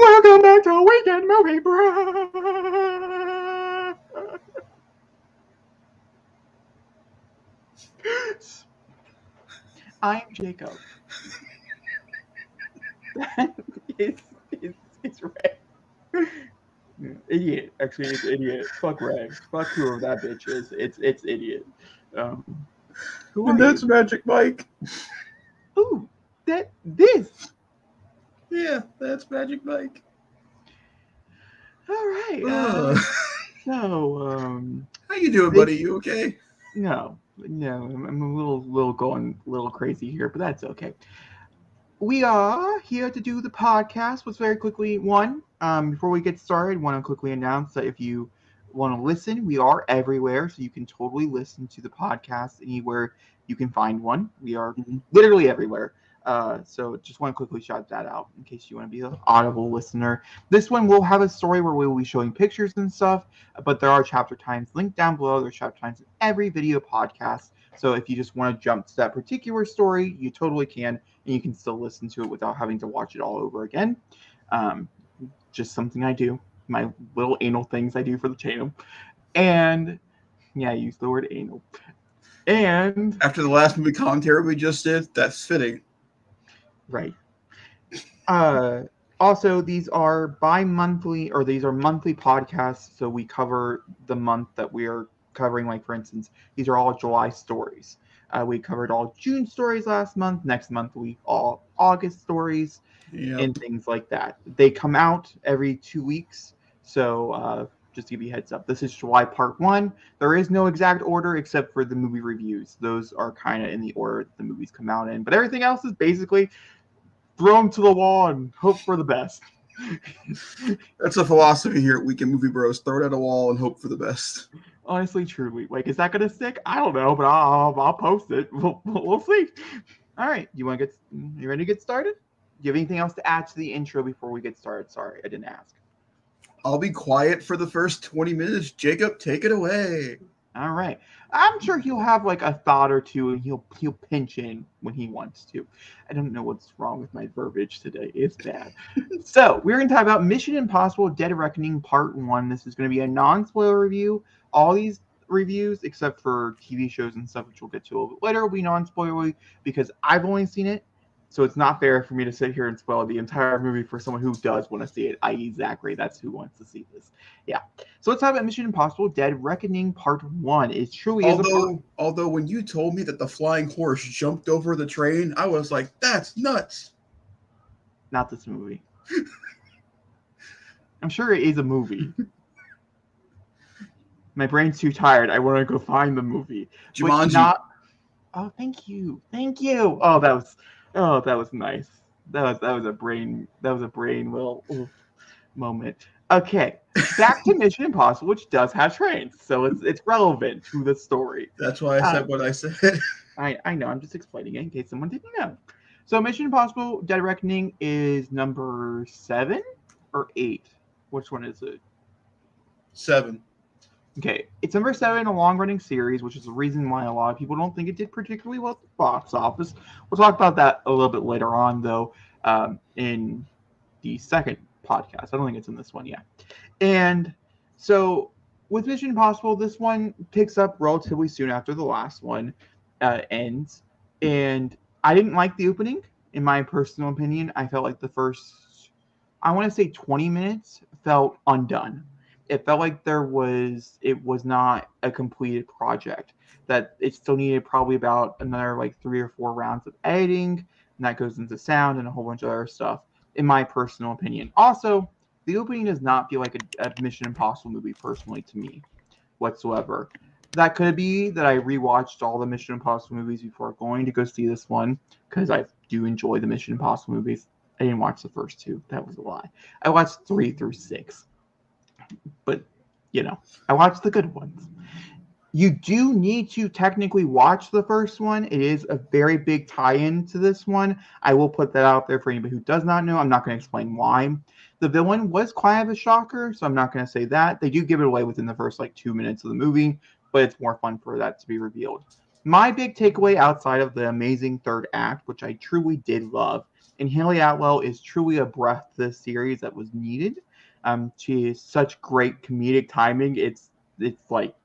Welcome back to Weekend Movie Bros. I'm Jacob. It's Ray. Idiot. Actually, it's idiot. Fuck Ray. Fuck whoever that bitch is. It's idiot. Who And are that's you? Magic Mike. Ooh, this. Yeah, that's Magic Mike. All right. How you doing, buddy? You okay? No. I'm a little going a little crazy here, but that's okay. We are here to do the podcast. Let's very quickly, before we get started, want to quickly announce that if you want to listen, we are everywhere, so you can totally listen to the podcast anywhere you can find one. We are literally everywhere. So just want to quickly shout that out in case you want to be an audible listener. This one will have a story where we will be showing pictures and stuff, but there are chapter times linked down below. There's chapter times in every video podcast. So if you just want to jump to that particular story, you totally can, and you can still listen to it without having to watch it all over again. Just something I do. My little anal things I do for the channel. And yeah, I use the word anal. And after the last movie commentary we just did, that's fitting. Right. Also, these are bi-monthly, or these are monthly podcasts, so we cover the month that we are covering. Like, for instance, these are all July stories. We covered all June stories last month. Next month, we all August stories and things like that. They come out every 2 weeks, so just to give you a heads up, this is July Part 1. There is no exact order except for the movie reviews. Those are kind of in the order that the movies come out in, but everything else is basically throw them to the wall and hope for the best. That's a philosophy here at Weekend Movie Bros. Throw it at a wall and hope for the best. Honestly, truly. Like, is that going to stick? I don't know, but I'll post it. We'll see. All right. You ready to get started? Do you have anything else to add to the intro before we get started? Sorry, I didn't ask. I'll be quiet for the first 20 minutes. Jacob, take it away. All right. I'm sure he'll have like a thought or two, and he'll pinch in when he wants to. I don't know what's wrong with my verbiage today. It's bad. So we're going to talk about Mission Impossible: Dead Reckoning Part 1. This is going to be a non-spoiler review. All these reviews, except for TV shows and stuff, which we'll get to a little bit later, will be non-spoilery because I've only seen it. So it's not fair for me to sit here and spoil the entire movie for someone who does want to see it, i.e. Zachary. That's who wants to see this. Yeah. So let's talk about Mission Impossible: Dead Reckoning Part 1. It truly is Although when you told me that the flying horse jumped over the train, I was like, that's nuts. Not this movie. I'm sure it is a movie. My brain's too tired. I want to go find the movie. Jumanji. Oh, thank you. Oh, that was nice. That was a brain little moment. Okay, back to Mission Impossible, which does have trains, so it's relevant to the story. That's why I said what I said. I know. I'm just explaining it in case someone didn't know. So Mission Impossible: Dead Reckoning is number 7 or 8. Which one is it? 7. Okay, it's number 7 in a long-running series, which is the reason why a lot of people don't think it did particularly well at the box office. We'll talk about that a little bit later on, though, in the second podcast. I don't think it's in this one yet. And so with Mission Impossible, this one picks up relatively soon after the last one ends. And I didn't like the opening, in my personal opinion. I felt like the first, I want to say 20 minutes felt undone. It felt like it was not a completed project, that it still needed probably about another like 3 or 4 rounds of editing, and that goes into sound and a whole bunch of other stuff, in my personal opinion. Also, the opening does not feel like a Mission Impossible movie personally to me whatsoever. That could be that I rewatched all the Mission Impossible movies before going to go see this one, because I do enjoy the Mission Impossible movies. I didn't watch the first 2. That was a lie. I watched 3 through 6. But, I watched the good ones. You do need to technically watch the first one. It is a very big tie-in to this one. I will put that out there for anybody who does not know. I'm not going to explain why. The villain was kind of a shocker, so I'm not going to say that. They do give it away within the first 2 minutes of the movie, but it's more fun for that to be revealed. My big takeaway outside of the amazing third act, which I truly did love, And Haley Atwell is truly a breath to this series that was needed. She has such great comedic timing. It's like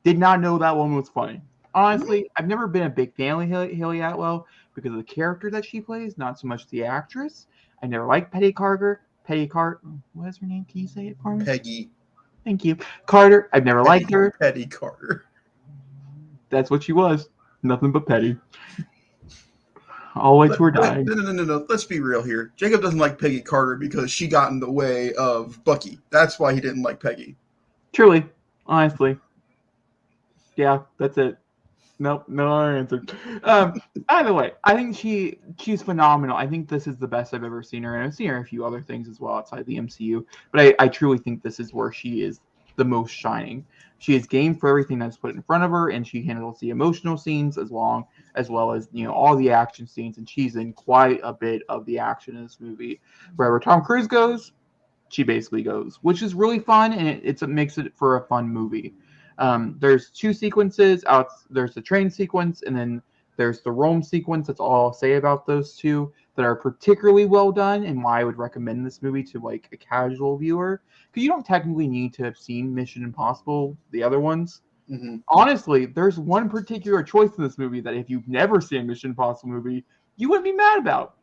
did not know that one was funny. Honestly, I've never been a big fan of Haley Atwell because of the character that she plays, not so much the actress. I never liked Petty Carter. What is her name? Can you say it for me? Peggy. Thank you. Carter. I've never liked her. Petty Carter. That's what she was. Nothing but petty. All the way to her dying. No. Let's be real here. Jacob doesn't like Peggy Carter because she got in the way of Bucky. That's why he didn't like Peggy. Truly. Honestly. Yeah, that's it. Nope, no other answer. Either way, I think she's phenomenal. I think this is the best I've ever seen her, and I've seen her in a few other things as well outside the MCU. But I truly think this is where she is the most shining. She is game for everything that's put in front of her, and she handles the emotional scenes as well as all the action scenes. And she's in quite a bit of the action in this movie. Wherever Tom Cruise goes, she basically goes, which is really fun, and it makes it for a fun movie. There's two sequences. There's the train sequence, and then there's the Rome sequence. That's all I'll say about those two that are particularly well done, and why I would recommend this movie to like a casual viewer. Because you don't technically need to have seen Mission Impossible, the other ones. Mm-hmm. Honestly, there's one particular choice in this movie that if you've never seen a Mission Impossible movie, you wouldn't be mad about.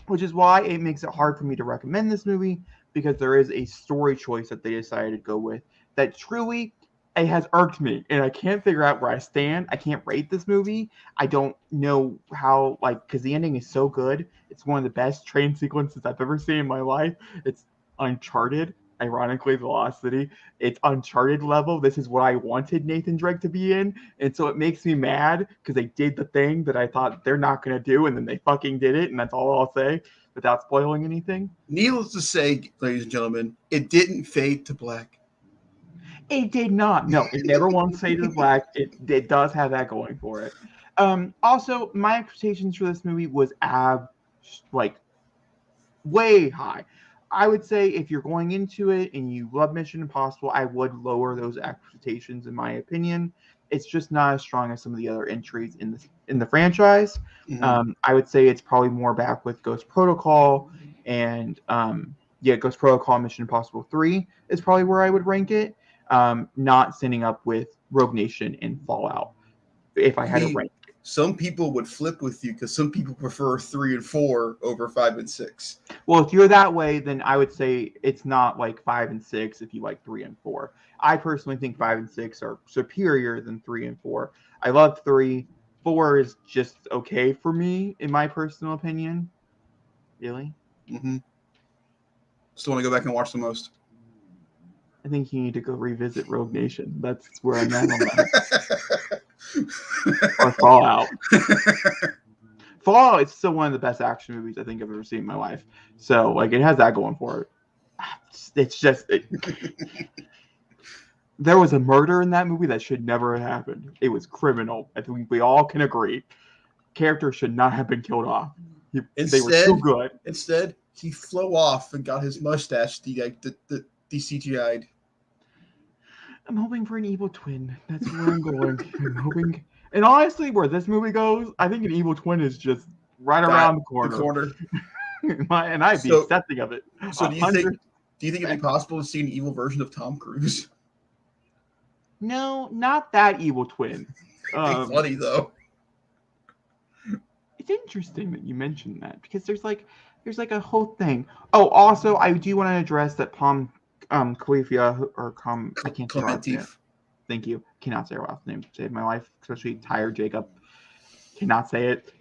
Which is why it makes it hard for me to recommend this movie, because there is a story choice that they decided to go with that truly it has irked me, and I can't figure out where I stand. I can't rate this movie. I don't know how, because the ending is so good. It's one of the best train sequences I've ever seen in my life. It's Uncharted, ironically, Velocity. It's Uncharted level. This is what I wanted Nathan Drake to be in, and so it makes me mad because they did the thing that I thought they're not going to do, and then they fucking did it, and that's all I'll say without spoiling anything. Needless to say, ladies and gentlemen, it didn't fade to black. It did not. No, it never once faded to black. It does have that going for it. Also, my expectations for this movie was way high. I would say if you're going into it and you love Mission Impossible, I would lower those expectations in my opinion. It's just not as strong as some of the other entries in the franchise. Mm-hmm. I would say it's probably more back with Ghost Protocol and Ghost Protocol Mission Impossible 3 is probably where I would rank it. Not standing up with Rogue Nation and Fallout. If I had to rank, some people would flip with you because some people prefer 3 and 4 over 5 and 6. Well, if you're that way, then I would say it's not like 5 and 6 if you like 3 and 4. I personally think 5 and 6 are superior than 3 and 4. I love 3. 4 is just okay for me, in my personal opinion. Really? Mm-hmm. Still want to go back and watch the most. I think you need to go revisit Rogue Nation. That's where I'm at on that. Or Fallout. Fallout is still one of the best action movies I think I've ever seen in my life. So, it has that going for it. It's just... There was a murder in that movie that should never have happened. It was criminal. I think we all can agree. Characters should not have been killed off. They were so good. Instead, he flew off and got his mustache de-CGI'd. I'm hoping for an evil twin. That's where I'm going. I'm hoping. And honestly, where this movie goes, I think an evil twin is just right around the corner. And I'd be accepting of it. So do you think it'd be possible to see an evil version of Tom Cruise? No, not that evil twin. It's funny though. It's interesting that you mentioned that because there's a whole thing. Oh, also, I do want to address that Palm Califia I can't say her last name. Thank you. Cannot say her last name. Saved my life, especially tired Jacob. Cannot say it.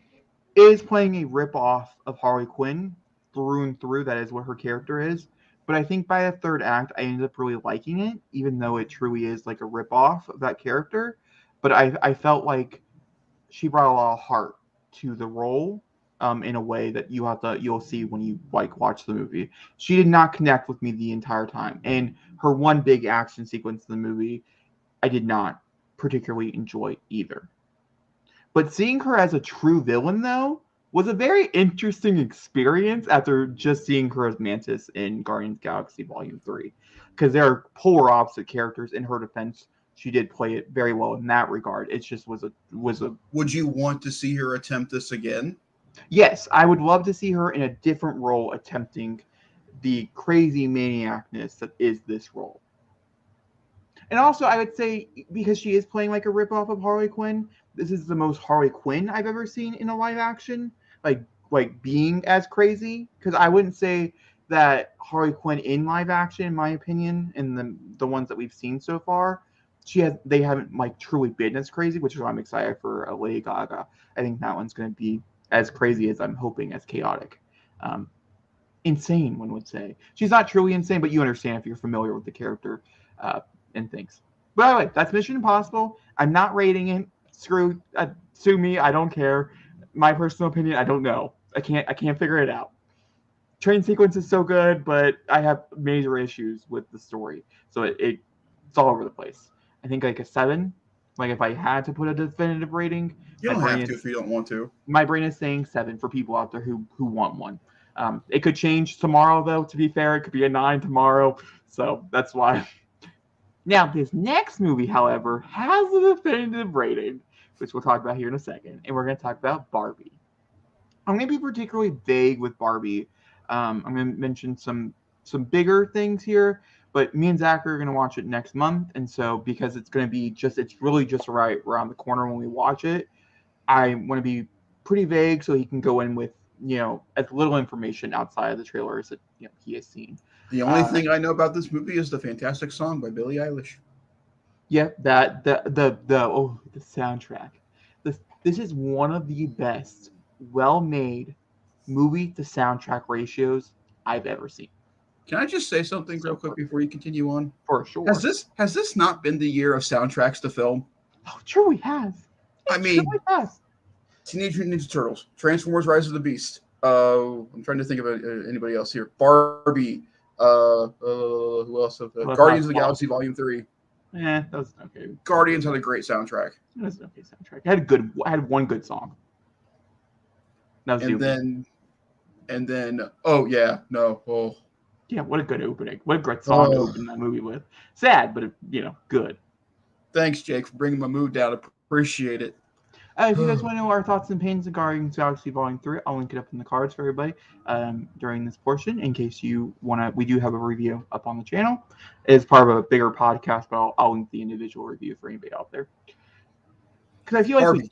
Is playing a ripoff of Harley Quinn through and through. That is what her character is. But I think by the third act, I ended up really liking it, even though it truly is like a ripoff of that character. But I felt like she brought a lot of heart to the role in a way that you'll see when you watch the movie. She did not connect with me the entire time. And her one big action sequence in the movie, I did not particularly enjoy either. But seeing her as a true villain, though, was a very interesting experience after just seeing her as Mantis in Guardians of the Galaxy Volume 3. Because there are polar opposite characters. In her defense, she did play it very well in that regard. It just was a. Would you want to see her attempt this again? Yes, I would love to see her in a different role attempting the crazy maniacness that is this role. And also, I would say because she is playing like a ripoff of Harley Quinn, this is the most Harley Quinn I've ever seen in a live action. Like like being as crazy. Because I wouldn't say that Harley Quinn in live action, in my opinion, in the ones that we've seen so far, they haven't like truly been as crazy, which is why I'm excited for Lady Gaga. I think that one's going to be as crazy as I'm hoping, as chaotic. Um, Insane, one would say. She's not truly insane, but you understand if you're familiar with the character uh, and things. By the way, that's Mission Impossible. I'm not rating it. Sue me. I don't care. My personal opinion. I don't know. I can't figure it out. Train sequence is so good, but I have major issues with the story. So it's all over the place. I think like a 7. Like if I had to put a definitive rating, You my don't brain have to is if you don't want to. my brain is saying 7 for people out there who want one. It could change tomorrow, though. To be fair, it could be a 9 tomorrow. So that's why. Now, this next movie, however, has a definitive rating, which we'll talk about here in a second, and we're going to talk about Barbie. I'm going to be particularly vague with Barbie. I'm going to mention some bigger things here, but me and Zach are going to watch it next month, and so because it's going to be it's really just right around the corner when we watch it. I want to be pretty vague so he can go in with as little information outside of the trailers that he has seen. The only thing I know about this movie is the fantastic song by Billie Eilish. Yeah, that the soundtrack. This is one of the best, well-made movie to soundtrack ratios I've ever seen. Can I just say something real So quick before you continue on? for sure. Has this not been the year of soundtracks to film? Oh, truly has. I It mean, truly has. Teenage Mutant Ninja Turtles, Transformers: Rise of the Beast. I'm trying to think of anybody else here. Barbie. Who else? Well, it's Guardians not of the small. Galaxy Volume 3. That was okay. Guardians had a great soundtrack. That was an okay soundtrack. I had one good song. That was And Doobie. then oh yeah, no. Oh. Yeah, what a good opening. What a great song to open that movie with. Sad, but good. Thanks, Jake, for bringing my mood down. Appreciate it. If you guys want to know our thoughts and opinions of Guardians of the Galaxy Volume 3, I'll link it up in the cards for everybody during this portion in case you want to. We do have a review up on the channel. It's part of a bigger podcast, but I'll link the individual review for anybody out there. Because I feel like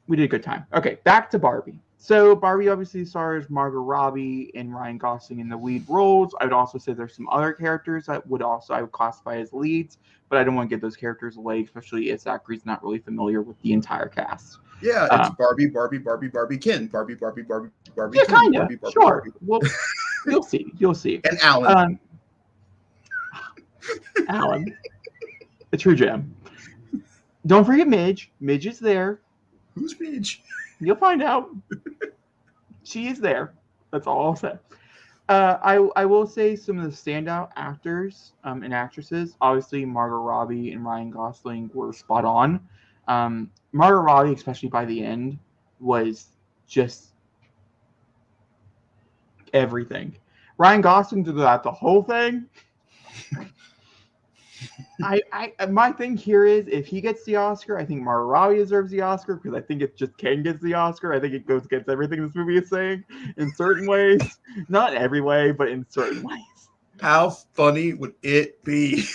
we did a good time. Okay, back to Barbie. So Barbie obviously stars Margot Robbie and Ryan Gosling in the lead roles. I would also say there's some other characters that I would classify as leads, but I don't want to give those characters away, especially if Zachary's not really familiar with the entire cast. Yeah, it's Barbie, Barbie, Barbie, Barbie, Ken, Barbie, Barbie, Barbie, Barbie, Yeah, Ken, kind of. Barbie, Barbie, Sure. Barbie. Well, you'll see. You'll see. And Alan. Alan, a true gem. Don't forget Midge. Midge is there. Who's Midge? You'll find out. She is there. That's all I'll say. I will say some of the standout actors and actresses. Obviously, Margot Robbie and Ryan Gosling were spot on. Margot Robbie, especially by the end, was just everything. Ryan Gosling did that the whole thing. My thing here is if he gets the Oscar, I think Margot Robbie deserves the Oscar because I think if just Ken gets the Oscar, I think it goes against everything this movie is saying in certain ways. Not every way, but in certain ways. How funny would it be?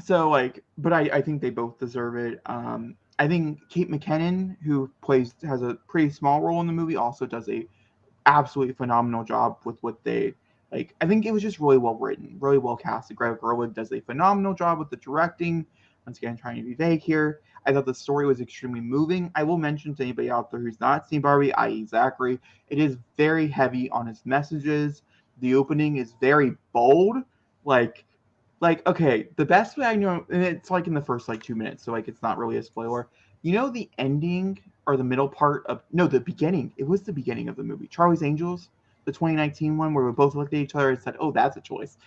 So but I think they both deserve it. I think Kate McKinnon, who has a pretty small role in the movie, also does a absolutely phenomenal job with what they. I think it was just really well written, really well casted. Greta Gerwig does a phenomenal job with the directing. Once again, I'm trying to be vague here. I thought the story was extremely moving. I will mention to anybody out there who's not seen Barbie, i.e. Zachary, it is very heavy on its messages. The opening is very bold. Okay, the best way I know, and it's in the first 2 minutes, so it's not really a spoiler. The ending or the middle part of the beginning. It was the beginning of the movie, Charlie's Angels. The 2019 one where we both looked at each other and said, oh, that's a choice.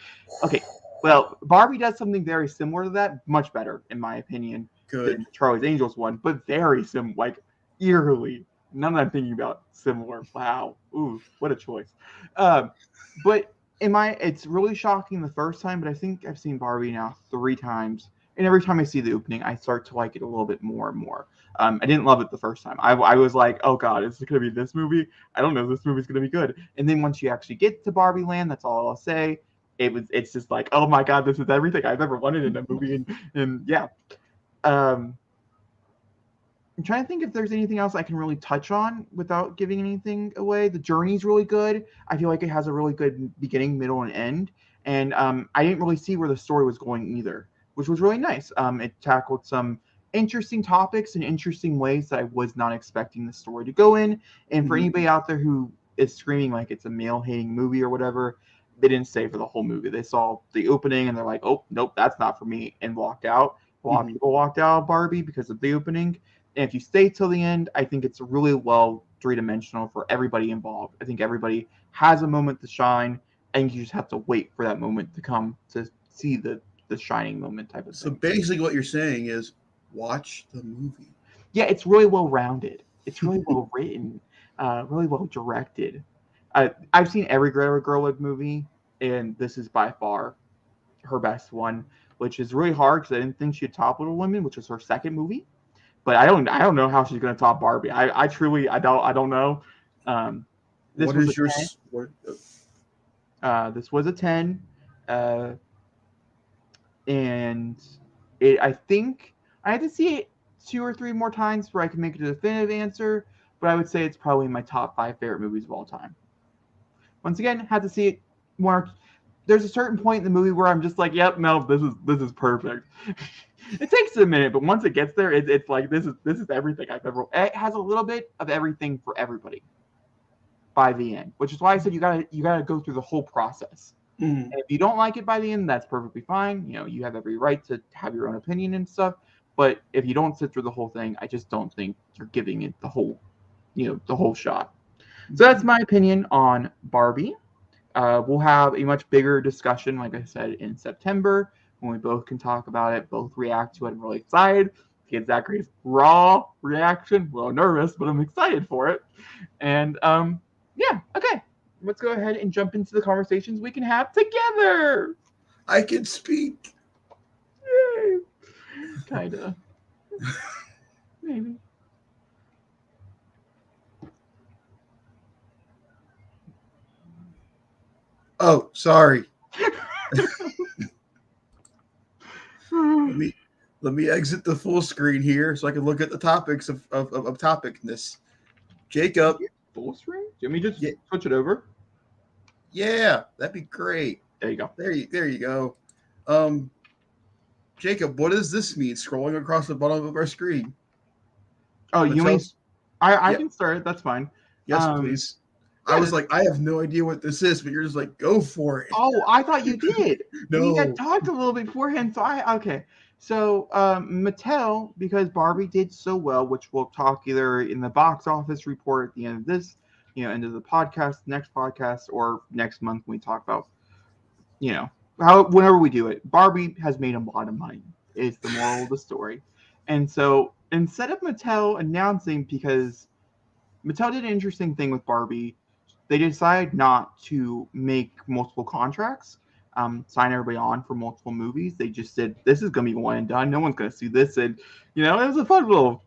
Okay, well, Barbie does something very similar to that, much better, in my opinion, than Charlie's Angels one, but very similar, eerily. None that I'm thinking about similar. Wow. Ooh, what a choice. But it's really shocking the first time, but I think I've seen Barbie now 3 times. And every time I see the opening, I start to like it a little bit more and more. I didn't love it the first time. I was like, oh God, is it going to be this movie? I don't know if this movie's going to be good. And then once you actually get to Barbie Land, that's all I'll say. It's just like, oh my God, this is everything I've ever wanted in a movie. And yeah. I'm trying to think if there's anything else I can really touch on without giving anything away. The journey's really good. I feel like it has a really good beginning, middle, and end. And I didn't really see where the story was going either, which was really nice. It tackled some interesting topics in interesting ways that I was not expecting the story to go in. And for anybody out there who is screaming like it's a male-hating movie or whatever, they didn't stay for the whole movie. They saw the opening and they're like, oh, nope, that's not for me, and walked out. A lot of people walked out of Barbie because of the opening. And if you stay till the end, I think it's really well three-dimensional for everybody involved. I think everybody has a moment to shine, and you just have to wait for that moment to come to see the shining moment type of thing. So basically what you're saying is watch the movie. Yeah, it's really well-rounded. It's really well written, really well directed. I've seen every Greta Gerwig movie, and this is by far her best one, which is really hard because I didn't think she'd top Little Women, which was her second movie. But I don't know how she's going to top Barbie. I truly don't know. This what was is your? This was a 10, and I think I had to see it 2 or 3 more times before I can make a definitive answer. But I would say it's probably my top 5 favorite movies of all time. Once again, had to see it more. There's a certain point in the movie where I'm just like, yep, no, this is perfect. It takes a minute, but once it gets there, it's like this is everything I've ever. It has a little bit of everything for everybody by the end, which is why I said you gotta go through the whole process. And if you don't like it by the end, that's perfectly fine. You have every right to have your own opinion and stuff. But if you don't sit through the whole thing, I just don't think you're giving it the whole shot. So that's my opinion on Barbie. We'll have a much bigger discussion, like I said, in September when we both can talk about it, both react to it. I'm really excited to get Zachary's raw reaction. A little nervous, but I'm excited for it. And yeah, okay. Let's go ahead and jump into the conversations we can have together. I can speak. Yay. Kinda. Maybe. Oh, sorry. Let me exit the full screen here so I can look at the topics of topicness. Jacob. Full screen? Do you want me to just switch it over? Yeah, that'd be great. There you go. There you go. Jacob, what does this mean scrolling across the bottom of our screen? Oh, you mean I can start. That's fine. Yes, please. I was like, I have no idea what this is, but you're just like, go for it. Oh, I thought you did. No. We had talked a little bit beforehand, so okay. So Mattel, because Barbie did so well, which we'll talk either in the box office report at the end of this, end of the podcast, next podcast, or next month when we talk about, whenever we do it. Barbie has made a lot of money. Is the moral of the story. And so instead of Mattel announcing, because Mattel did an interesting thing with Barbie, they decided not to make multiple contracts, sign everybody on for multiple movies. They just said, this is going to be one and done. No one's going to see this. And, it was a fun little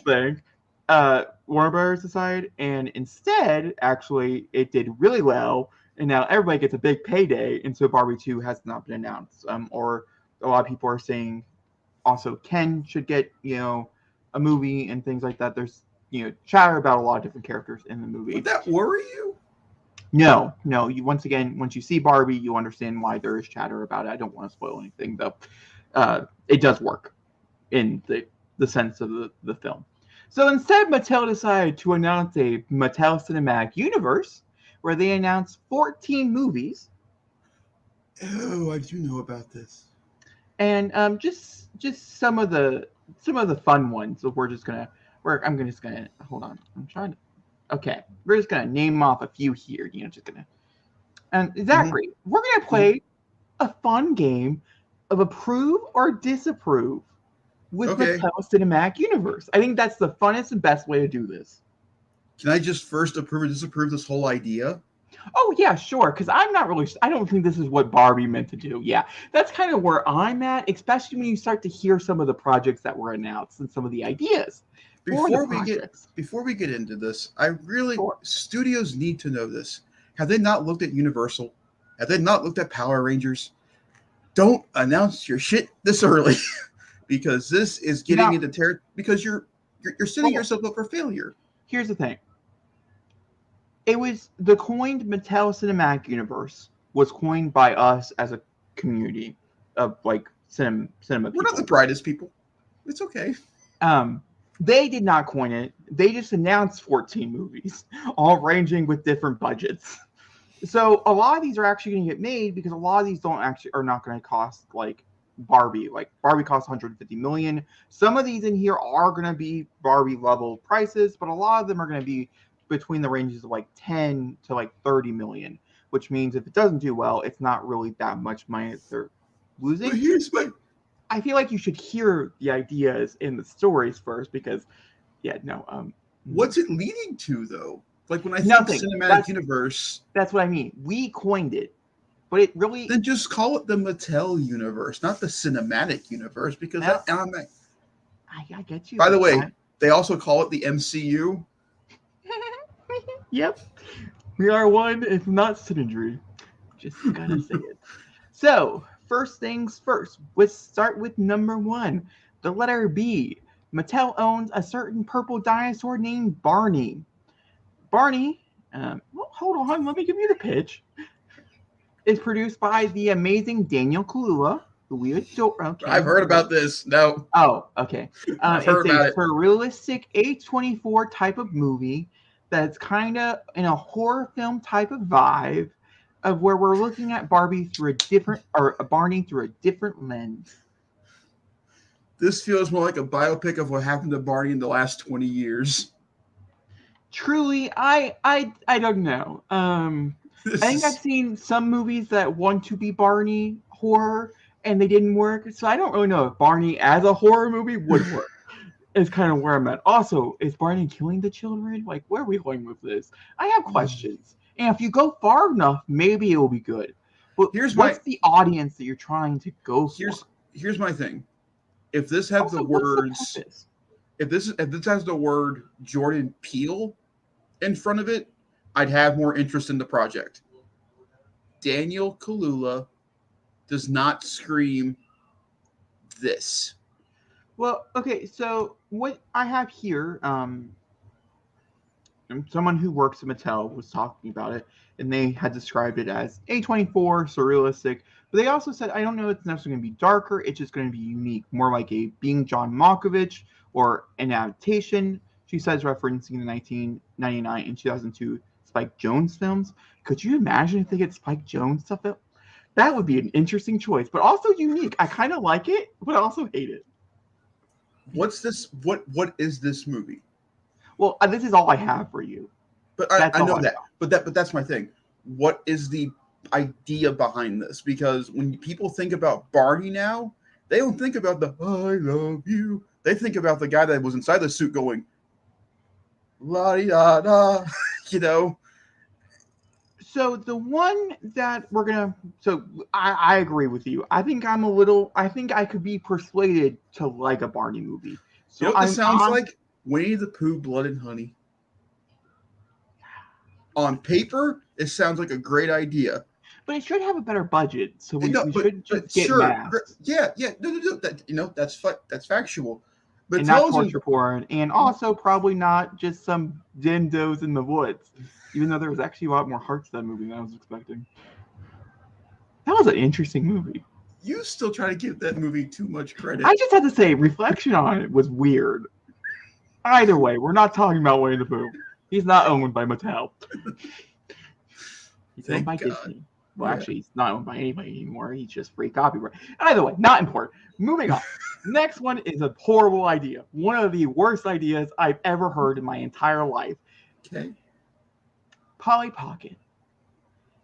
thing. Warner Brothers decided. And instead, actually, it did really well. And now everybody gets a big payday. And so Barbie 2 has not been announced. Or a lot of people are saying also Ken should get, a movie and things like that. There's, chatter about a lot of different characters in the movie. Would that worry you? No. Once you see Barbie, you understand why there is chatter about it. I don't want to spoil anything, though. It does work in the sense of the film. So instead, Mattel decided to announce a Matel Cinematic Universe, where they announced 14 movies. Oh, I do know about this. And just some of the fun ones. So I'm just gonna hold on. I'm trying to. Okay, we're just gonna name off a few here. And Zachary, we're gonna play a fun game of approve or disapprove with Matel Cinematic Universe. I think that's the funnest and best way to do this. Can I just first approve or disapprove this whole idea? Oh yeah, sure. Because I'm not really. I don't think this is what Barbie meant to do. Yeah, that's kind of where I'm at. Especially when you start to hear some of the projects that were announced and some of the ideas for the Before we get projects. before we get into this, I really Sure. studios need to know this. Have they not looked at Universal? Have they not looked at Power Rangers? Don't announce your shit this early because this is getting Now, into because you're setting well, yourself up for failure. here's the thing. It was the coined Mattel Cinematic Universe was coined by us as a community of like cinema We're not the people. brightest people. It's okay. Um, they did not coin it. They just announced 14 movies, all ranging with different budgets. So a lot of these are actually going to get made because a lot of these don't actually are not going to cost like Barbie. Like Barbie costs 150 million. Some of these in here are going to be Barbie level prices, but a lot of them are going to be between the ranges of like 10 to like 30 million, which means if it doesn't do well, it's not really that much money that they're But losing. here's my But I feel like you should hear the ideas in the stories first because yeah, no, what's it leading to though? Like when I think nothing. cinematic universe, That's what I mean. We coined it, but it really then just call it the Mattel universe, not the cinematic universe, because that. I get you. By the way, they also call it the MCU. Yep. We are one, if not synergy. Just gotta say it. So, first things first, let's start with number one. The letter B. Mattel owns a certain purple dinosaur named Barney. Barney, well, hold on, let me give you the pitch. Is produced by the amazing Daniel Kaluuya, who we adore. Okay. I've heard about this. No. Oh, okay. I've heard about It's a surrealistic A24 type of movie that's kind of in a horror film type of vibe of where we're looking at Barbie through a different, or Barney through a different lens. This feels more like a biopic of what happened to Barney in the last 20 years. Truly, I don't know. I think I've seen some movies that want to be Barney horror and they didn't work. So I don't really know if Barney as a horror movie would work. Is kind of where I'm at. Also, is Barney killing the children? Like, where are we going with this? I have questions. And if you go far enough, maybe it will be good. But what's the audience that you're trying to go for? Here's my thing. If this has the words, if this has the word Jordan Peele in front of it, I'd have more interest in the project. Daniel Kaluuya does not scream this. Well, okay, so what I have here, someone who works at Mattel was talking about it, and they had described it as A24, surrealistic, but they also said, I don't know if it's necessarily going to be darker, it's just going to be unique, more like a Being John Malkovich or an adaptation, she says, referencing the 1999 and 2002 Spike Jonze films. Could you imagine if they get Spike Jonze stuff out? That would be an interesting choice, but also unique. I kind of like it, but I also hate it. What's this? What is this movie? Well, this is all I have for you. But I know that. But that's my thing. What is the idea behind this? Because when people think about Barney now, they don't think about the "I love you." They think about the guy that was inside the suit going la da da, you know. So the one that we're gonna, so I agree with you. I think I could be persuaded to like a Barney movie. So you know what this sounds like? Winnie the Pooh, Blood and Honey. On paper, it sounds like a great idea. But it should have a better budget, so we should just get masks. Yeah. No. That's factual. But and not torture porn, and also probably not just some dindos in the woods. Even though there was actually a lot more heart to that movie than I was expecting. That was an interesting movie. You still try to give that movie too much credit. I just have to say, reflection on it was weird. Either way, we're not talking about Winnie the Pooh. He's not owned by Mattel. He's owned by Disney. Well, actually, he's not owned by anybody anymore. He's just free copyright. Either way, not important. Moving on. Next one is a horrible idea. One of the worst ideas I've ever heard in my entire life. Okay. Polly Pocket.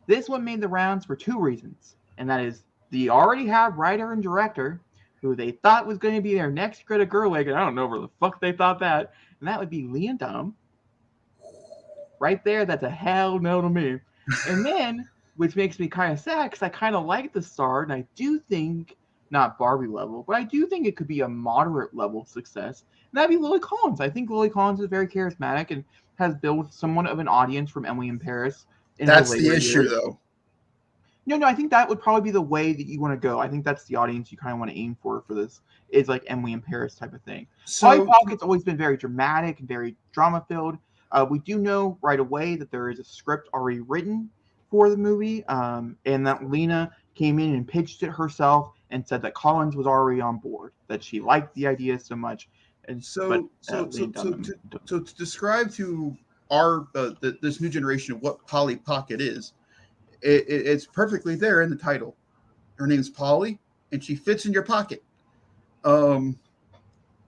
This one made the rounds for two reasons, and that is they already have writer and director who they thought was going to be their next Greta Gerwig, and I don't know where the fuck they thought that, and that would be Leah Dunham. Right there, that's a hell no to me. And then, which makes me kind of sad because I kind of like the star, and I do think not Barbie level, but I do think it could be a moderate level success. And that'd be Lily Collins. I think Lily Collins is very charismatic and has built somewhat of an audience from Emily in Paris in her That's the later issue, years. though. No, I think that would probably be the way that you want to go. I think that's the audience you kind of want to aim for this. Is like Emily in Paris type of thing. Polly So, Pocket's always been very dramatic and very drama filled. We do know right away that there is a script already written for the movie, and that Lena came in and pitched it herself and said that Collins was already on board, that she liked the idea so much. And but Lena Dunham, to describe to this new generation of what Polly Pocket is, it's perfectly there in the title. Her name's Polly, and she fits in your pocket.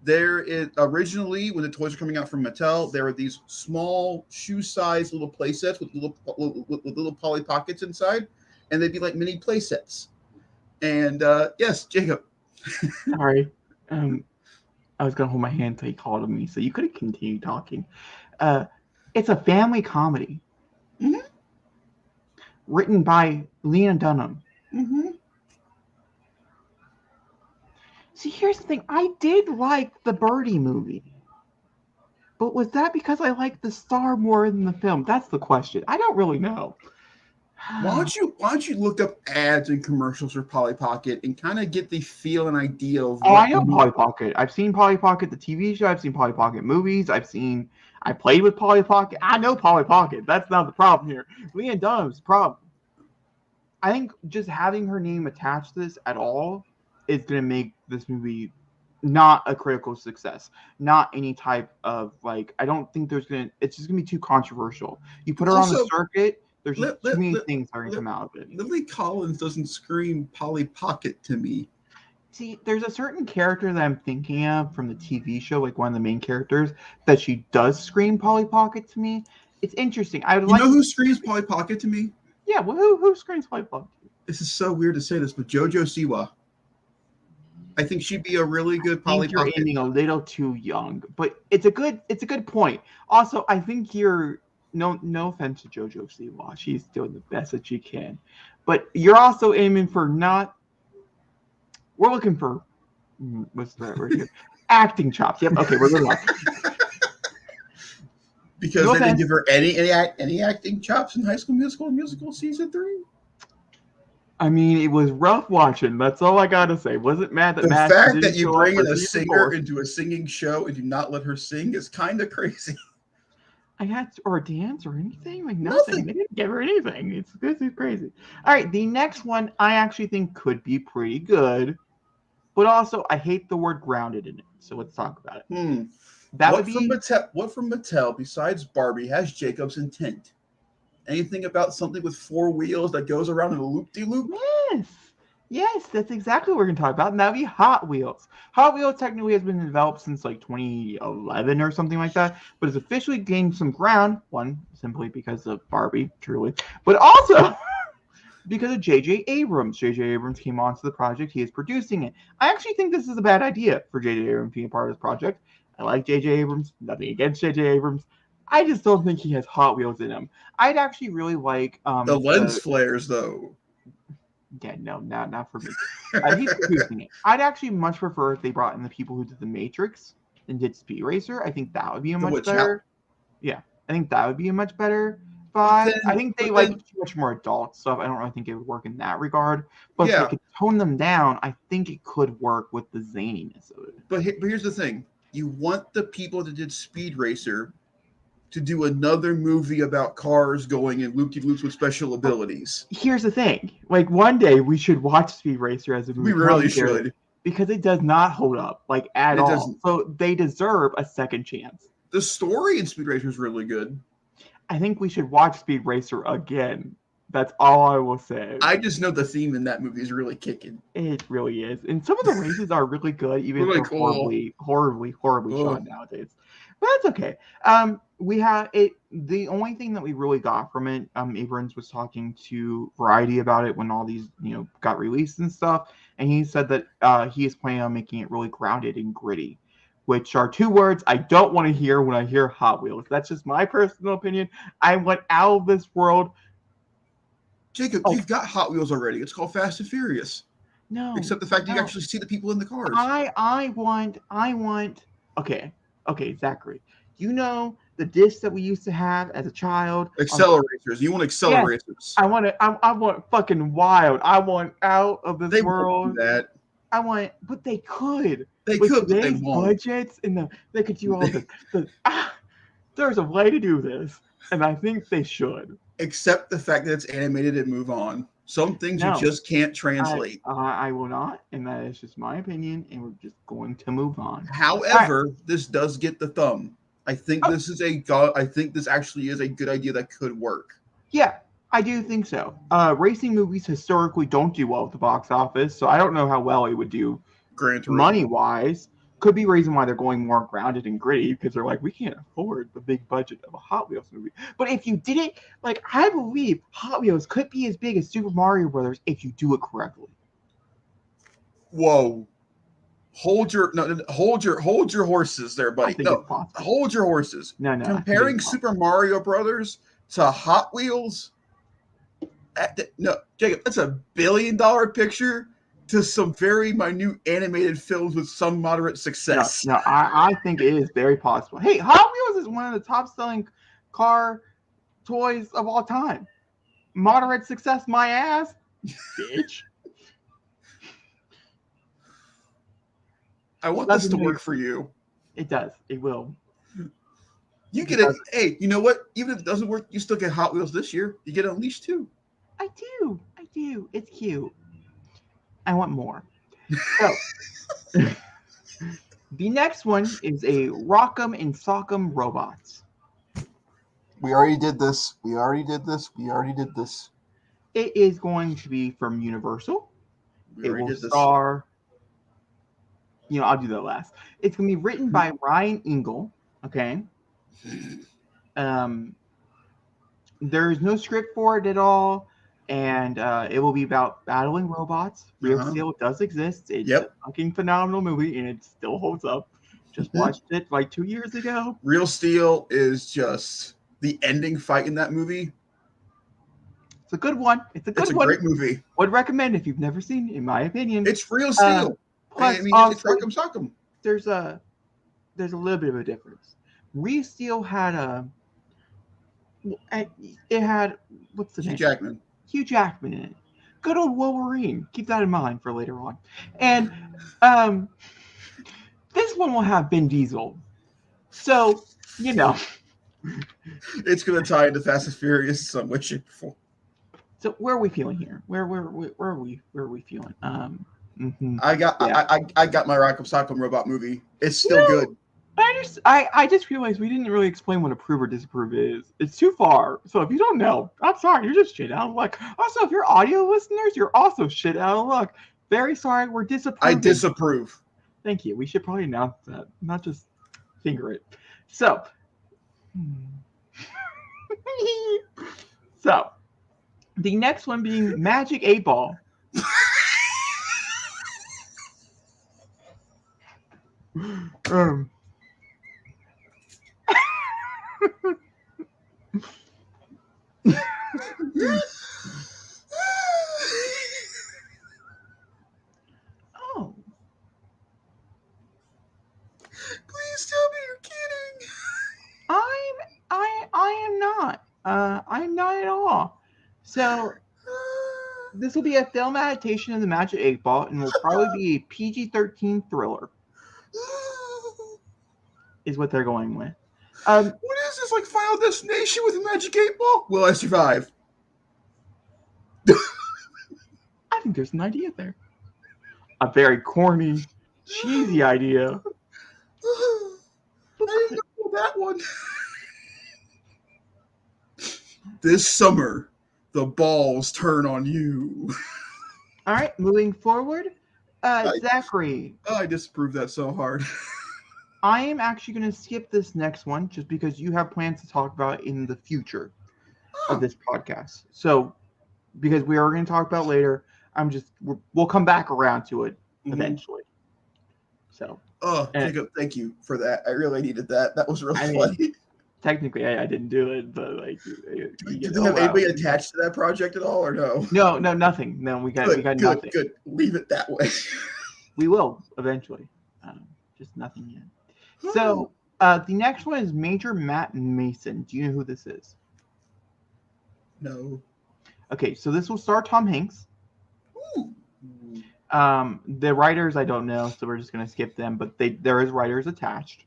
There is originally, when the toys were coming out from Mattel, there were these small shoe-sized little play sets with little Polly Pockets inside, and they'd be like mini play sets. And yes, Jacob. Sorry, I was gonna hold my hand until he called on me, so you could have continued talking. It's a family comedy, written by Lena Dunham. See, here's the thing. I did like the Birdie movie. But was that because I liked the star more than the film? That's the question. I don't really know. Why don't you look up ads and commercials for Polly Pocket and kind of get the feel and idea of I know Polly Pocket. I've seen Polly Pocket, the TV show. I've seen Polly Pocket movies. I played with Polly Pocket. I know Polly Pocket. That's not the problem here. Lena Dunham's the problem. I think just having her name attached to this at all is going to make this movie not a critical success. Not any type of, like, I don't think it's just going to be too controversial. You put her on the circuit, there's just too many things that are going to come out of it. Lily Collins doesn't scream Polly Pocket to me. See, there's a certain character that I'm thinking of from the TV show, like one of the main characters, that she does scream Polly Pocket to me. It's interesting. You know who screams Polly Pocket to me? Yeah, well, who screams Polly Pocket? This is so weird to say this, but JoJo Siwa. I think she'd be a really good Polly Pocket. You're aiming a little too young, but it's a good point. Also, I think you're no offense to JoJo Siwa, she's doing the best that she can, but you're also aiming for not. We're looking for what's that word here? Acting chops. Yep. Okay, we're moving on. Because they didn't give her any acting chops in High School Musical season 3. I mean, it was rough watching. That's all I gotta say. Wasn't mad that the fact that you bring in a singer into a singing show and do not let her sing is kind of crazy. Or dance or anything, like nothing. They didn't give her anything. This is crazy. All right, the next one I actually think could be pretty good, but also I hate the word grounded in it. So let's talk about it. What from Mattel besides Barbie has Jacob's intent? Anything about something with 4 wheels that goes around in a loop-de-loop? Yes, that's exactly what we're going to talk about, and that would be Hot Wheels. Hot Wheels technically has been developed since like 2011 or something like that, but it's officially gained some ground, one, simply because of Barbie, truly, but also because of J.J. Abrams. J.J. Abrams came onto the project. He is producing it. I actually think this is a bad idea for J.J. Abrams being a part of this project. I like J.J. Abrams. Nothing against J.J. Abrams. I just don't think he has Hot Wheels in him. I'd actually really like the lens flares, though. Yeah, no, not for me. He's producing it. I'd actually much prefer if they brought in the people who did The Matrix and did Speed Racer. I think that would be a much better. Yeah, I think that would be a much better vibe. I think they like too much more adult stuff. I don't really think it would work in that regard. But if they could tone them down, I think it could work with the zaniness of it. But here's the thing: you want the people that did Speed Racer to do another movie about cars going in loop-de-loops with special abilities. Here's the thing. Like, one day we should watch Speed Racer as a movie. We really should. Because it does not hold up, like, at all. Doesn't. So they deserve a second chance. The story in Speed Racer is really good. I think we should watch Speed Racer again. That's all I will say. I just know the theme in that movie is really kicking. It really is. And some of the races are really good, even if they're horribly shot nowadays. But that's okay. We have it. The only thing that we really got from it, Abrams was talking to Variety about it when all these, got released and stuff, and he said that he is planning on making it really grounded and gritty, which are 2 words I don't want to hear when I hear Hot Wheels. That's just my personal opinion. I want out of this world. Jacob, you've got Hot Wheels already. It's called Fast and Furious. No. Except the fact that you actually see the people in the cars. I want. Okay, Zachary. You know the discs that we used to have as a child. Accelerators. You want accelerators? Yes, I want fucking wild. I want out of this world. Won't do that. I want, but they could. They with could, but they today's won't. Budgets and they could do all this. There's a way to do this, and I think they should. Accept the fact that it's animated and move on. Some things you just can't translate. I will not, and that is just my opinion, and we're just going to move on. However, this does get the thumb. I think this actually is a good idea that could work. Yeah, I do think so. Racing movies historically don't do well at the box office, so I don't know how well it would do money-wise. Could be a reason why they're going more grounded and gritty, because they're like, we can't afford the big budget of a Hot Wheels movie. But if you did it, like, I believe Hot Wheels could be as big as Super Mario Brothers if you do it correctly. Whoa. Hold your horses there, buddy. No, hold your horses. No. Comparing Super Mario Brothers to Hot Wheels, no, Jacob, that's $1 billion picture to some very minute animated films with some moderate success. No, I think it is very possible. Hey, Hot Wheels is one of the top-selling car toys of all time. Moderate success, my ass, bitch. I want this to work for you. It does. It will. You get it. Hey, you know what? Even if it doesn't work, you still get Hot Wheels this year. You get Unleashed too. I do. It's cute. I want more. So, the next one is a Rock'em and Sock'em Robots. We already did this. It is going to be from Universal. It will star. I'll do that last. It's going to be written by Ryan Engel. Okay. There's no script for it at all. And it will be about battling robots. Real Steel does exist. It's a fucking phenomenal movie, and it still holds up. Just watched it like 2 years ago. Real Steel is just the ending fight in that movie. It's a good one. It's a great movie. Would recommend if you've never seen it, in my opinion. It's Real Steel. Plus, it's Rock'em Sock'em. There's a little bit of a difference. Real Steel had what's the name? Hugh Jackman in it. Good old Wolverine. Keep that in mind for later on. And this one will have Vin Diesel. So, It's going to tie into Fast and Furious in some way, shape, or form. So where are we feeling here? Where are we feeling? I got my Rock'em Sock'em Robot movie. It's still good. I just realized we didn't really explain what approve or disapprove is. It's too far. So if you don't know, I'm sorry, you're just shit out of luck. Also, if you're audio listeners, you're also shit out of luck. Very sorry, we're disapproving. I disapprove. Thank you. We should probably announce that, not just finger it. So, the next one being Magic 8 Ball. Oh. Please tell me you're kidding. I am not. I'm not at all. So this will be a film adaptation of the Magic 8 Ball and will probably be a PG-13 thriller. Is what they're going with. What is this, like Final Destination with a Magic 8 Ball? Will I survive? I think there's an idea there. A very corny, cheesy idea. I didn't know that one. This summer, the balls turn on you. All right, moving forward. Zachary. I disapprove that so hard. I am actually going to skip this next one just because you have plans to talk about it in the future of this podcast. So, because we are going to talk about it later, we'll come back around to it eventually. So. Jacob, thank you for that. I really needed that. That was really funny. technically I didn't do it, but like you Do get, they oh have wow. anybody attached to that project at all, or no? No, nothing. No, we got nothing. Good. Leave it that way. We will eventually. Just nothing yet. So the next one is Major Matt Mason. Do you know who this is? No. Okay, so this will star Tom Hanks. Ooh. The writers I don't know, so we're just gonna skip them. But there is writers attached.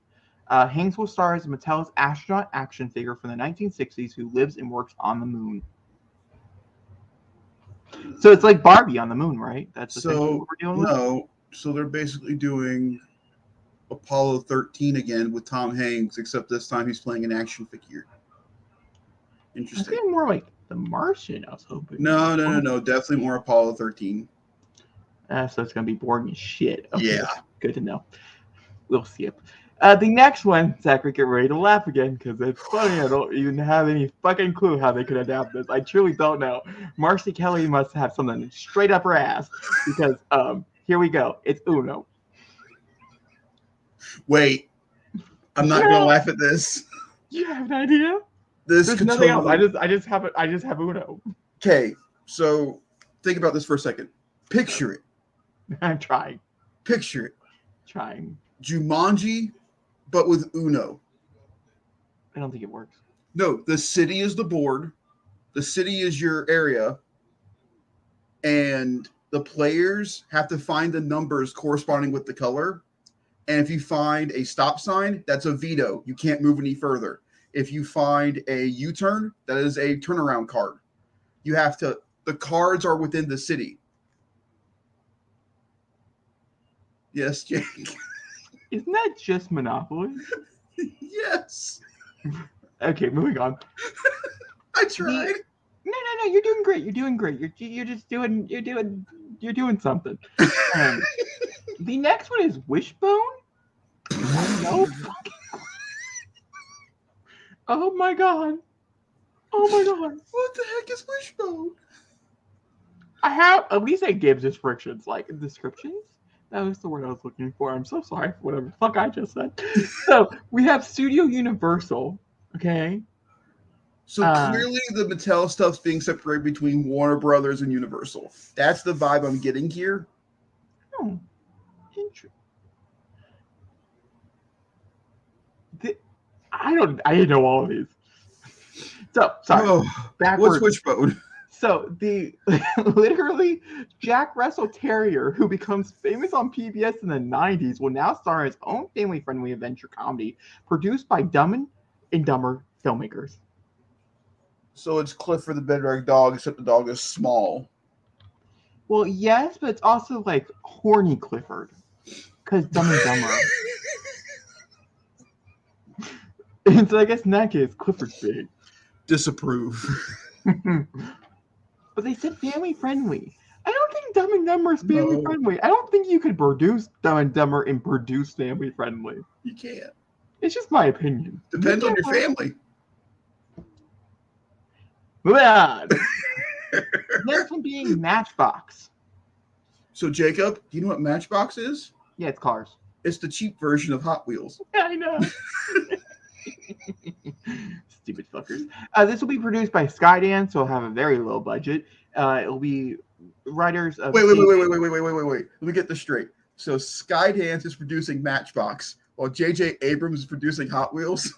Hanks will star as Mattel's astronaut action figure from the 1960s who lives and works on the moon. So it's like Barbie on the moon, right? That's essentially what we're dealing with. No, so they're basically doing Apollo 13 again with Tom Hanks, except this time he's playing an action figure. I Interesting. think more like The Martian. I was hoping. No. Definitely more Apollo 13. So it's gonna be boring as shit. Okay, Yeah. good to know. We'll skip. The next one, Zachary, get ready to laugh again because it's funny. I don't even have any fucking clue how they could adapt this. I truly don't know. Marcy Kelly must have something straight up her ass because here we go. It's Uno. Wait, I'm not gonna laugh at this. You have an idea? This There's could nothing totally... else. I just have Uno. Okay, so think about this for a second. Picture it. I'm trying. Picture it. Trying. Jumanji, but with Uno. I don't think it works. No, the city is the board. The city is your area. And the players have to find the numbers corresponding with the color. And if you find a stop sign, that's a veto. You can't move any further. If you find a U-turn, that is a turnaround card. You have to, the cards are within the city. Yes, Jake. Isn't that just Monopoly? Yes. Okay, moving on. I tried. No. You're doing great. You're doing great. You're doing something. The next one is Wishbone. No. Oh my god. What the heck is Wishbone? I have at least it gives descriptions, like descriptions. That was the word I was looking for. I'm so sorry for whatever the fuck I just said. So we have Studio Universal. Okay. So clearly the Mattel stuff's being separated between Warner Brothers and Universal. That's the vibe I'm getting here. Oh, interesting. I didn't know all of these. So sorry. What's Wishbone? So the literally Jack Russell Terrier, who becomes famous on PBS in the 90s, will now star in his own family-friendly adventure comedy produced by Dumb and Dumber filmmakers. So it's Clifford the Big Red Dog, except the dog is small. Well, yes, but it's also like horny Clifford, because Dumb and Dumber. And so I guess in that case, Clifford's big. Disapprove. But they said family friendly. I don't think Dumb and Dumber is family friendly. I don't think you could produce Dumb and Dumber and produce family friendly. You can't. It's just my opinion. Depends on your family. Moving on. Next one being Matchbox. So Jacob, do you know what Matchbox is? Yeah, it's cars. It's the cheap version of Hot Wheels. I know. Stupid fuckers. This will be produced by Skydance, so it'll have a very low budget. It'll be writers of... Wait. Let me get this straight. So Skydance is producing Matchbox, while J.J. Abrams is producing Hot Wheels.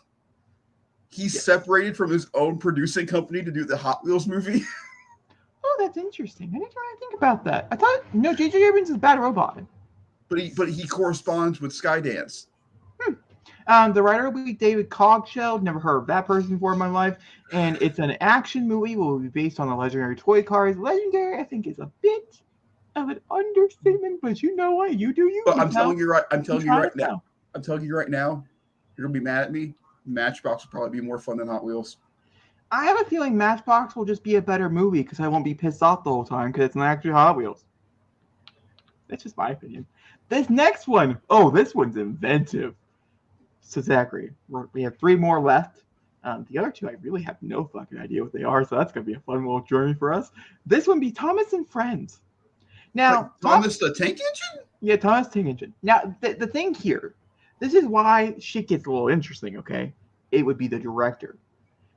He's separated from his own producing company to do the Hot Wheels movie. Oh, that's interesting. I didn't really think about that. I thought, no, J.J. Abrams is Bad Robot. But he corresponds with Skydance. The writer will be David Cogshell. Never heard of that person before in my life. And it's an action movie. Will be based on the legendary toy cars. Legendary, I think, is a bit of an understatement, but you know what? You do you. But I'm telling you right now. You're gonna be mad at me. Matchbox will probably be more fun than Hot Wheels. I have a feeling Matchbox will just be a better movie because I won't be pissed off the whole time because it's not actually Hot Wheels. That's just my opinion. This next one, this one's inventive. So Zachary, we have 3 more left. The other 2, I really have no fucking idea what they are, so that's gonna be a fun little journey for us. This one be Thomas and Friends. Now, Thomas the Tank Engine? Yeah, Thomas Tank Engine. Now, the thing here, this is why shit gets a little interesting. Okay, it would be the director.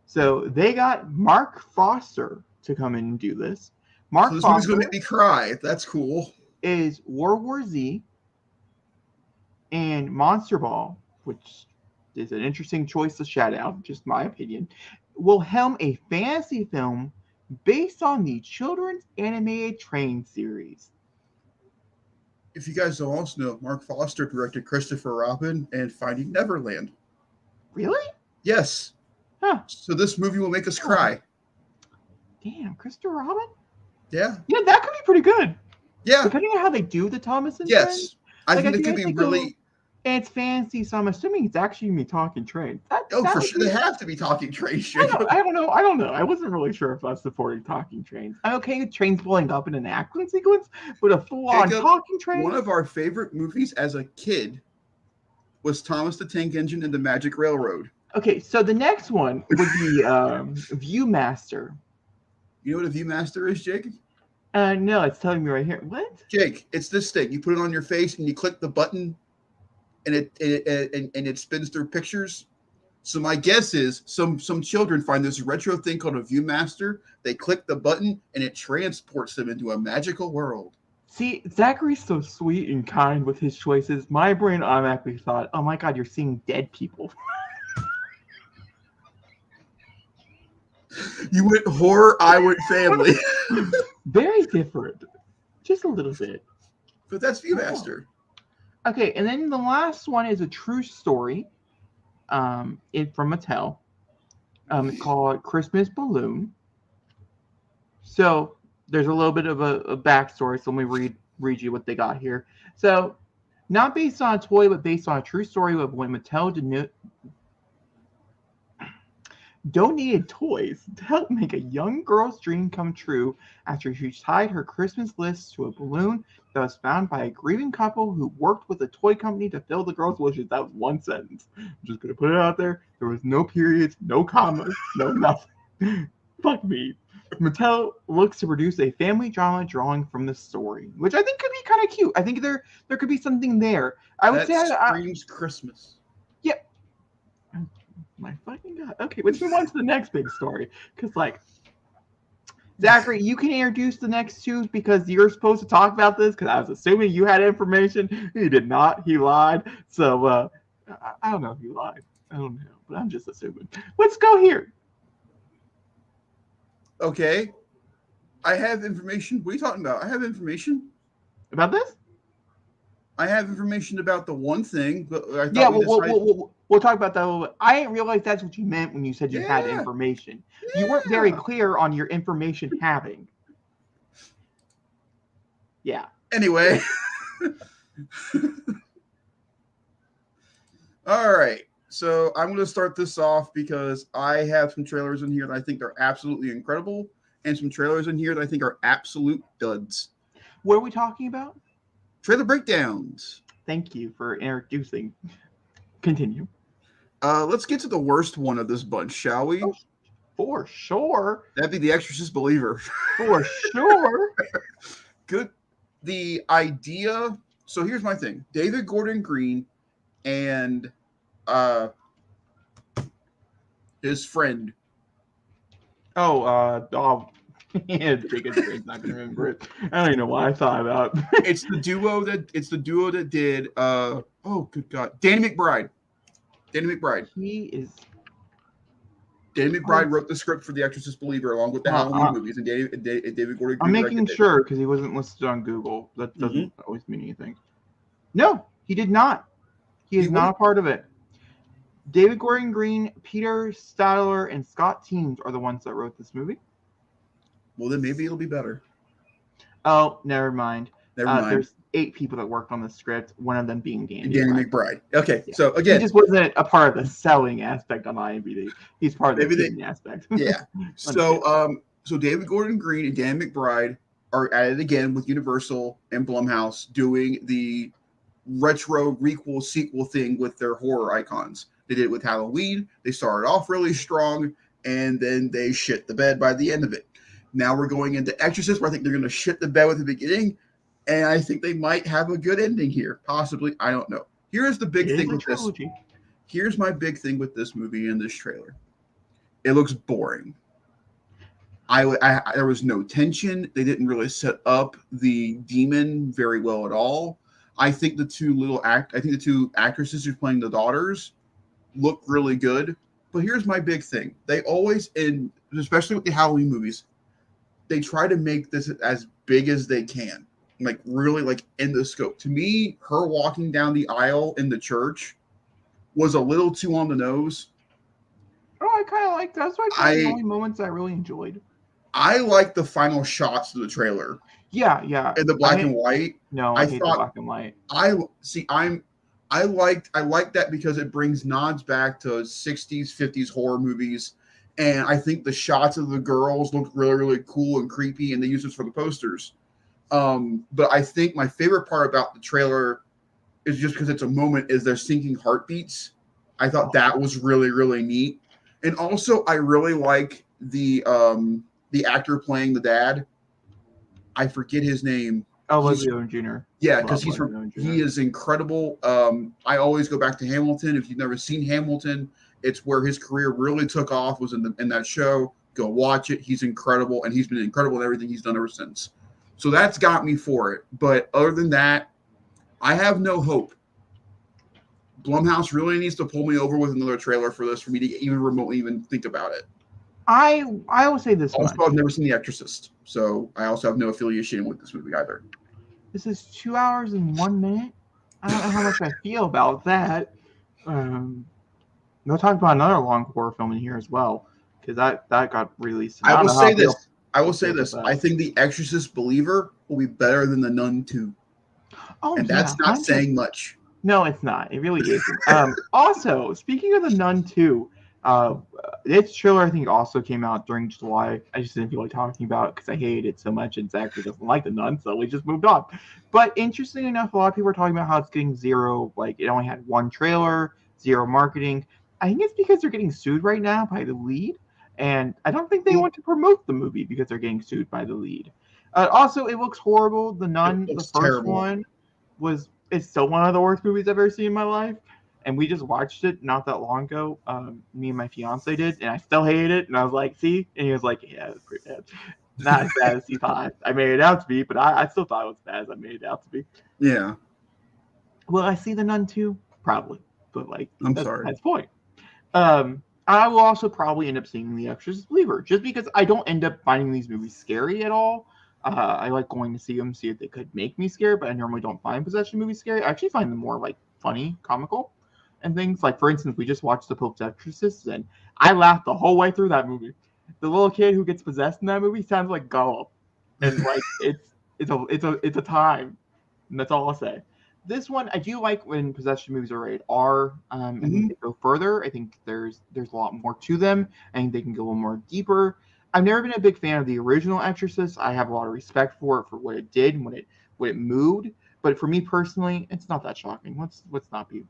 So they got Mark Foster to come in and do this. Mark So this movie's Foster gonna make me cry. That's cool. is World War Z and Monster Ball, which is an interesting choice to shout out, just my opinion, will helm a fantasy film based on the children's animated train series. If you guys don't also know, Mark Foster directed Christopher Robin and Finding Neverland. Really? Yes. Huh. So this movie will make us cry. Damn, Christopher Robin? Yeah. Yeah, that could be pretty good. Yeah. Depending on how they do the Thomas and Yes. Friends. I Like, think I it could think be they really. And it's fantasy, so I'm assuming it's actually going to be talking trains. Oh, that for would sure. be- They have to be talking train shit. I don't know. I wasn't really sure if I was supporting talking trains. I'm okay with trains blowing up in an action sequence, but a full-on Jacob, talking train? One of our favorite movies as a kid was Thomas the Tank Engine and the Magic Railroad. Okay, so the next one would be Viewmaster. You know what a Viewmaster is, Jake? No, it's telling me right here. What? Jake, it's this thing. You put it on your face and you click the button, and it spins through pictures. So my guess is some children find this retro thing called a Viewmaster. They click the button and it transports them into a magical world. See, Zachary's so sweet and kind with his choices. My brain automatically thought, oh my god, you're seeing dead people. You went horror, I went family. Very different. Just a little bit. But that's Viewmaster. Okay, and then the last one is a true story from Mattel. It's called Christmas Balloon. So there's a little bit of a backstory. So let me read you what they got here. So not based on a toy, but based on a true story of when Mattel donated toys to help make a young girl's dream come true after she tied her Christmas list to a balloon that was found by a grieving couple who worked with a toy company to fill the girl's wishes. That was one sentence. I'm just going to put it out there. There was no periods, no commas, no nothing. Fuck me. Mattel looks to produce a family drama drawing from the story, which I think could be kind of cute. I think there could be something there. I would say screams Christmas. Yep. My fucking god. Okay, let's move on to the next big story. Because, like, Zachary, you can introduce the next two because you're supposed to talk about this. Because I was assuming you had information. He did not. He lied. So I don't know if he lied. I don't know, but I'm just assuming. Let's go here. Okay, I have information. What are you talking about? I have information about this. I have information about the one thing, but I thought we'll talk about that a little bit. I didn't realize that's what you meant when you said you had information. You weren't very clear on your information having. Yeah. Anyway. All right. So I'm going to start this off because I have some trailers in here that I think are absolutely incredible and some trailers in here that I think are absolute duds. What are we talking about? Trailer breakdowns. Thank you for introducing. Continue. Let's get to the worst one of this bunch, shall we? Oh, for sure. That'd be The Exorcist Believer. For sure. Good. The idea. So here's my thing. David Gordon Green and his friend. Yeah, Jacob's not gonna remember it. I don't even know why I thought about. It's the duo that did. Oh, good God, Danny McBride. Danny McBride wrote the script for The Exorcist Believer along with the Halloween movies, and David Gordon Green. I'm making sure because he wasn't listed on Google. That doesn't always mean anything. No, he did not. He is not a part of it. David Gordon Green, Peter Stadler, and Scott Teems are the ones that wrote this movie. Well, then maybe it'll be better. Oh, never mind. There's 8 people that worked on the script, one of them being Danny McBride. Okay, yeah. So again, he just wasn't a part of the selling aspect on IMDb. He's part of the selling aspect. Yeah. So David Gordon Green and Danny McBride are at it again with Universal and Blumhouse doing the retro requel sequel thing with their horror icons. They did it with Halloween. They started off really strong, and then they shit the bed by the end of it. Now we're going into Exorcist, where I think they're going to shit the bed with the beginning, and I think they might have a good ending here. Possibly. I don't know. Here's the big thing with this. Here's my big thing with this movie and this trailer. It looks boring. There was no tension. They didn't really set up the demon very well at all. I think the two actresses who's playing the daughters look really good. But here's my big thing. They always, especially with the Halloween movies, they try to make this as big as they can. Like really like in the scope. To me, her walking down the aisle in the church was a little too on the nose. Oh, I kind of liked that. That's like the only moments I really enjoyed. I like the final shots of the trailer. Yeah. In the black and white. No, I hate the black and white. I like that because it brings nods back to 60s, 50s horror movies. And I think the shots of the girls look really, really cool and creepy, and they use this for the posters. But I think my favorite part about the trailer is just because it's a moment is their sinking heartbeats. I thought that was really, really neat. And also I really like the actor playing the dad. I forget his name. Oh, Leslie Odom Jr. Yeah, because he is incredible. I always go back to Hamilton. If you've never seen Hamilton, it's where his career really took off, was in that show. Go watch it. He's incredible, and he's been incredible in everything he's done ever since. So that's got me for it. But other than that, I have no hope. Blumhouse really needs to pull me over with another trailer for this for me to even remotely even think about it. I will say this also, I've never seen The Exorcist, so I also have no affiliation with this movie either. This is 2 hours and 1 minute. I don't know how much I feel about that. We'll talk about another long horror film in here as well, because that got released. I will say this. I think The Exorcist Believer will be better than The Nun 2. Oh, and that's not saying much. No, it's not. It really isn't. Also, speaking of The Nun 2, its trailer I think also came out during July. I just didn't feel like talking about it because I hated it so much, and Zach doesn't like The Nun, so we just moved on. But interestingly enough, a lot of people are talking about how it's getting zero. Like it only had one trailer, zero marketing. I think it's because they're getting sued right now by the lead, and I don't think they want to promote the movie because they're getting sued by the lead. Also, it looks horrible. The Nun, the first terrible. one, it's still one of the worst movies I've ever seen in my life. And we just watched it not that long ago. Me and my fiance did, and I still hated it. And I was like, see? And he was like, yeah, it was pretty bad. Not as bad as he thought. I made it out to be, but I still thought it was bad as I made it out to be. Yeah. Will I see The Nun 2? Probably. But, sorry. That's the point. I will also probably end up seeing The Exorcist Believer, just because I don't end up finding these movies scary at all. I like going to see them, see if they could make me scared, but I normally don't find possession movies scary. I actually find them more, funny, comical. And things like, for instance, we just watched The Pope's Exorcist, and I laughed the whole way through that movie. The little kid who gets possessed in that movie sounds like Gollum, and it's a time, and that's all I'll say. This one, I do like when possession movies are rated R. I think they go further. I think there's a lot more to them. I think they can go a little more deeper. I've never been a big fan of the original Exorcist. I have a lot of respect for it for what it did and what it moved. But for me personally, it's not that shocking. Let's not be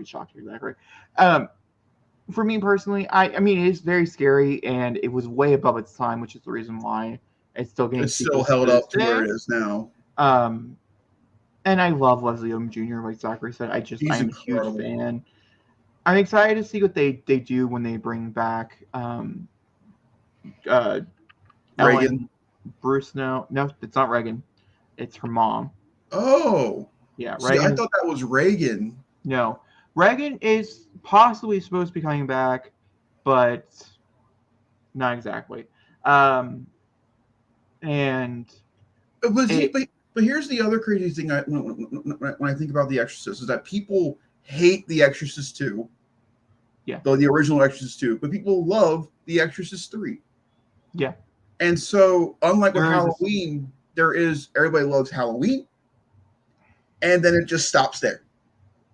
shocked exactly. For me personally, I mean it is very scary, and it was way above its time, which is the reason why it's still getting. It's still held up to where it is now. And I love Leslie Odom Jr. Like Zachary said, I'm a huge fan. I'm excited to see what they do when they bring back Reagan. Ellen Bruce. No, it's not Reagan. It's her mom. Oh, yeah, Reagan. I thought that was Reagan. No, Reagan is possibly supposed to be coming back, but not exactly. And but here's the other crazy thing. When I think about The Exorcist, is that people hate The Exorcist 2. Yeah. Though the original Exorcist 2, but people love The Exorcist 3. Yeah. And so, unlike with Halloween, everybody loves Halloween. And then it just stops there.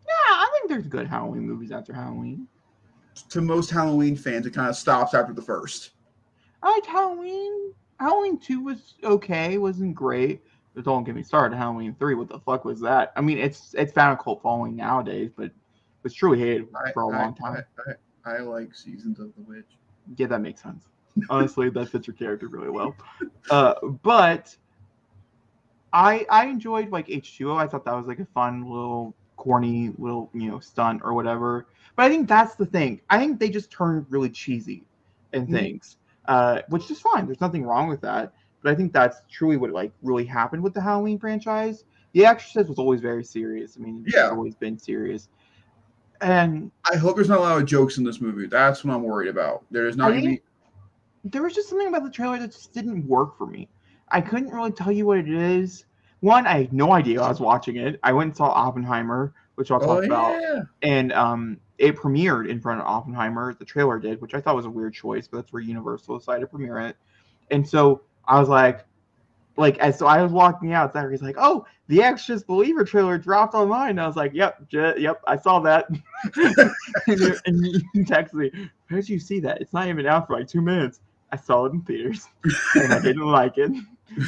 Yeah, I think there's good Halloween movies after Halloween. To most Halloween fans, it kind of stops after the first. I like Halloween. Halloween 2 was okay, wasn't great. But don't get me started. Halloween 3, what the fuck was that? I mean, it's found a cult following nowadays, but it was truly hated for a long time. I like Seasons of the Witch. Yeah, that makes sense. Honestly, that fits your character really well. But I enjoyed H2O. I thought that was a fun little corny little stunt or whatever. But I think that's the thing. I think they just turned really cheesy in things, which is fine. There's nothing wrong with that. But I think that's truly what like really happened with the Halloween franchise. The Exorcist was always very serious. I mean, it's always been serious. And I hope there's not a lot of jokes in this movie. That's what I'm worried about. There is not going to be. There was just something about the trailer that just didn't work for me. I couldn't really tell you what it is. One, I had no idea I was watching it. I went and saw Oppenheimer, which I'll talk about. And it premiered in front of Oppenheimer. The trailer did, which I thought was a weird choice, but that's where Universal decided to premiere it. And so I was like, so I was walking out, Zachary's like, "Oh, the Exorcist Believer trailer dropped online." And I was like, "Yep, I saw that." and you texted me, "How did you see that? It's not even out for like 2 minutes." I saw it in theaters, and I didn't like it.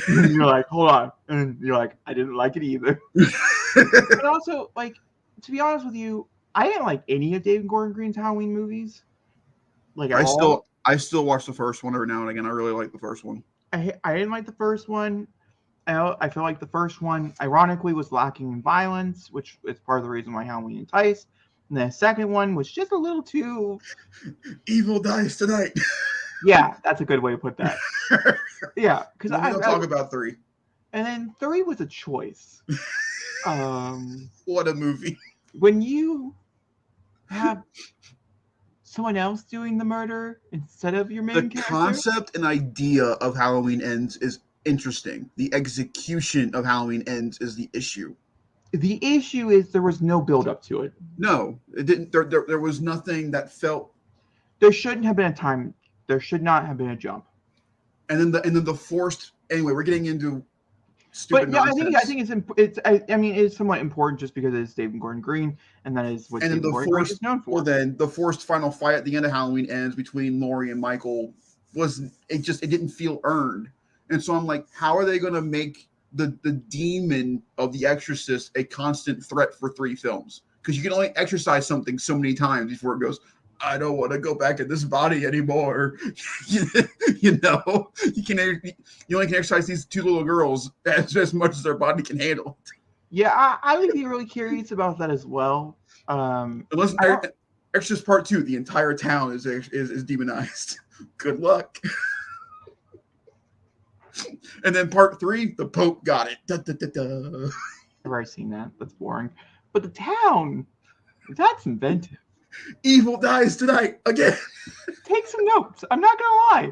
And you're like, "Hold on," and you're like, "I didn't like it either." But also, like, to be honest with you, I didn't like any of David Gordon Green's Halloween movies. Like, I still watch the first one every now and again. I really like the first one. I didn't like the first one. I feel like the first one, ironically, was lacking in violence, which is part of the reason why Halloween enticed. And the second one was just a little too... Evil dies tonight. Yeah, that's a good way to put that. Yeah, because I don't talk about 3. And then 3 was a choice. What a movie. When you have someone else doing the murder instead of your main character. The concept and idea of Halloween Ends is interesting. The execution of Halloween Ends is the issue. The issue is there was no build up to it. No, it didn't. There was nothing that felt. There shouldn't have been a time. There should not have been a jump. And then the forced. Anyway, we're getting into stupid nonsense. I think it's somewhat important just because it's David Gordon Green, and that is what David Gordon Green is known for. Well, then the forced final fight at the end of Halloween Ends between Laurie and Michael it didn't feel earned. And so I'm like, how are they going to make the demon of The Exorcist a constant threat for 3 films? Because you can only exorcise something so many times before it goes, I don't want to go back in this body anymore. You only can exercise these 2 little girls as much as their body can handle. Yeah, I would be really curious about that as well. Unless Exorcist Part 2, the entire town is demonized. Good luck. And then Part 3, the Pope got it. Da, da, da, da. I've already seen that. That's boring. But the town, that's inventive. Evil dies tonight again. Take some notes. I'm not gonna lie.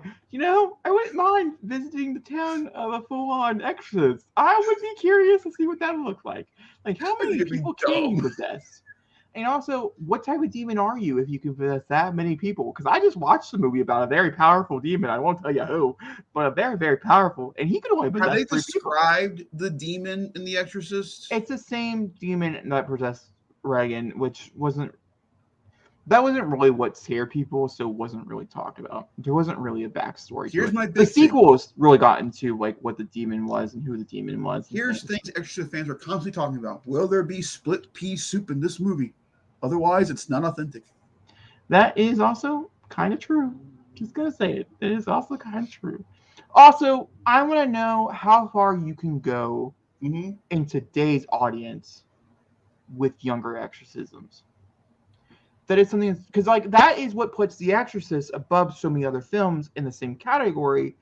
I wouldn't mind visiting the town of a full-on Exorcist. I would be curious to see what that would look like. Like, how many people can you possess? And also, what type of demon are you if you can possess that many people? Because I just watched a movie about a very powerful demon. I won't tell you who, but a very, very powerful. And he could only possess 3 people. Have they described the demon in The Exorcist? It's the same demon that possessed Reagan, which wasn't really what scared people, so it wasn't really talked about. There wasn't really a backstory. The sequels really got into like what the demon was and who the demon was. Here's things Exorcist fans are constantly talking about. Will there be split pea soup in this movie? Otherwise, it's not authentic. That is also kind of true. Just gonna say it. It is also kind of true. Also, I want to know how far you can go in today's audience with younger exorcisms. That is something because that is what puts The Exorcist above so many other films in the same category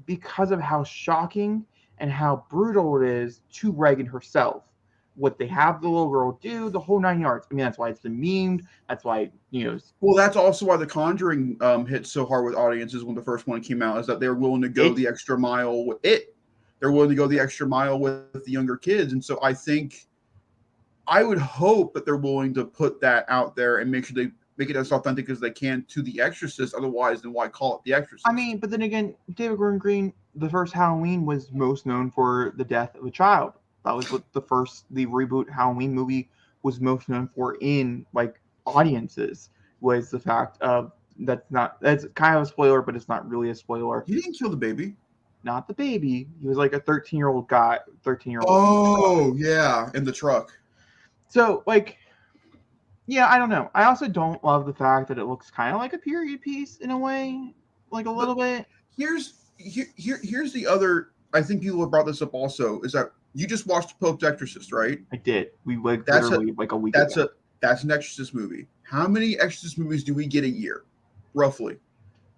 because of how shocking and how brutal it is to Reagan herself. What they have the little girl do, the whole 9 yards. I mean, that's why it's been memed. That's why, Well, that's also why The Conjuring hit so hard with audiences when the first one came out, is that they were willing to go the extra mile with it. They're willing to go the extra mile with the younger kids. And so I would hope that they're willing to put that out there and make sure they make it as authentic as they can to The Exorcist. Otherwise, then why call it The Exorcist? I mean, but then again, David Gordon Green, the first Halloween was most known for the death of a child. That was what the reboot Halloween movie was most known for in audiences, was the fact of that's kind of a spoiler, but it's not really a spoiler. He didn't kill the baby. Not the baby. He was like a 13-year-old guy. 13-year-old. Oh, yeah, in the truck. So, yeah, I don't know. I also don't love the fact that it looks kind of like a period piece in a way, a little bit. Here's the other I think people have brought this up also, is that you just watched Pope's Exorcist, right? I did. We like That's literally like a week That's ago. that's an Exorcist movie. How many Exorcist movies do we get a year, roughly?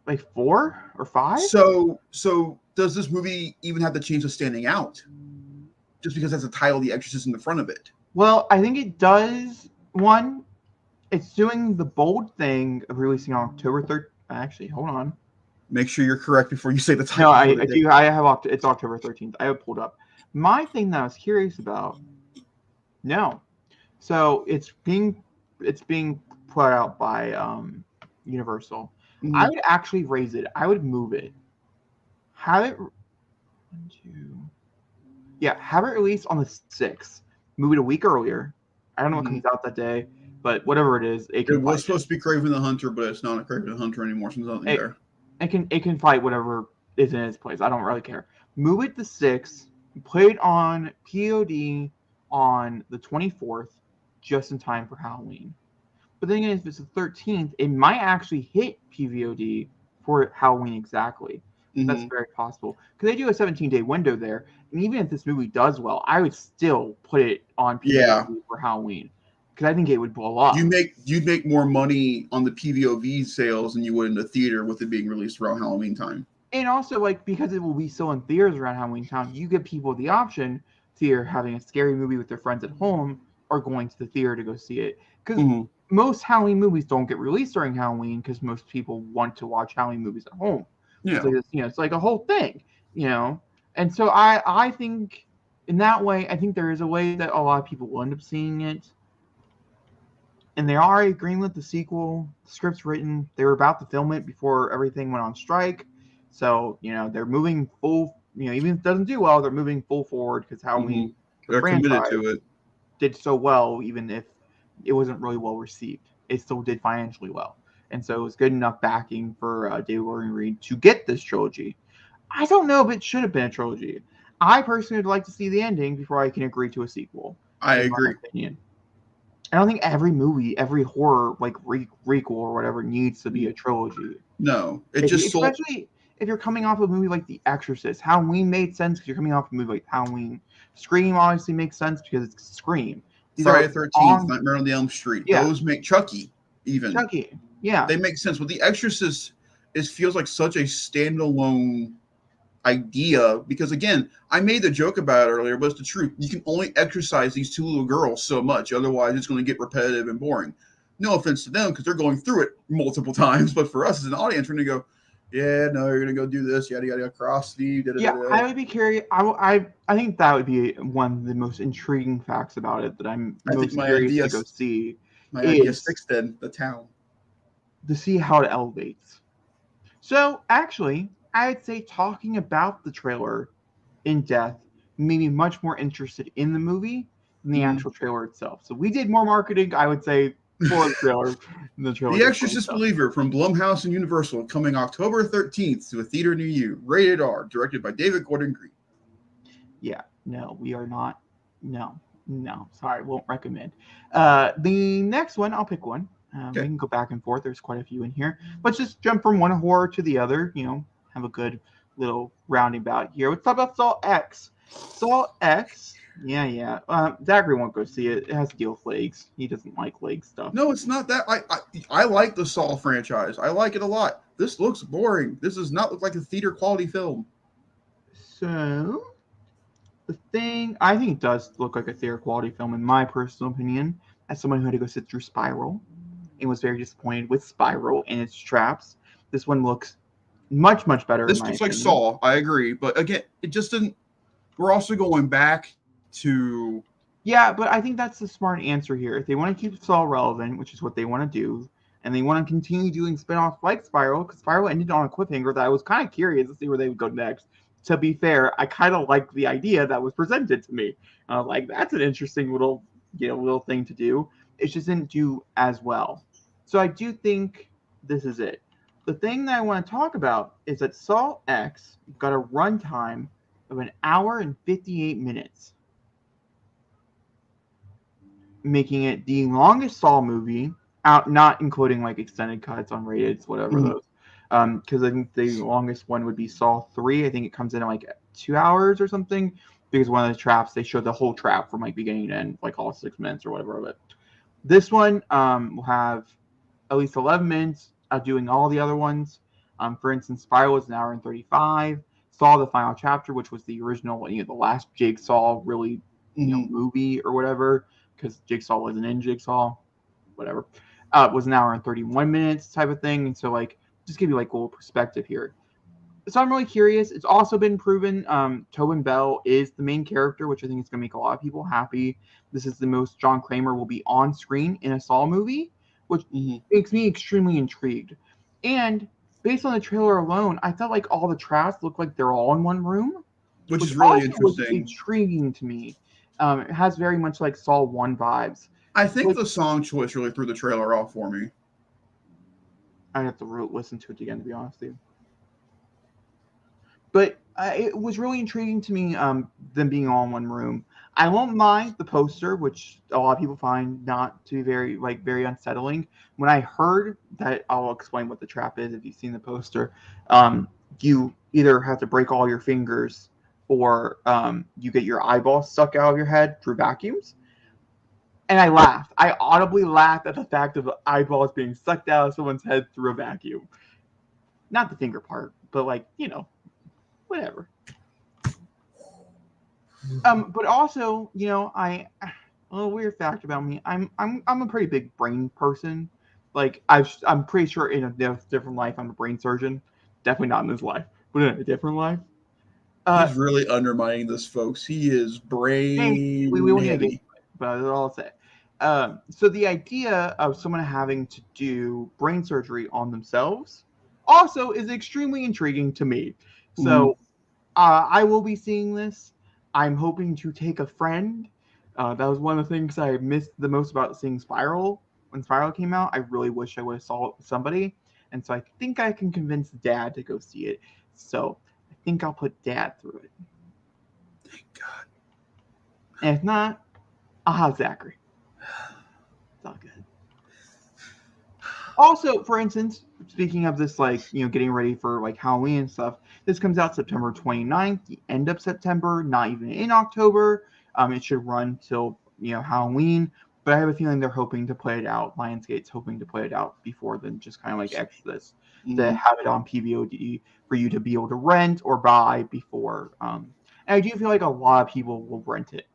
Like 4 or 5? So does this movie even have the chance of standing out? Just because that's a title, The Exorcist, in the front of it. Well, I think it does. One, it's doing the bold thing of releasing on October 3rd. Actually, hold on. Make sure you're correct before you say the No, title. I do. I have it's October 13th. I have it pulled up. My thing that I was curious about. No, so it's being put out by Universal. Mhm. I would actually raise it. I would move it. Have it. Have it released on the 6th. Move it a week earlier. I don't know what comes out that day, but whatever it is, it was supposed to be Kraven the Hunter, but it's not a Kraven the Hunter anymore since nothing there. It can fight whatever is in its place. I don't really care. Move it to 6th. Play it on POD on the 24th, just in time for Halloween. But then again, if it's the 13th, it might actually hit PVOD for Halloween exactly. Mm-hmm. That's very possible. Because they do a 17-day window there. And even if this movie does well, I would still put it on PVOD for Halloween. Because I think it would blow up. You'd make more money on the PVOV sales than you would in the theater with it being released around Halloween time. And also, like, because it will be still in theaters around Halloween time, you give people the option to either having a scary movie with their friends at home or going to the theater to go see it. Because most Halloween movies don't get released during Halloween because most people want to watch Halloween movies at home. Yeah. It's like, it's like a whole thing, And so I think in that way, I think there is a way that a lot of people will end up seeing it. And they already greenlit the sequel. The script's written. They were about to film it before everything went on strike. So, they're moving full, even if it doesn't do well, they're moving full forward because Halloween, they're committed to it, did so well, even if it wasn't really well received. It still did financially well. And so it was good enough backing for David Gordon Green to get this trilogy. I don't know if it should have been a trilogy. I personally would like to see the ending before I can agree to a sequel. I agree. I don't think every movie, every horror, like requel or whatever, needs to be a trilogy. No. Especially if you're coming off a movie like The Exorcist. Halloween made sense because you're coming off a movie like Halloween. Scream obviously makes sense because it's Scream. Friday the 13th, Nightmare on Elm Street. Yeah. Those make Chucky even. Chucky, yeah. They make sense. With The Exorcist, it feels like such a standalone idea because, again, I made the joke about it earlier, but it's the truth. You can only exorcise these two little girls so much. Otherwise, it's going to get repetitive and boring. No offense to them because they're going through it multiple times. But for us as an audience, we're going to go, yeah, no, you're going to go do this, yada, yada, cross the. I would be curious. I think that would be one of the most intriguing facts about it that I'm most curious to go see. My idea sticks then, the town. To see how it elevates. So, actually, I would say talking about the trailer in depth made me much more interested in the movie than the actual trailer itself. So we did more marketing, I would say, for the trailer. The Exorcist Believer from Blumhouse and Universal coming October 13th to a theater near you. Rated R, directed by David Gordon Green. Yeah, no, we are not. No, sorry, won't recommend. The next one, I'll pick one. We can go back and forth. There's quite a few in here. Let's just jump from one horror to the other, have a good little rounding bout here. Let's talk about Saw X. Saw X, yeah. Zachary won't go see it. It has to deal with legs. He doesn't like leg stuff. No, it's not that. I like the Saw franchise. I like it a lot. This looks boring. This does not look like a theater quality film. So, the thing, I think it does look like a theater quality film in my personal opinion, as someone who had to go sit through Spiral and was very disappointed with Spiral and its traps. This one looks much better. This looks like Saw. I agree, but again, it just didn't. We're also going back to. Yeah, but I think that's the smart answer here. If they want to keep Saw relevant, which is what they want to do, and they want to continue doing spinoffs like Spiral, because Spiral ended on a cliffhanger that I was kind of curious to see where they would go next. To be fair, I kind of liked the idea that was presented to me. Like, that's an interesting little thing to do. It just didn't do as well. So I do think this is it. The thing that I want to talk about is that Saw X got a runtime of 1 hour and 58 minutes, making it the longest Saw movie out, not including like extended cuts, unrated, whatever those. Because I think the longest one would be Saw 3. I think it comes in at like 2 hours or something, because one of the traps, they showed the whole trap from like beginning to end, like all 6 minutes or whatever of it. This one will have at least 11 minutes outdoing all the other ones. For instance, Spiral was an hour and 35. Saw the final chapter, which was the original, the last Jigsaw really, movie or whatever, because Jigsaw wasn't in Jigsaw, whatever. Was an hour and 31 minutes type of thing. And so, like, just give you like a little perspective here. So I'm really curious. It's also been proven Tobin Bell is the main character, which I think is going to make a lot of people happy. This is the most John Kramer will be on screen in a Saw movie, which makes me extremely intrigued. And based on the trailer alone, I felt like all the traps look like they're all in one room, which is really interesting. Was intriguing to me. It has very much like Saw 1 vibes. I think the song choice really threw the trailer off for me. I'd have to listen to it again, to be honest with you. But it was really intriguing to me, them being all in one room. I won't mind the poster, which a lot of people find not to be very unsettling. When I heard that, I'll explain what the trap is if you've seen the poster. You either have to break all your fingers or you get your eyeballs stuck out of your head through vacuums. And I laughed. I audibly laughed at the fact of the eyeballs being sucked out of someone's head through a vacuum. Not the finger part, but whatever. But also, a little weird fact about me. I'm a pretty big brain person. Like I'm pretty sure in a different life I'm a brain surgeon. Definitely not in this life, but in a different life. He's really undermining this, folks. He is brain. We won't need to get, but that's all I'll say. So the idea of someone having to do brain surgery on themselves also is extremely intriguing to me. So I will be seeing this. I'm hoping to take a friend. That was one of the things I missed the most about seeing Spiral. When Spiral came out, I really wish I would have saw it with somebody. And so I think I can convince Dad to go see it. So I think I'll put Dad through it. Thank God. And if not, I'll have Zachary. It's all good. Also, for instance, speaking of this, getting ready for Halloween and stuff, this comes out September 29th, the end of September, not even in October. It should run till Halloween, but I have a feeling they're hoping to play it out. Lionsgate's hoping to play it out before then, just kind of like Exodus, to have it on PVOD for you to be able to rent or buy before. And I do feel like a lot of people will rent it.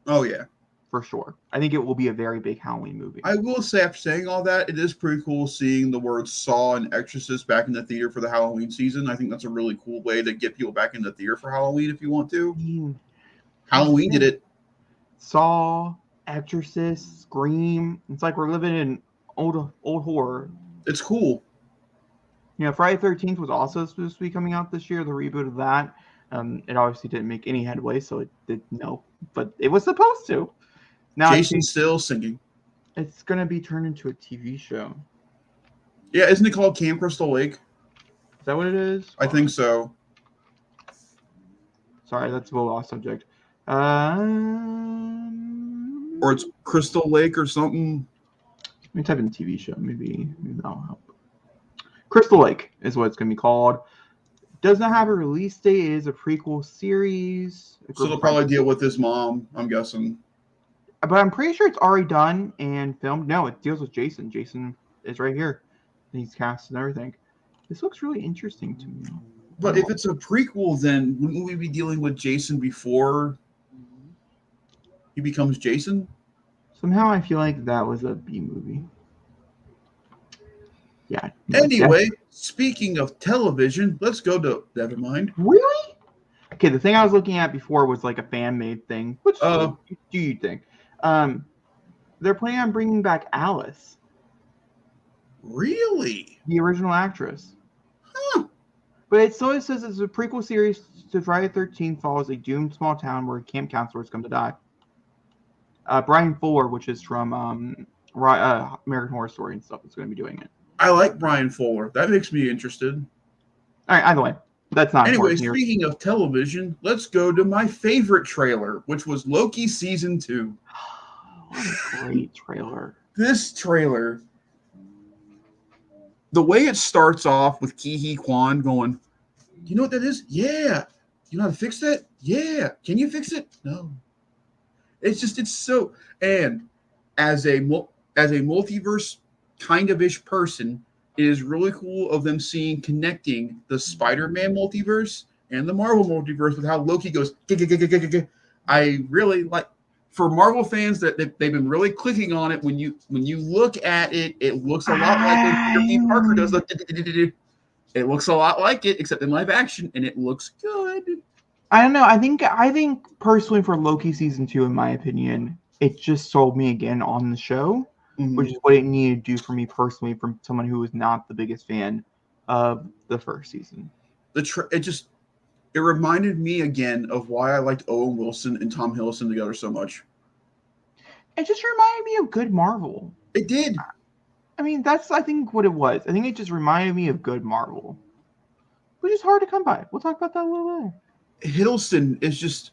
Oh yeah. For sure. I think it will be a very big Halloween movie. I will say, after saying all that, it is pretty cool seeing the words Saw and Exorcist back in the theater for the Halloween season. I think that's a really cool way to get people back in the theater for Halloween if you want to. Halloween did it. Saw, Exorcist, Scream. It's like we're living in old horror. It's cool. Friday the 13th was also supposed to be coming out this year, the reboot of that. It obviously didn't make any headway, so it did but it was supposed to. Now Jason's still singing. It's going to be turned into a TV show. Yeah, isn't it called Camp Crystal Lake? Is that what it is? I think so. Sorry, that's a little off subject. Or it's Crystal Lake or something. Let me type in TV show. Maybe that'll help. Crystal Lake is what it's going to be called. Does not have a release date. It is a prequel series. So they'll probably deal with his mom, I'm guessing. But I'm pretty sure it's already done and filmed. No, it deals with Jason. Jason is right here. He's cast and everything. This looks really interesting to me. But if it's a prequel, then wouldn't we be dealing with Jason before he becomes Jason? Somehow I feel like that was a B movie. Yeah. Anyway, speaking of television, let's go to Nevermind. Really? Okay, the thing I was looking at before was like a fan-made thing. Which do you think? They're planning on bringing back Alice. Really? The original actress. Huh. But it still says it's a prequel series to Friday the 13th follows a doomed small town where camp counselors come to die. Brian Fuller, which is from American Horror Story and stuff, is going to be doing it. I like Brian Fuller. That makes me interested. All right, either way, that's not. Anyway, speaking of television, let's go to my favorite trailer, which was Loki Season 2. What a great trailer. This trailer, the way it starts off with Ki-Hee Kwan going, you know what that is? Yeah, You know how to fix that? Yeah. Can you fix it? No. It's so. And as a multiverse kind of ish person, it is really cool of them connecting the Spider-Man multiverse and the Marvel multiverse with how Loki goes. I really like, for Marvel fans that they've been really clicking on it. When you look at it, it looks a lot like when Peter P. Parker does the. It looks a lot like it, except in live action, and it looks good. I don't know. I think personally for Loki season 2, in my opinion, it just sold me again on the show, which is what it needed to do for me personally, from someone who was not the biggest fan of the first season. It reminded me again of why I liked Owen Wilson and Tom Hiddleston together so much. It just reminded me of good Marvel. It did. I mean, that's, I think, what it was. I think it just reminded me of good Marvel, which is hard to come by. We'll talk about that a little later. Hiddleston is just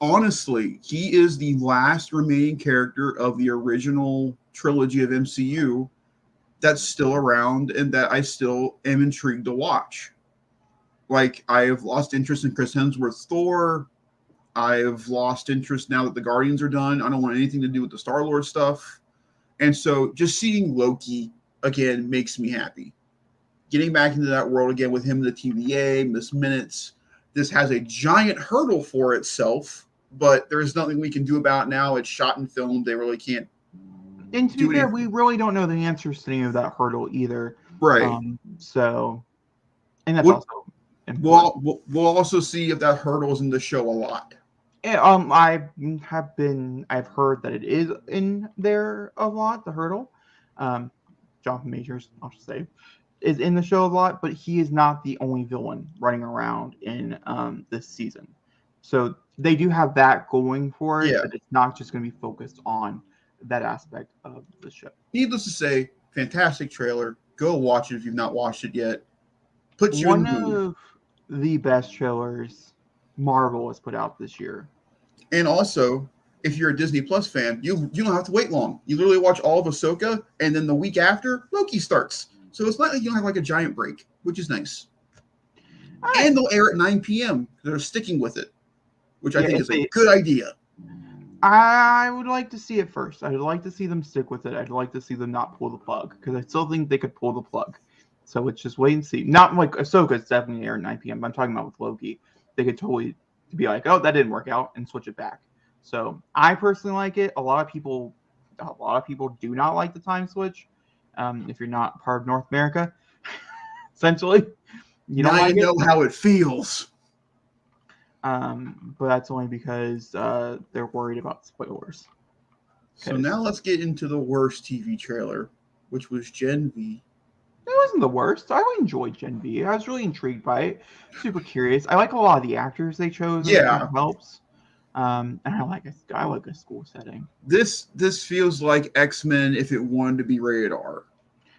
honestly, he is the last remaining character of the original trilogy of MCU that's still around and that I still am intrigued to watch. Like, I have lost interest in Chris Hemsworth's Thor. I have lost interest now that the Guardians are done. I don't want anything to do with the Star-Lord stuff. And so just seeing Loki again makes me happy. Getting back into that world again with him in the TVA, Miss Minutes. This has a giant hurdle for itself, but there's nothing we can do about it now. It's shot and filmed. They really can't. And to be fair, we really don't know the answers to any of that hurdle either. Right. So, and that's also important. We'll also see if that hurdle is in the show a lot. I've heard that it is in there a lot, the hurdle. Jonathan Majors, I'll just say, is in the show a lot, but he is not the only villain running around in this season. So they do have that going for it, but it's not just going to be focused on that aspect of the show. Needless to say, fantastic trailer. Go watch it if you've not watched it yet. Put you in the mood. One of the best trailers Marvel has put out this year. And also, if you're a Disney Plus fan, you don't have to wait long. You literally watch all of Ahsoka, and then the week after, Loki starts. So it's not like you don't have like a giant break, which is nice. And they'll air at 9 p.m. They're sticking with it, which I think is a good idea. I would like to see it first. I would like to see them stick with it. I'd like to see them not pull the plug, because I still think they could pull the plug. So it's just wait and see. Not like Ahsoka, it's definitely airing at 9 p.m. I'm talking about with Loki. They could totally be like, oh, that didn't work out, and switch it back. So I personally like it. A lot of people do not like the time switch. If you're not part of North America, essentially, you don't like it. Now you know how it feels. But that's only because they're worried about spoilers. So now let's get into the worst TV trailer, which was Gen V. It wasn't the worst. I really enjoyed Gen V. I was really intrigued by it. Super curious. I like a lot of the actors they chose. Yeah, it helps. And I like a school setting. This feels like X-Men if it wanted to be rated R,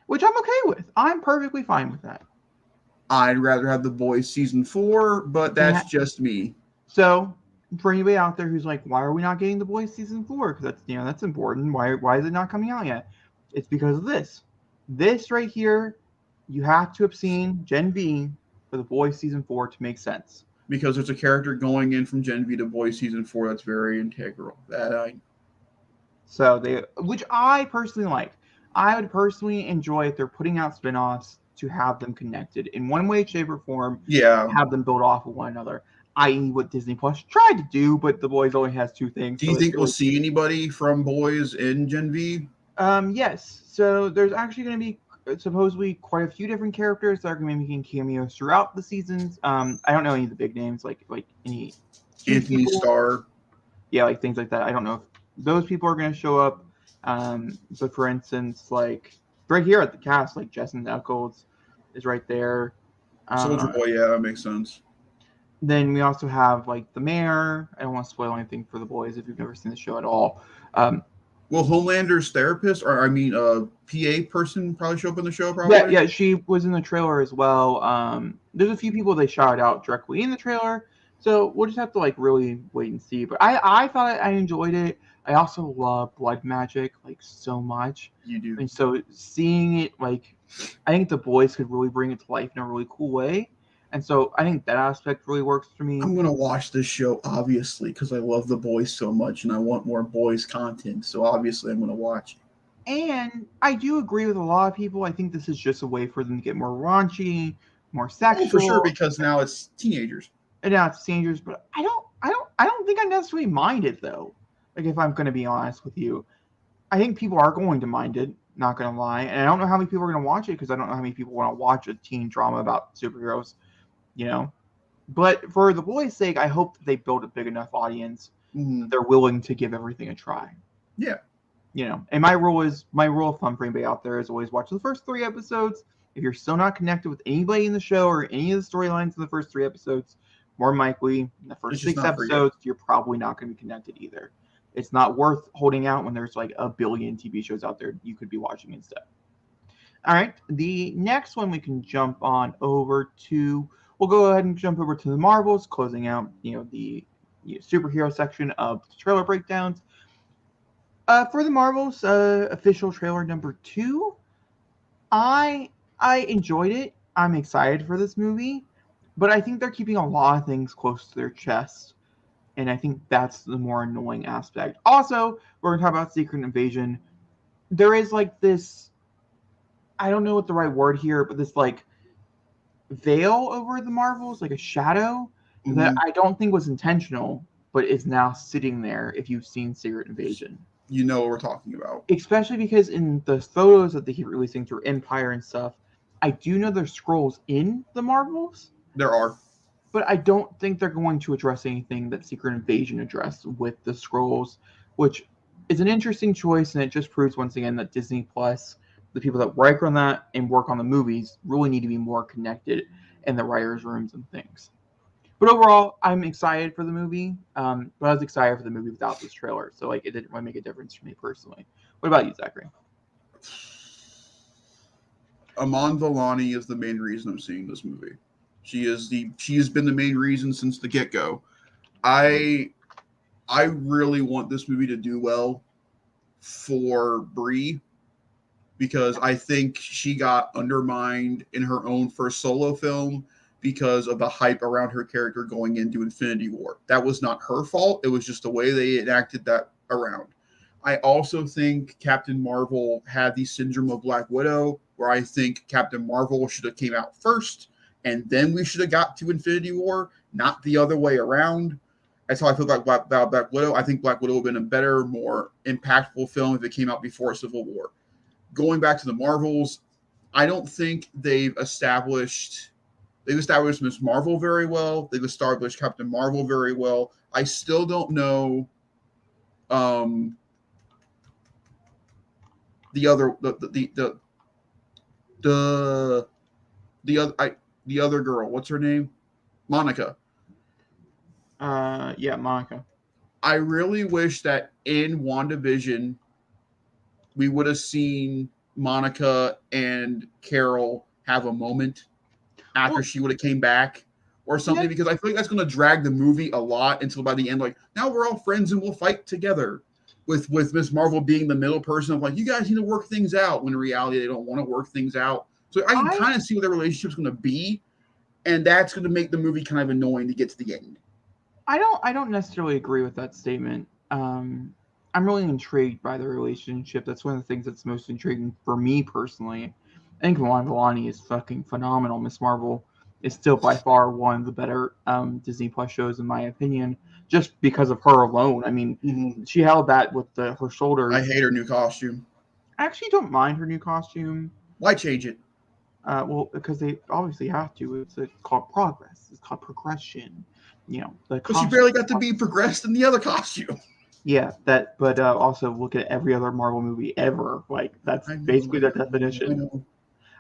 which I'm okay with. I'm perfectly fine with that. I'd rather have The Boys season 4, but that's just me. So for anybody out there who's like, why are we not getting The Boys season 4? Because that's important. Why is it not coming out yet? It's because of this. This right here, you have to have seen Gen V for The Boys season 4 to make sense. Because there's a character going in from Gen V to Boys season 4 that's very integral. Which I personally like. I would personally enjoy if they're putting out spinoffs to have them connected in one way, shape, or form. Yeah. Have them build off of one another. I.e. what Disney Plus tried to do, but The Boys only has 2 things. Do you think we'll see anybody from Boys in Gen V? Yes. So there's actually going to be supposedly quite a few different characters that are going to be making cameos throughout the seasons. I don't know any of the big names, like any Anthony Starr. Yeah, like things like that. I don't know if those people are going to show up. But for instance, like right here at the cast, like Jensen Ackles is right there. Soldier Boy, yeah, that makes sense. Then we also have like the mayor. I don't want to spoil anything for The Boys if you've never seen the show at all. Will Homelander's therapist, or PA person, probably show up in the show? Probably. Yeah, she was in the trailer as well. There's a few people they shouted out directly in the trailer, so we'll just have to like really wait and see. But I thought I enjoyed it. I also love blood magic like so much. You do. And so seeing it, like, I think The Boys could really bring it to life in a really cool way. And so I think that aspect really works for me. I'm gonna watch this show obviously because I love the boys so much and I want more boys content. So obviously I'm gonna watch it. And I do agree with a lot of people. I think this is just a way for them to get more raunchy, more Oh, for sure, sexual, because now it's teenagers. and now it's teenagers. But I don't think I necessarily mind it though. Like if I'm going to be honest with you, I think people are going to mind it. Not going to lie, and I don't know how many people are going to watch it because I don't know how many people want to watch a teen drama about superheroes. You know, but for the boys' sake, I hope that they build a big enough audience Mm-hmm. that they're willing to give everything a try. Yeah. You know, and my rule of thumb for anybody out there is always watch the first 3 episodes. If you're still not connected with anybody in the show or any of the storylines in the first 3 episodes, more than likely in the first It's just 6 not for you. episodes, you're probably not going to be connected either. It's not worth holding out when there's like a billion TV shows out there you could be watching instead. All right, the next one we can jump on over to. We'll go ahead and jump over to the Marvels, closing out the superhero section of the trailer breakdowns. For the Marvels official trailer number 2, I enjoyed it. I'm excited for this movie, but I think they're keeping a lot of things close to their chest, and I think that's the more annoying aspect. Also, we're gonna talk about Secret Invasion. There is like this, I don't know what the right word here, but this like veil over the Marvels, like a shadow that Mm-hmm. I don't think was intentional, but is now sitting there. If you've seen Secret Invasion. You know what we're talking about. Especially because in the photos that they keep releasing through Empire and stuff, I do know there's scrolls in the Marvels, There are. but I don't think they're going to address anything that Secret Invasion addressed with the scrolls, which is an interesting choice, and it just proves once again that Disney Plus, the people that work on that and work on the movies, really need to be more connected in the writers' rooms and things. But overall, I'm excited for the movie. But I was excited for the movie without this trailer, so like it didn't really make a difference for me personally. What about you, Zachary? Amon Vellani is the main reason I'm seeing this movie. She has been the main reason since the get go. I really want this movie to do well for Brie because I think she got undermined in her own first solo film because of the hype around her character going into Infinity War. That was not her fault. It was just the way they enacted that around. I also think Captain Marvel had the syndrome of Black Widow, where I think Captain Marvel should have came out first, and then we should have got to Infinity War, not the other way around. That's how I feel about Black Widow. I think Black Widow would have been a better, more impactful film if it came out before Civil War. Going back to the Marvels, I don't think they've established Ms. Marvel very well. They've established Captain Marvel very well. I still don't know the other the other girl. What's her name? Monica. Yeah, Monica. I really wish that in WandaVision we would have seen Monica and Carol have a moment after she would have came back or something, because I feel like that's going to drag the movie a lot until by the end, like, now we're all friends and we'll fight together. With Miss Marvel being the middle person of like, you guys need to work things out, when in reality they don't want to work things out. So I can kind of see what their relationship's going to be, and that's going to make the movie kind of annoying to get to the end. I don't necessarily agree with that statement. I'm really intrigued by the relationship. That's one of the things that's most intriguing for me personally. I think Amon Vellani is fucking phenomenal. Miss Marvel is still by far one of the better Disney Plus shows in my opinion, just because of her alone. I mean, she held that with her shoulders. I hate her new costume. I actually don't mind her new costume. Why change it? Well, because they obviously have to. It's called progress. It's called progression. You know, but she barely got to be progressed in the other costume. Yeah, that. But also look at every other Marvel movie ever. Like that's basically the definition.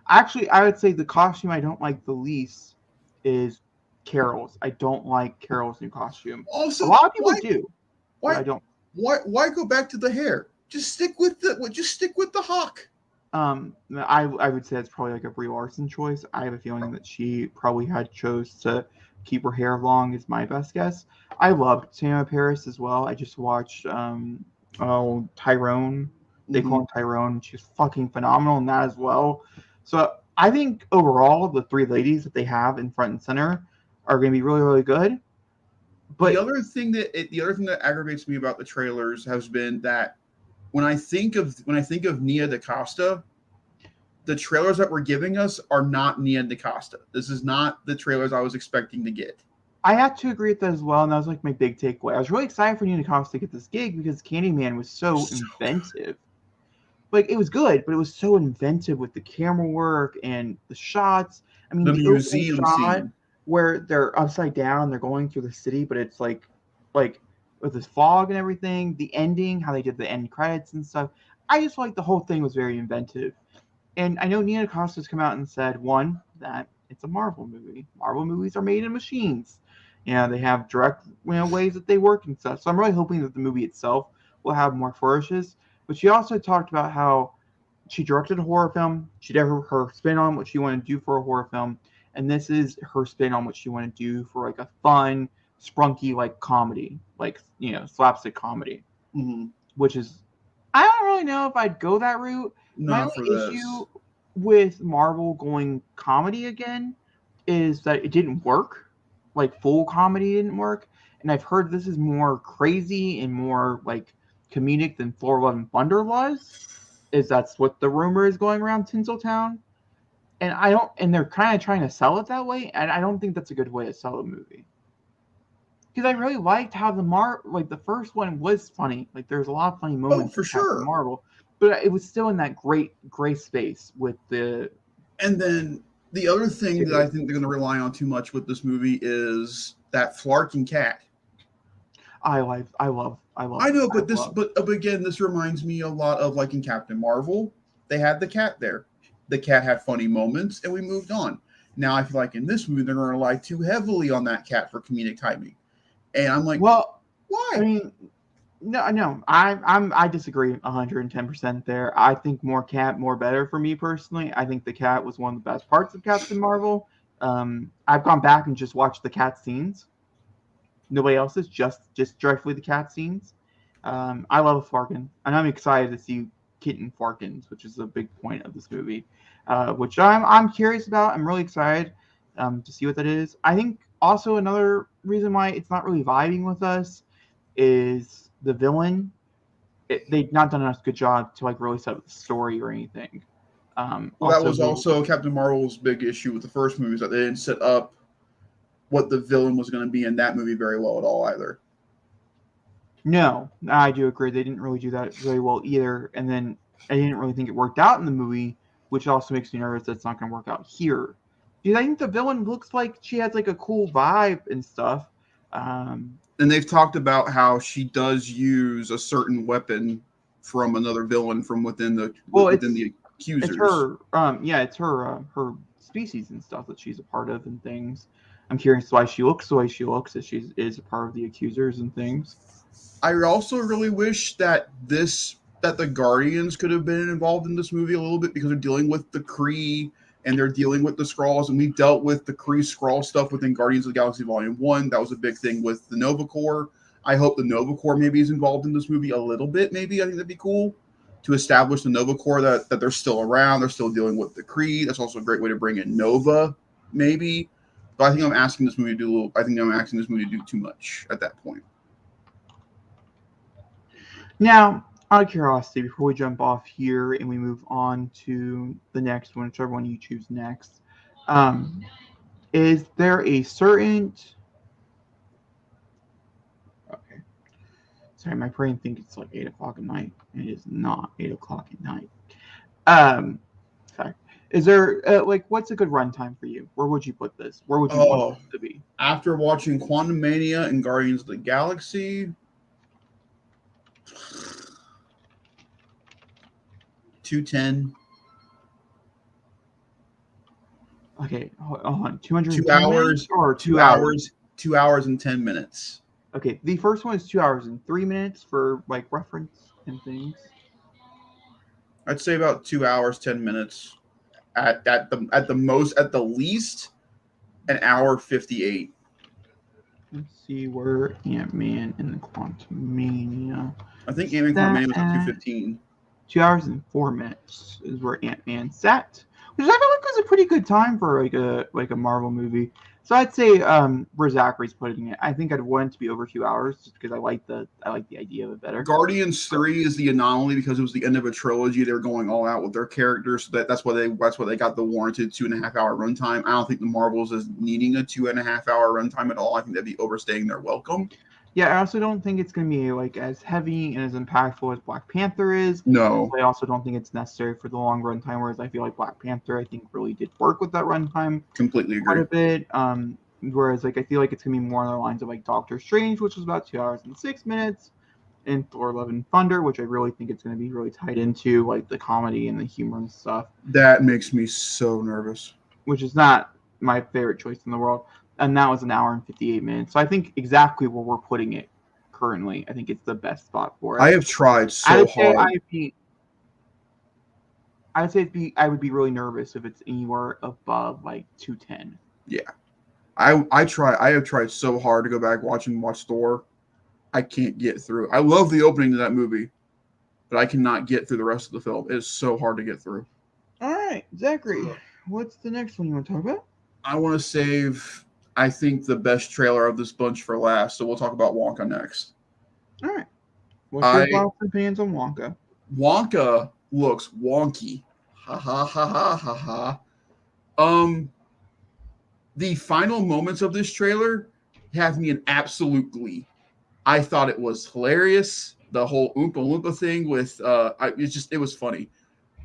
Actually, I would say the costume I don't like the least is Carol's. I don't like Carol's new costume. Also, a lot of people do. Why I don't. Why go back to the hair? Just stick with the hawk. I would say that's probably like a Brie Larson choice. I have a feeling that she probably had chose to keep her hair long, is my best guess. I loved Teyonah Parris as well. I just watched Tyrone. They call him Tyrone. She's fucking phenomenal in that as well. So I think overall the three ladies that they have in front and center are going to be really, really good. But the other thing that aggravates me about the trailers has been that when I think of Nia DaCosta, the trailers that we're giving us are not Nia DaCosta. This is not the trailers I was expecting to get. I have to agree with that as well, and that was like my big takeaway. I was really excited for Nia DaCosta to get this gig because Candyman was so inventive. Like, it was good, but it was so inventive with the camera work and the shots. I mean, The the museum shot scene. where they're upside down, they're going through the city, but it's like with this fog and everything. The ending, how they did the end credits and stuff. I just like the whole thing was very inventive. And I know Nia DaCosta's come out and said, one, that it's a Marvel movie. Marvel movies are made in machines. They have direct ways that they work and stuff. So I'm really hoping that the movie itself will have more flourishes. But she also talked about how she directed a horror film. She did her spin on what she wanted to do for a horror film. And this is her spin on what she wanted to do for like a fun, sprunky like comedy, like, slapstick comedy. Mm-hmm. Which is, I don't really know if I'd go that route. My Not for only this. issue with Marvel going comedy again is that it didn't work. Like, full comedy didn't work. And I've heard this is more crazy and more like comedic than Thor Love and Thunder was. That's what the rumor is going around Tinseltown. And they're kind of trying to sell it that way, and I don't think that's a good way to sell a movie. Because I really liked how the first one was funny. Like, there's a lot of funny moments for in Captain sure. Marvel, but it was still in that great gray space with the. And then the other thing that I think they're going to rely on too much with this movie is that flarking cat. I love. I know, but again, this reminds me a lot of like in Captain Marvel. They had the cat there. The cat had funny moments, and we moved on. Now I feel like in this movie they're going to rely too heavily on that cat for comedic timing, and I'm like, well, why? I mean, no, I disagree 110% there. I think more cat, more better for me personally. I think the cat was one of the best parts of Captain Marvel. I've gone back and just watched the cat scenes. Nobody else's, just directly the cat scenes. I love Flarkin, and I'm excited to see kitten Flarkins, which is a big point of this movie, which I'm curious about. I'm really excited to see what that is. I think also another reason why it's not really vibing with us is the villain. They've not done a good job to like really set up the story or anything. That was also Captain Marvel's big issue with the first movie, is that they didn't set up what the villain was going to be in that movie very well at all either. No, I do agree. They didn't really do that very well either. And then I didn't really think it worked out in the movie, which also makes me nervous that it's not going to work out here. Because I think the villain looks like she has like a cool vibe and stuff. And they've talked about how she does use a certain weapon from another villain from within the accusers. It's her, it's her species and stuff that she's a part of and things. I'm curious why she looks the way she looks, as she is a part of the accusers and things. I also really wish that the Guardians could have been involved in this movie a little bit, because they're dealing with the Kree and they're dealing with the Skrulls, and we dealt with the Kree Skrull stuff within Guardians of the Galaxy Volume 1. That was a big thing with the Nova Corps. I hope the Nova Corps maybe is involved in this movie a little bit. Maybe I think that'd be cool to establish the Nova Corps that they're still around. They're still dealing with the Kree. That's also a great way to bring in Nova, maybe. But I think I'm asking this movie to do too much at that point. Now, out of curiosity, before we jump off here and we move on to the next one, whichever one you choose next, is there a certain... Okay. Sorry, my brain thinks it's like 8 o'clock at night. It is not 8 o'clock at night. Sorry. Is there, what's a good runtime for you? Where would you put this? Where would you want it to be? After watching Quantum Mania and Guardians of the Galaxy, 210. Okay, hold on. 200 2 hours or 2 hours? 2 hours and 10 minutes. Okay, the first one is 2 hours and 3 minutes for like reference and things. I'd say about 2 hours 10 minutes. At the least, an hour 58. Let's see where Ant-Man and the Quantumania. I think Ant-Man Quantumania was at 2:15. 2 hours and 4 minutes is where Ant-Man sat, which I feel like was a pretty good time for like a Marvel movie. So I'd say where Zachary's putting it, I think I'd want it to be over 2 hours just because I like the idea of it better. Guardians 3 is the anomaly because it was the end of a trilogy. They were going all out with their characters. So that's why they got the warranted 2.5 hour runtime. I don't think the Marvels is needing a 2.5 hour runtime at all. I think that'd be overstaying their welcome. Yeah, I also don't think it's going to be like as heavy and as impactful as Black Panther is. No. I also don't think it's necessary for the long runtime, whereas I feel like Black Panther, I think, really did work with that runtime Completely quite agree. a bit. Whereas like I feel like it's going to be more on the lines of like Doctor Strange, which was about 2 hours and 6 minutes, and Thor: Love and Thunder, which I really think it's going to be really tied into like the comedy and the humor and stuff, That makes me so nervous. which is not my favorite choice in the world. And that was an hour and 58 minutes. So I think exactly where we're putting it currently, I think it's the best spot for it. I have tried so hard. I would be really nervous if it's anywhere above like 210. Yeah. I have tried so hard to go back watch Thor. I can't get through. I love the opening to that movie, but I cannot get through the rest of the film. It is so hard to get through. All right, Zachary, what's the next one you want to talk about? I want to save, I think, the best trailer of this bunch for last, so we'll talk about Wonka next. All right. What's your thoughts and opinions on Wonka? Wonka looks wonky. Ha ha ha ha ha ha. The final moments of this trailer have me in absolute glee. I thought it was hilarious. The whole Oompa Loompa thing with it was funny.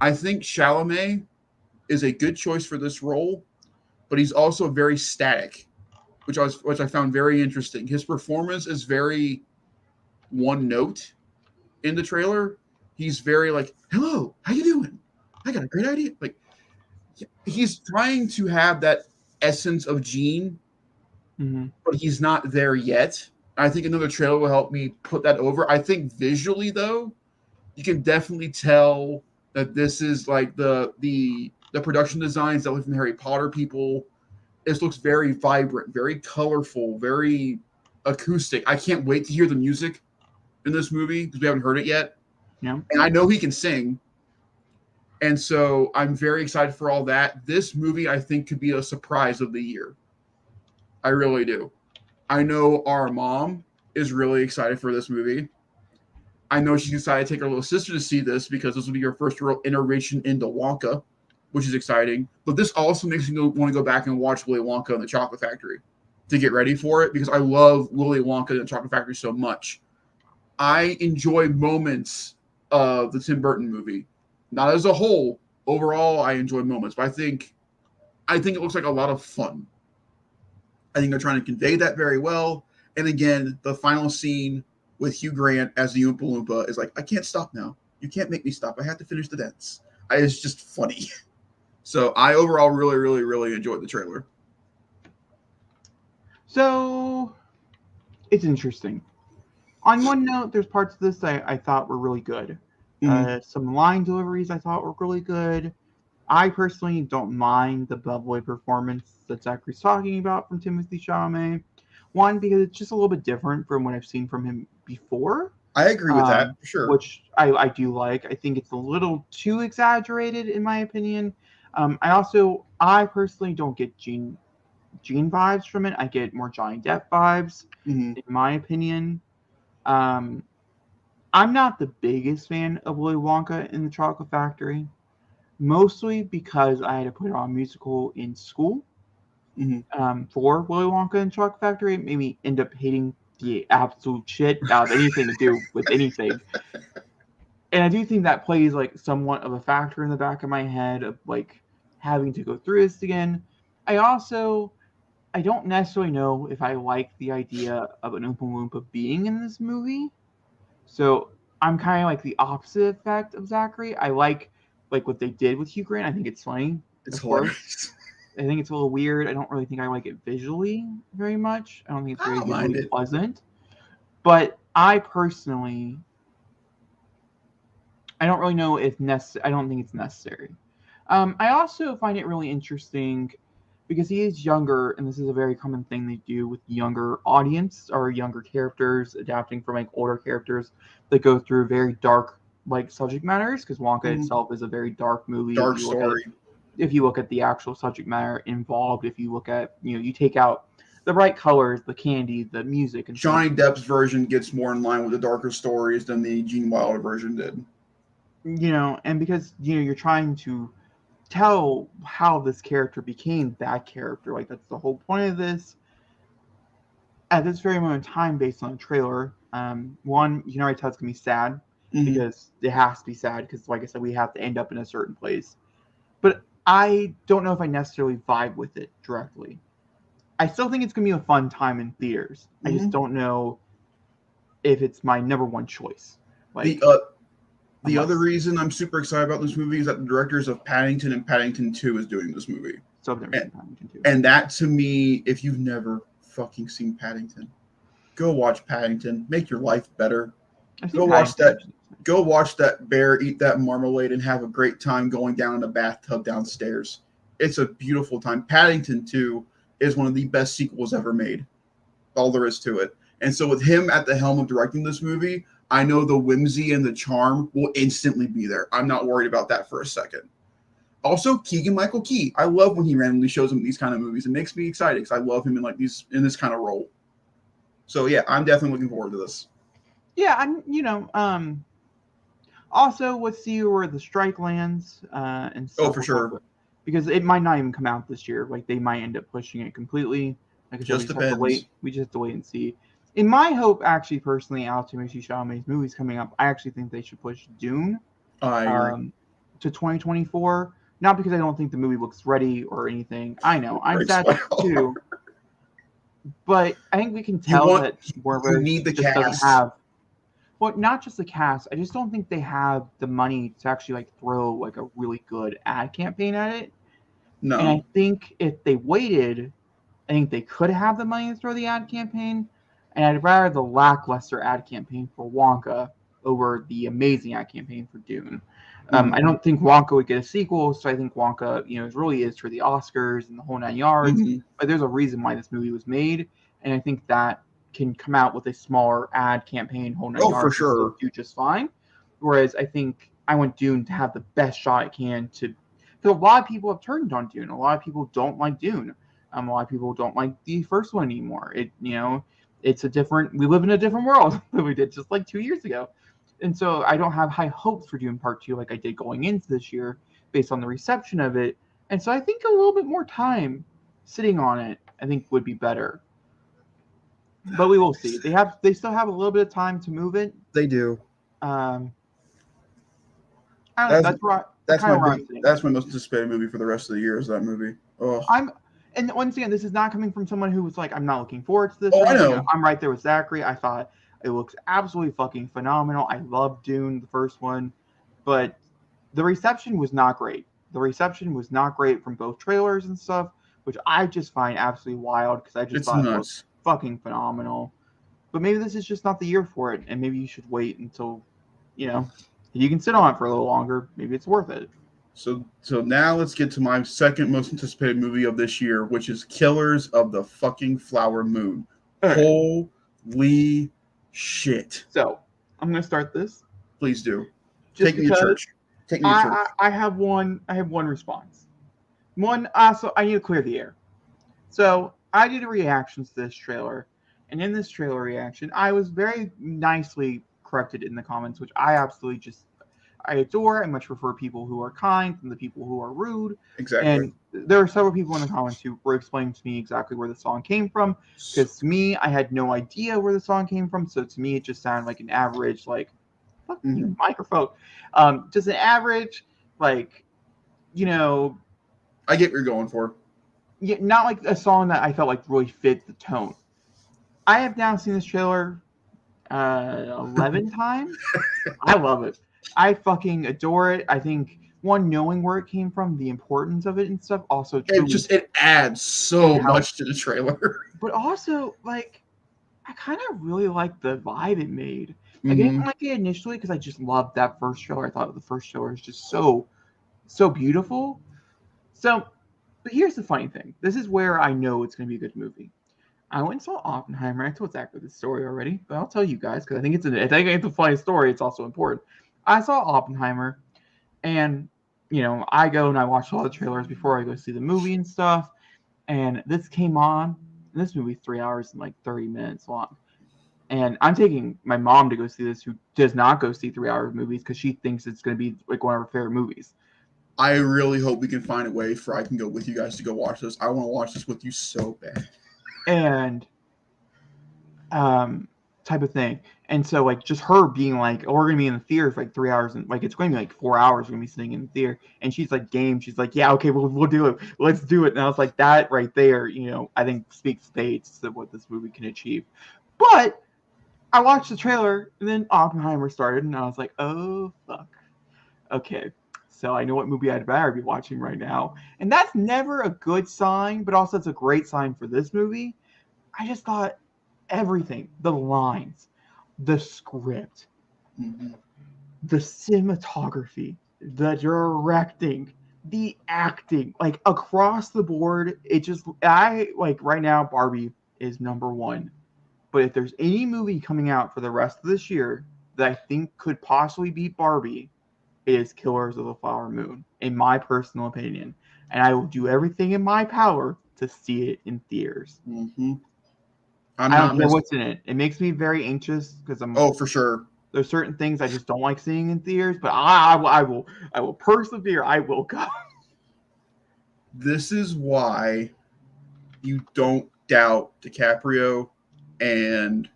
I think Chalamet is a good choice for this role, but he's also very static, which I found very interesting. His performance is very one note in the trailer. He's very like, "Hello, how you doing? I got a great idea." Like he's trying to have that essence of Gene, but he's not there yet. I think another trailer will help me put that over. I think visually, though, you can definitely tell that this is like the production designs that look from the Harry Potter people. This looks very vibrant, very colorful, very acoustic. I can't wait to hear the music in this movie because we haven't heard it yet. Yeah. And I know he can sing. And so I'm very excited for all that. This movie, I think, could be a surprise of the year. I really do. I know our mom is really excited for this movie. I know she's decided to take her little sister to see this because this will be her first real iteration into Wonka, which is exciting. But this also makes me want to go back and watch Willy Wonka and the Chocolate Factory to get ready for it because I love Willy Wonka and the Chocolate Factory so much. I enjoy moments of the Tim Burton movie. Not as a whole. Overall, I enjoy moments. But I think it looks like a lot of fun. I think they're trying to convey that very well. And again, the final scene with Hugh Grant as the Oompa Loompa is like, I can't stop now. You can't make me stop. I have to finish the dance. It's just funny. So I overall really, really, really enjoyed the trailer. So it's interesting. On one note, there's parts of this I thought were really good. Some line deliveries I thought were really good. I personally don't mind the bellboy performance that Zachary's talking about from Timothée Chalamet. One, because it's just a little bit different from what I've seen from him before. I agree with that, for sure. Which I do like. I think it's a little too exaggerated, in my opinion. I personally don't get Gene vibes from it. I get more Johnny Depp vibes, in my opinion. I'm not the biggest fan of Willy Wonka and the Chocolate Factory. Mostly because I had to put on a musical in school for Willy Wonka and Chocolate Factory. It made me end up hating the absolute shit out of anything to do with anything. And I do think that plays like somewhat of a factor in the back of my head of like having to go through this again. I don't necessarily know if I like the idea of an Oompa Loompa being in this movie. So I'm kind of like the opposite effect of Zachary. I like what they did with Hugh Grant. I think it's funny. It's hilarious. I think it's a little weird. I don't really think I like it visually very much. I don't think it's very visually pleasant. But I personally, I don't really know if I don't think it's necessary. I also find it really interesting because he is younger, and this is a very common thing they do with younger audience or younger characters adapting from like older characters that go through very dark like subject matters, because Wonka itself is a very dark movie. Dark story. if you look at the actual subject matter involved, if you look at, you take out the bright colors, the candy, the music, and Johnny stuff, Depp's version gets more in line with the darker stories than the Gene Wilder version did. and because you're trying to tell how this character became that character, like that's the whole point of this. At this very moment in time, based on the trailer, one, you can already tell it's gonna be sad because it has to be sad because, like I said, we have to end up in a certain place. But I don't know if I necessarily vibe with it directly. I still think it's gonna be a fun time in theaters. I just don't know if it's my number one choice. Like the other reason I'm super excited about this movie is that the directors of Paddington and Paddington 2 is doing this movie. So I've never seen Paddington 2. And that, to me, if you've never fucking seen Paddington, go watch Paddington. Make your life better. Go watch that bear eat that marmalade and have a great time going down in a bathtub downstairs. It's a beautiful time. Paddington 2 is one of the best sequels ever made. All there is to it. And so with him at the helm of directing this movie, I know the whimsy and the charm will instantly be there. I'm not worried about that for a second. Also, Keegan-Michael Key. I love when he randomly shows up in these kind of movies. It makes me excited because I love him in this kind of role. So yeah, I'm definitely looking forward to this. Yeah, I'm also let's see where the strike lands and stuff. Oh, for sure. Because it might not even come out this year. Like they might end up pushing it completely. Like just depends. We just have to wait and see. In my hope, actually, personally, out to Timothy Chalamet's movies coming up, I actually think they should push Dune to 2024. Not because I don't think the movie looks ready or anything. I know I'm sad too, but I think we can tell that you need the cast. Doesn't have. Well, not just the cast. I just don't think they have the money to actually like throw like a really good ad campaign at it. No. And I think if they waited, I think they could have the money to throw the ad campaign. And I'd rather the lackluster ad campaign for Wonka over the amazing ad campaign for Dune. I don't think Wonka would get a sequel, so I think Wonka, really is for the Oscars and the whole 9 yards. But there's a reason why this movie was made, and I think that can come out with a smaller ad campaign, whole 9 yards, for sure, do just fine. Whereas I think I want Dune to have the best shot it can to. Because a lot of people have turned on Dune. A lot of people don't like Dune. A lot of people don't like the first one anymore. It's a different. We live in a different world than we did just like 2 years ago. And so I don't have high hopes for Dune Part 2 like I did going into this year based on the reception of it. And so I think a little bit more time sitting on it, I think, would be better. But we will see. They still have a little bit of time to move it. They do. I don't know, that's my most anticipated movie for the rest of the year is that movie. Oh. And once again, this is not coming from someone who was like, I'm not looking forward to this. Oh, I know. I'm right there with Zachary. I thought it looks absolutely fucking phenomenal. I love Dune, the first one, but the reception was not great. The reception was not great from both trailers and stuff, which I just find absolutely wild because I just thought it was fucking phenomenal. But maybe this is just not the year for it, and maybe you should wait until, you can sit on it for a little longer. Maybe it's worth it. So now let's get to my second most anticipated movie of this year, which is Killers of the fucking Flower Moon. Right. Holy shit. So I'm going to start this. Please do. Take me to church. I have one response. One, so I need to clear the air. So I did a reaction to this trailer, and in this trailer reaction, I was very nicely corrected in the comments, which I absolutely I adore. I much prefer people who are kind than the people who are rude. Exactly. And there are several people in the comments who were explaining to me exactly where the song came from. Because to me, I had no idea where the song came from. So to me, it just sounded like an average, fuck you, microphone. Just an average, I get what you're going for. Yeah, not like a song that I felt like really fit the tone. I have now seen this trailer 11 times. I love it. I fucking adore it. I think knowing where it came from, the importance of it and stuff, also it adds so much to the trailer. But also, I kind of really like the vibe it made. I didn't like it initially because I just loved that first trailer. I thought the first trailer was just so beautiful. So, but here's the funny thing. This is where I know it's going to be a good movie. I went and saw Oppenheimer. I told Zach this story already, but I'll tell you guys because I think it's a funny story. It's also important. I saw Oppenheimer, and I go and I watch all the trailers before I go see the movie and stuff. And this came on, and this movie's 3 hours and like 30 minutes long. And I'm taking my mom to go see this, who does not go see 3 hour movies because she thinks it's going to be like one of her favorite movies. I really hope we can find a way for I can go with you guys to go watch this. I want to watch this with you so bad. And type of thing. And so like just her being like, oh, we're gonna be in the theater for like 3 hours, and like it's going to be like 4 hours we're gonna be sitting in the theater, and she's like game, she's like, yeah, okay, we'll do it, let's do it. And I was like, that right there, I think speaks spades to what this movie can achieve. But I watched the trailer and then Oppenheimer started, and I was like, oh fuck, okay, so I know what movie I'd rather be watching right now. And that's never a good sign, but also it's a great sign for this movie. I just thought everything, the lines, the script, the cinematography, the directing, the acting, like across the board, I like right now Barbie is number one. But if there's any movie coming out for the rest of this year that I think could possibly beat Barbie, it is Killers of the Flower Moon, in my personal opinion. And I will do everything in my power to see it in theaters. I don't care what's in it. It makes me very anxious because I'm. Oh, for sure. There's certain things I just don't like seeing in theaters, but I will persevere. I will go. This is why you don't doubt DiCaprio and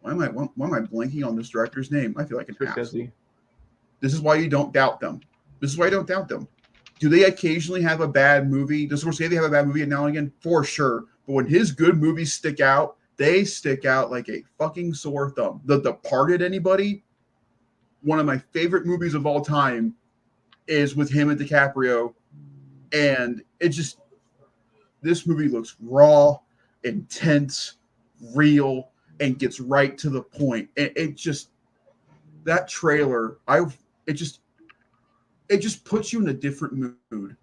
why am I blanking on this director's name? I feel like an asshole. This is why you don't doubt them. Do they occasionally have a bad movie? Does we say they have a bad movie now and again? For sure. But when his good movies stick out, they stick out like a fucking sore thumb. The Departed, anybody? One of my favorite movies of all time is with him and DiCaprio. And this movie looks raw, intense, real, and gets right to the point. That trailer, it just puts you in a different mood.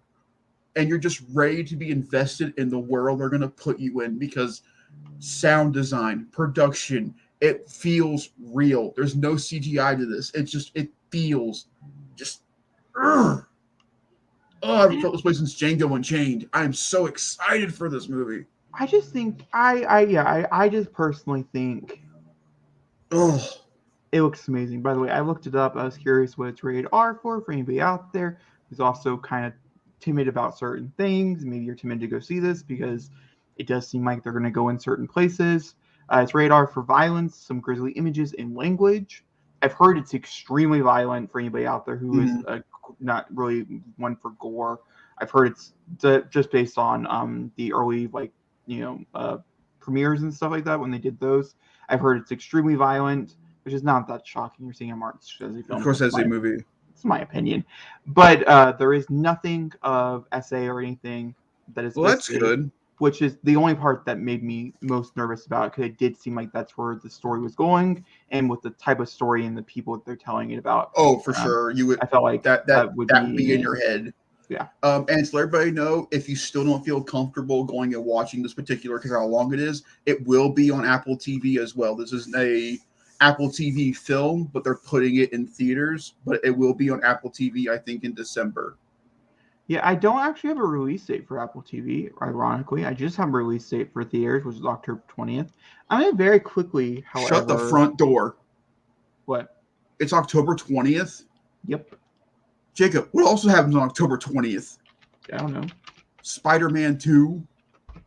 And you're just ready to be invested in the world they're going to put you in because sound design, production, it feels real. There's no CGI to this. It feels just. I haven't felt this way since Django Unchained. I am so excited for this movie. I just think I just personally think. It looks amazing. By the way, I looked it up. I was curious what it's rated R for anybody out there who's also kind of timid about certain things. Maybe you're timid to go see this because it does seem like they're going to go in certain places. It's rated R for violence, some grisly images, and language. I've heard it's extremely violent for anybody out there who is not really one for gore. I've heard it's just based on the early premieres and stuff like that when they did those. I've heard it's extremely violent, which is not that shocking. You're seeing a Martin Scorsese film. Of course, as a movie. It's my opinion. But there is nothing of essay or anything that is listed, that's good. Which is the only part that made me most nervous about it, because it did seem like that's where the story was going, and with the type of story and the people that they're telling it about. Oh, for sure. I felt like that would be in your head. Yeah. And to let everybody know, if you still don't feel comfortable going and watching this particular, because how long it is, it will be on Apple TV as well. This is a Apple TV film, but they're putting it in theaters. But it will be on Apple TV, I think, in December. Yeah, I don't actually have a release date for Apple TV, ironically. I just have a release date for theaters, which is October 20th. I'm going to very quickly, however... Shut the front door. What? It's October 20th? Yep. Jacob, what also happens on October 20th? I don't know. Spider-Man 2.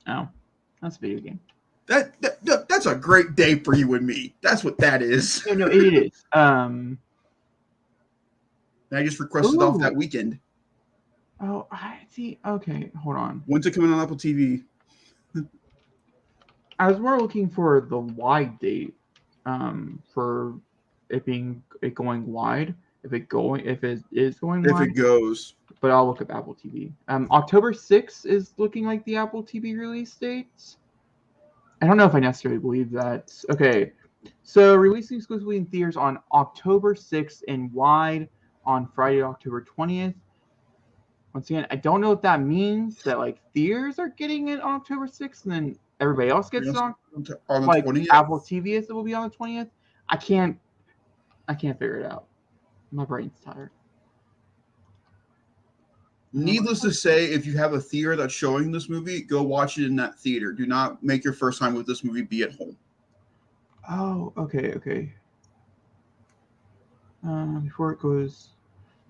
Oh, that's a video game. That's a great day for you and me. That's what that is. No, it is. I just requested off that weekend. Oh, I see. Okay, hold on. When's it coming on Apple TV? I was more looking for the wide date, for it going wide. If it is going wide. If it goes. But I'll look up Apple TV. October 6th is looking like the Apple TV release dates. I don't know if I necessarily believe that. Okay, so releasing exclusively in theaters on October 6th and wide on Friday, October 20th. Once again, I don't know if that means that like theaters are getting it on October 6th and then everybody else gets it on the like 20th. Apple TV it will be on the 20th. I can't figure it out. My brain's tired. Needless to say, if you have a theater that's showing this movie, go watch it in that theater. Do not make your first time with this movie be at home. Oh, okay. Before it goes...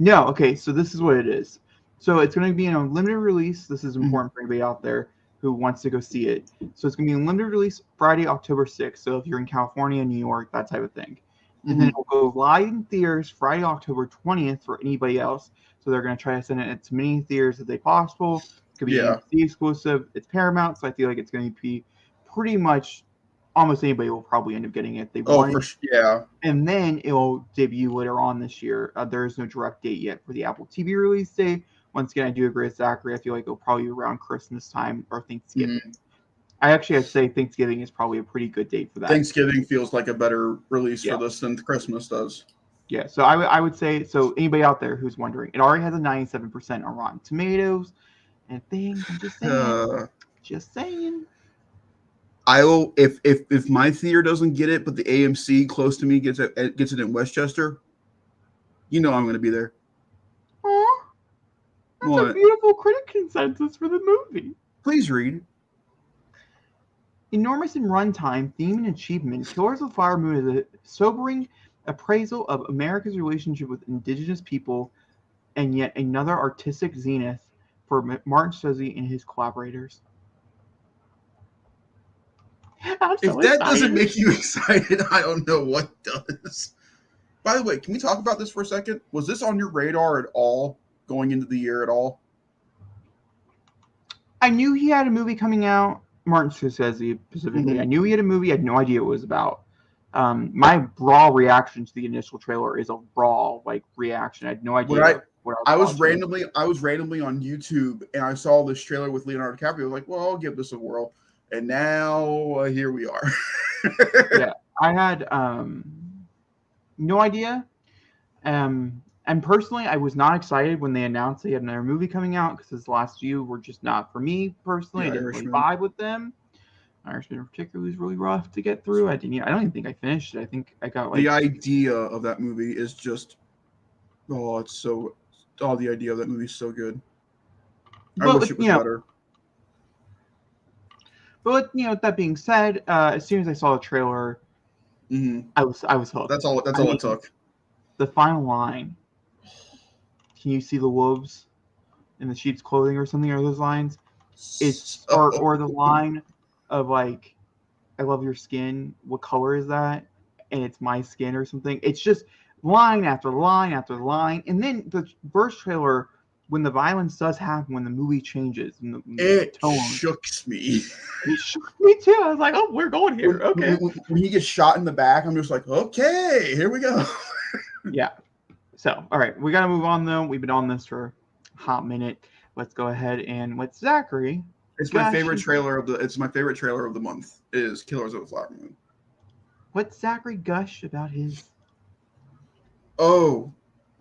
No, okay, so this is what it is. So it's going to be in a limited release. This is important for anybody out there who wants to go see it. So it's going to be in limited release Friday, October 6th. So if you're in California, New York, that type of thing. And then it'll go live in theaters Friday, October 20th for anybody else. So they're going to try to send it to as many theaters as they possible. It's going to be AMC exclusive. It's Paramount, so I feel like it's going to be pretty much almost anybody will probably end up getting it if they want it. Yeah. And then it will debut later on this year. There is no direct date yet for the Apple TV release date. Once again, I do agree with Zachary. I feel like it'll probably be around Christmas time or Thanksgiving. I'd say Thanksgiving is probably a pretty good date for that. Thanksgiving feels like a better release for this than Christmas does. Yeah, so I would say, so anybody out there who's wondering, it already has a 97% on Rotten Tomatoes and things. I'm just saying. I will if my theater doesn't get it, but the AMC close to me gets it in Westchester. I'm going to be there. That's a beautiful critic consensus for the movie. Please read. Enormous in runtime, theme, and achievement, Killers of the Flower Moon is a sobering appraisal of America's relationship with indigenous people and yet another artistic zenith for Martin Scorsese and his collaborators. If that doesn't make you excited, I don't know what does. By the way, can we talk about this for a second? Was this on your radar at all going into the year at all? I knew he had a movie coming out, Martin Scorsese specifically. I knew he had a movie. I had no idea what it was about. My raw reaction to the initial trailer is a raw reaction. I had no idea. I was randomly on YouTube and I saw this trailer with Leonardo DiCaprio. I was like, well, I'll give this a whirl. And now here we are. Yeah, I had no idea. And personally, I was not excited when they announced they had another movie coming out because his last few were just not for me personally. I didn't really vibe with them. Irishman in particular was really rough to get through. I don't even think I finished it. I think I got the idea of that movie is just the idea of that movie is so good. I wish it was better. But with that being said, as soon as I saw the trailer, I was hooked. That's all it took. The final line. Can you see the wolves in the sheep's clothing or something? Are those lines? Or the line of I love your skin. What color is that? And it's my skin or something. It's just line after line after line. And then the first trailer, when the violence does happen, when the movie changes, and the tone shooks me. It shook me too. I was like, oh, we're going here. Okay. When he gets shot in the back, I'm just like, okay, here we go. Yeah. So, all right, we got to move on though. We've been on this for a hot minute. Let's go ahead and with Zachary. It's my favorite trailer of the month is Killers of the Flower Moon. What's Zachary gush about his? Oh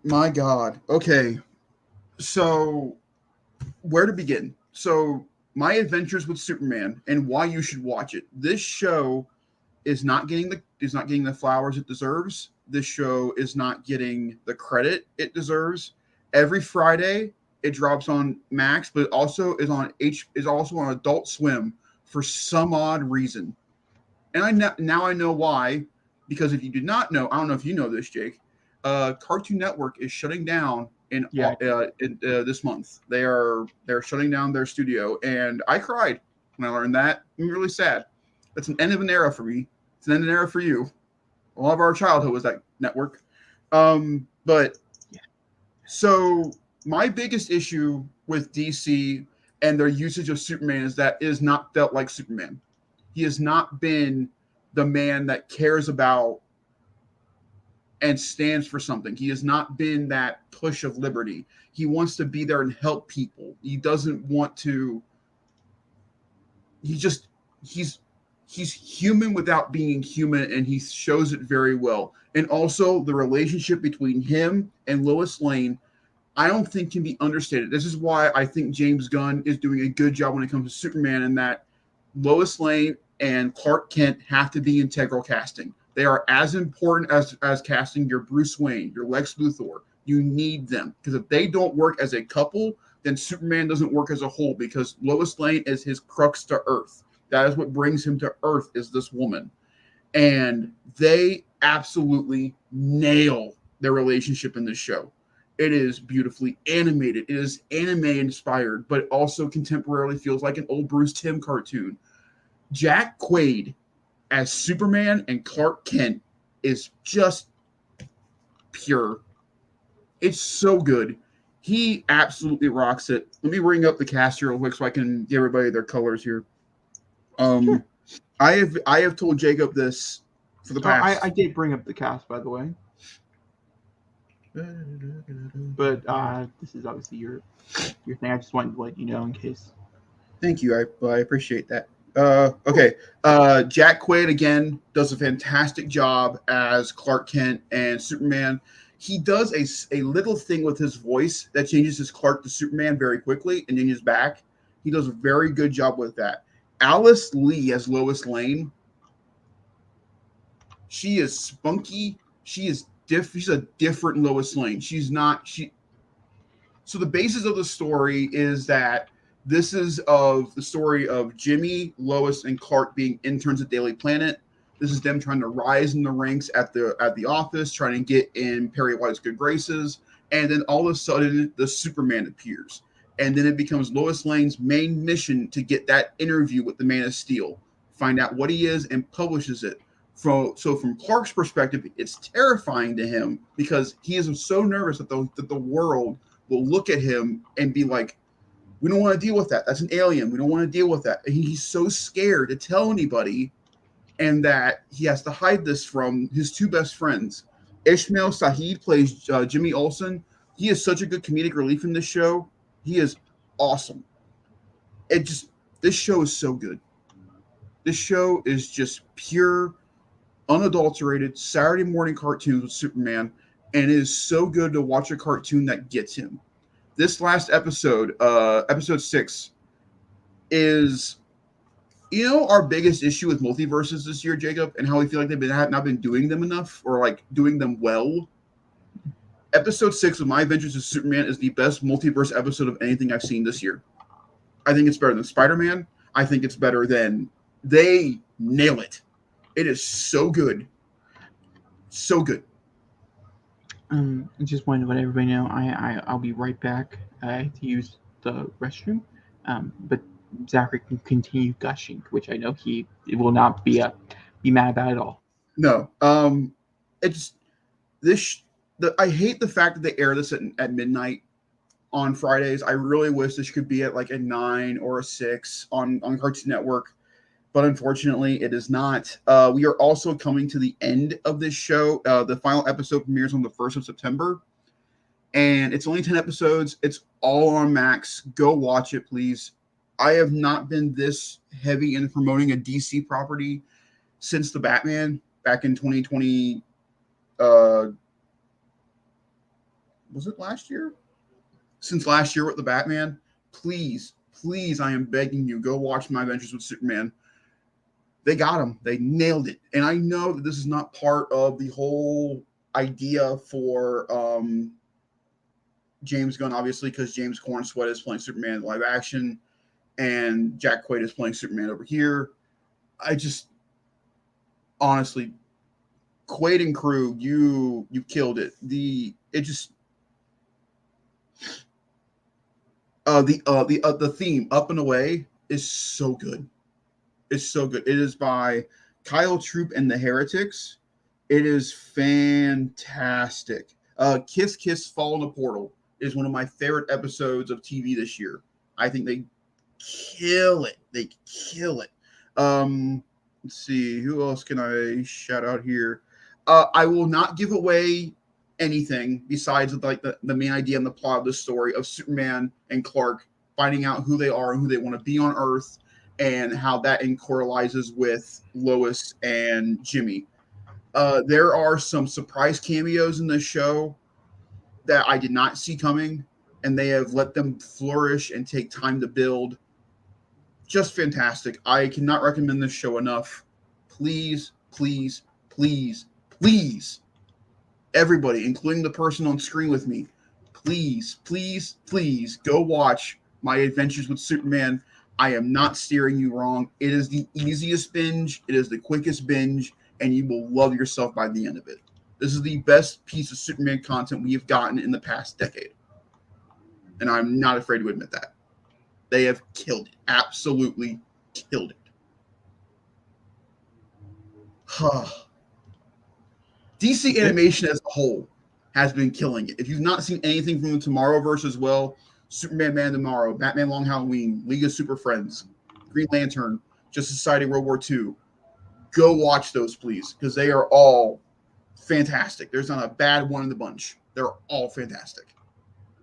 my God. Okay. So where to begin? So my adventures with Superman and why you should watch it. This show is not getting the flowers it deserves. This show is not getting the credit it deserves. Every Friday it drops on Max, but it also is on Adult Swim for some odd reason. And now I know why, because if you did not know, I don't know if you know this, Jake. Cartoon Network is shutting down in this month. They're shutting down their studio, and I cried when I learned that. I'm really sad. That's an end of an era for me. It's an end of an era for you. All of our childhood was that network. So my biggest issue with DC and their usage of Superman is that it has not felt like Superman. He has not been the man that cares about and stands for something. He has not been that push of liberty. He wants to be there and help people. He doesn't want to. He's human without being human, and he shows it very well. And also the relationship between him and Lois Lane, I don't think can be understated. This is why I think James Gunn is doing a good job when it comes to Superman, and that Lois Lane and Clark Kent have to be integral casting. They are as important as casting your Bruce Wayne, your Lex Luthor. You need them, because if they don't work as a couple, then Superman doesn't work as a whole, because Lois Lane is his crux to Earth. That is what brings him to Earth, is this woman. And they absolutely nail their relationship in this show. It is beautifully animated. It is anime inspired, but also contemporarily feels like an old Bruce Timm cartoon. Jack Quaid as Superman and Clark Kent is just pure. It's so good. He absolutely rocks it. Let me bring up the cast here real quick so I can give everybody their colors here. Sure. I have told Jacob this for the past. I did bring up the cast, by the way. But this is obviously your thing. I just wanted to let you know in case. Thank you. I appreciate that. Okay. Jack Quaid again does a fantastic job as Clark Kent and Superman. He does a little thing with his voice that changes his Clark to Superman very quickly, and then he's back. He does a very good job with that. Alice Lee as Lois Lane. She is spunky. She's a different Lois Lane. So the basis of the story is that this is of the story of Jimmy, Lois, and Clark being interns at Daily Planet. This is them trying to rise in the ranks at the office, trying to get in Perry White's good graces, and then all of a sudden the Superman appears. And then it becomes Lois Lane's main mission to get that interview with the Man of Steel, find out what he is, and publishes it. From Clark's perspective, it's terrifying to him because he is so nervous that the world will look at him and be like, we don't want to deal with that. That's an alien. We don't want to deal with that. And he's so scared to tell anybody, and that he has to hide this from his two best friends. Ishmael Saeed plays Jimmy Olsen. He is such a good comedic relief in this show. He is awesome. This show is so good. This show is just pure, unadulterated Saturday morning cartoons with Superman, and it is so good to watch a cartoon that gets him. This last episode, episode 6, is, our biggest issue with multiverses this year, Jacob, and how we feel like they've not been doing them enough, or like doing them well. Episode 6 of My Adventures with Superman is the best multiverse episode of anything I've seen this year. I think it's better than Spider-Man. I think it's better than... They nail it. It is so good. So good. I just wanted to let everybody know I'll be right back to use the restroom. But Zachary can continue gushing, which I know he will not be mad about at all. No. I hate the fact that they air this at midnight on Fridays. I really wish this could be at like a 9 or a 6 on Cartoon Network, but unfortunately it is not. We are also coming to the end of this show. The final episode premieres on the 1st of September, and it's only 10 episodes. It's all on Max. Go watch it, please. I have not been this heavy in promoting a DC property since the Batman back in 2020. Was it last year? Since last year with the Batman, please, I am begging you, go watch My Adventures with Superman. They got him. They nailed it. And I know that this is not part of the whole idea for James Gunn, obviously, because James Cornsweet is playing Superman live action, and Jack Quaid is playing Superman over here. I just, honestly, Quaid and crew, you killed it. The theme Up and Away is so good. It's so good. It is by Kyle Troop and the Heretics. It is fantastic. Kiss Kiss Fall in a Portal is one of my favorite episodes of TV this year. I think they kill it. Let's see, who else can I shout out here? I will not give away anything besides like the main idea and the plot of the story of Superman and Clark finding out who they are and who they want to be on Earth, and how that correlates with Lois and Jimmy. There are some surprise cameos in this show that I did not see coming, and they have let them flourish and take time to build. Just fantastic. I cannot recommend this show enough. Please, everybody, including the person on screen with me, please, please, please go watch My Adventures with Superman. I am not steering you wrong. It is the easiest binge. It is the quickest binge, and you will love yourself by the end of it. This is the best piece of Superman content we have gotten in the past decade. And I'm not afraid to admit that. They have killed it. Absolutely killed it. DC animation as a whole has been killing it. If you've not seen anything from the Tomorrowverse as well, Superman Man Tomorrow, Batman Long Halloween, League of Super Friends, Green Lantern, Justice Society World War II, go watch those, please, because they are all fantastic. There's not a bad one in the bunch. They're all fantastic.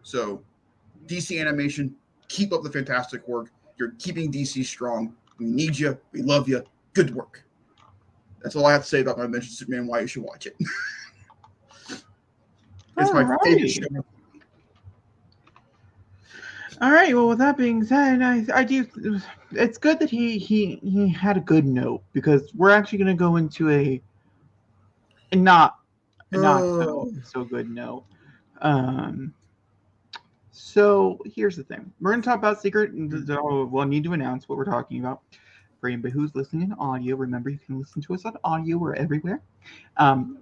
So, DC animation, keep up the fantastic work. You're keeping DC strong. We need you. We love you. Good work. That's all I have to say about My Adventures of Superman, why you should watch it. It's my favorite show. All right. Well, with that being said, I do. It's good that he had a good note, because we're actually going to go into a not so good note. So here's the thing. We're going to talk about secret. We'll need to announce what we're talking about. For anybody who's listening in audio, remember you can listen to us on audio. We're everywhere.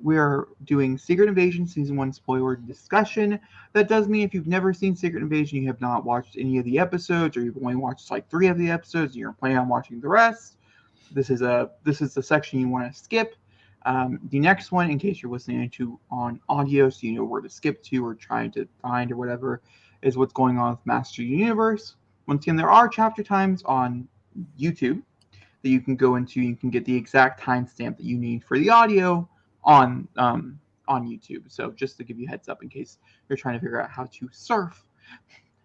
We're doing Secret Invasion Season 1 spoiler discussion. That does mean if you've never seen Secret Invasion, you have not watched any of the episodes, or you've only watched like 3 of the episodes, and you're planning on watching the rest, this is the section you want to skip. The next one, in case you're listening to on audio, so you know where to skip to or trying to find or whatever, is what's going on with Master Universe. Once again, there are chapter times on YouTube that you can go into. You can get the exact timestamp that you need for the audio on YouTube. So just to give you a heads up in case you're trying to figure out how to surf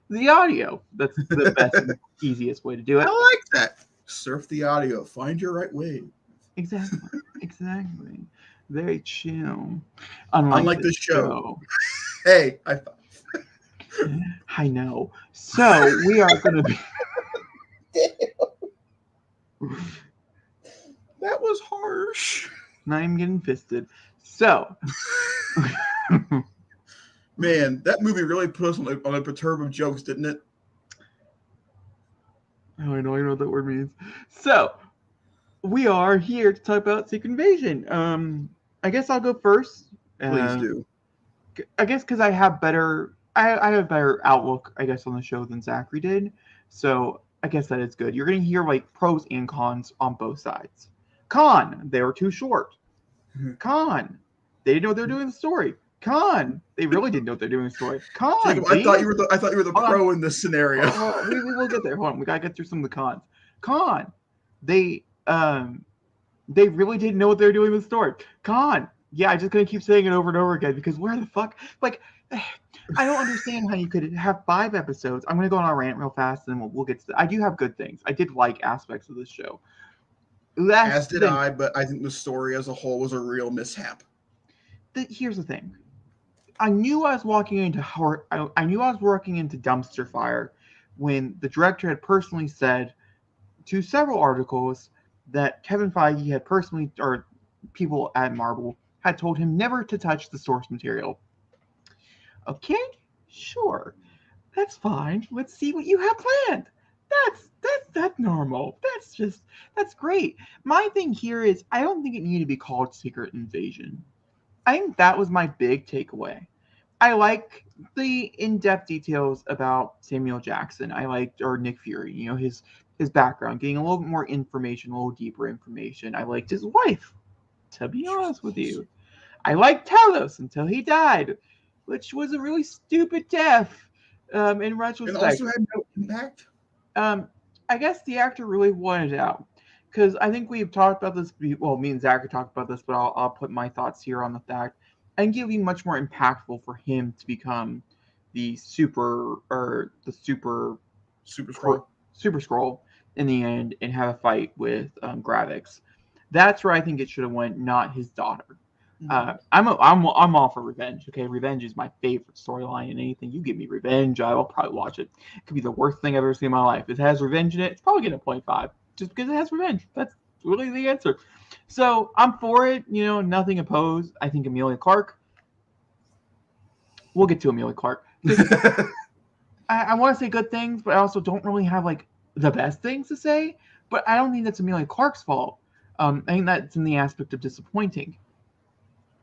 the audio. That's the best and easiest way to do it. I like that. Surf the audio. Find your right way. Exactly. Very chill. Unlike the show. Hey, I know. So we are going to be... That was harsh. Now I'm getting fisted. So, man, that movie really put us on a perturb of jokes, didn't it? Oh, I know what that word means. So, we are here to talk about Secret Invasion. I guess I'll go first. Please do. I guess because I have better outlook, I guess, on the show than Zachary did. So I guess that is good. You're going to hear like pros and cons on both sides. Con, they were too short. Con, they didn't know what they were doing in the story. Con, they really didn't know what they're doing in the story. Con, Jacob, I thought you were the pro in this scenario. We will get there. Hold on, we gotta get through some of the cons. Con, they really didn't know what they were doing in the story. Con, yeah, I'm just gonna keep saying it over and over again because where the fuck, like, I don't understand how you could have 5 episodes. I'm gonna go on a rant real fast, and then we'll get to that. I do have good things. I did like aspects of this show. As did I, but I think the story as a whole was a real mishap. Here's the thing. I knew I was walking into dumpster fire when the director had personally said to several articles that Kevin Feige had personally, or people at Marvel, had told him never to touch the source material. Okay, sure. That's fine. Let's see what you have planned. That's normal. That's great. My thing here is I don't think it needed to be called Secret Invasion. I think that was my big takeaway. I like the in-depth details about Samuel Jackson. I liked, or Nick Fury, his background, getting a little bit more information, a little deeper information. I liked his wife, to be honest with you. I liked Talos until he died, which was a really stupid death in retrospect. And also had no impact. I guess the actor really wanted it out. Because I think we've talked about this. Well, me and Zach have talked about this, but I'll put my thoughts here on the fact. I think it would be much more impactful for him to become the Super Skrull in the end and have a fight with Gravix. That's where I think it should have went, not his daughter. I'm all for revenge. Okay, revenge is my favorite storyline in anything. You give me revenge, I will probably watch it. It could be the worst thing I've ever seen in my life. If it has revenge in it, it's probably getting a 0.5. Just because it has revenge. That's really the answer. So I'm for it. Nothing opposed. I think Emilia Clarke. We'll get to Emilia Clarke. I want to say good things, but I also don't really have like the best things to say. But I don't think that's Amelia Clark's fault. I think that's in the aspect of disappointing.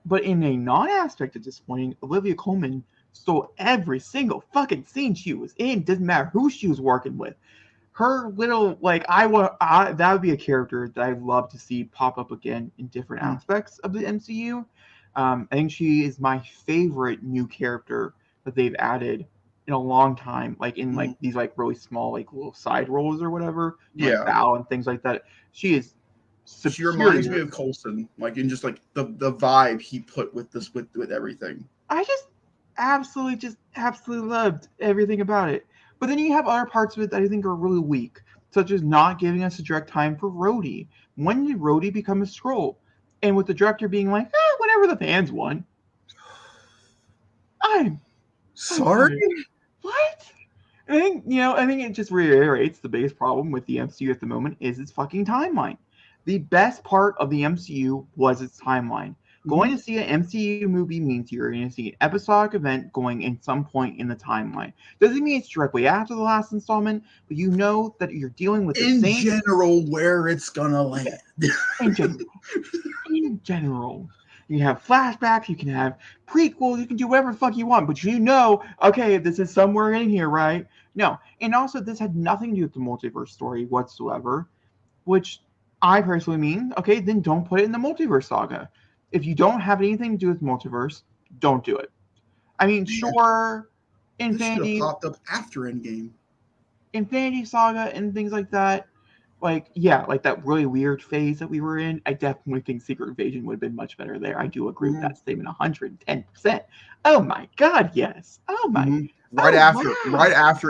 But in a non-aspect of disappointing, Olivia Colman stole every single fucking scene she was in. Doesn't matter who she was working with. Her little like that would be a character that I'd love to see pop up again in different aspects of the MCU. I think she is my favorite new character that they've added in a long time, like in like these like really small like little side roles or whatever, like Val and things like that. She is superior. She reminds me of Coulson, like in just like the vibe he put with this with everything. I just absolutely loved everything about it. But then you have other parts of it that I think are really weak, such as not giving us a direct time for Rhodey. When did Rhodey become a Skrull? And with the director being like, whenever the fans want. I'm sorry. What? I think it just reiterates the biggest problem with the MCU at the moment is its fucking timeline. The best part of the MCU was its timeline. Going to see an MCU movie means you're going to see an episodic event going in some point in the timeline. Doesn't mean it's directly after the last installment, but you know that you're dealing with the in same general where it's gonna land. In general. You can have flashbacks, you can have prequels, you can do whatever the fuck you want, but okay, this is somewhere in here, right? No. And also, this had nothing to do with the multiverse story whatsoever, which I personally mean, okay, then don't put it in the multiverse saga. If you don't have anything to do with multiverse, don't do it. I mean, sure, Infinity should have popped up after Endgame. Infinity Saga and things like that. Like that really weird phase that we were in. I definitely think Secret Invasion would have been much better there. I do agree with that statement 110%. Oh my god, yes. Oh my. Right after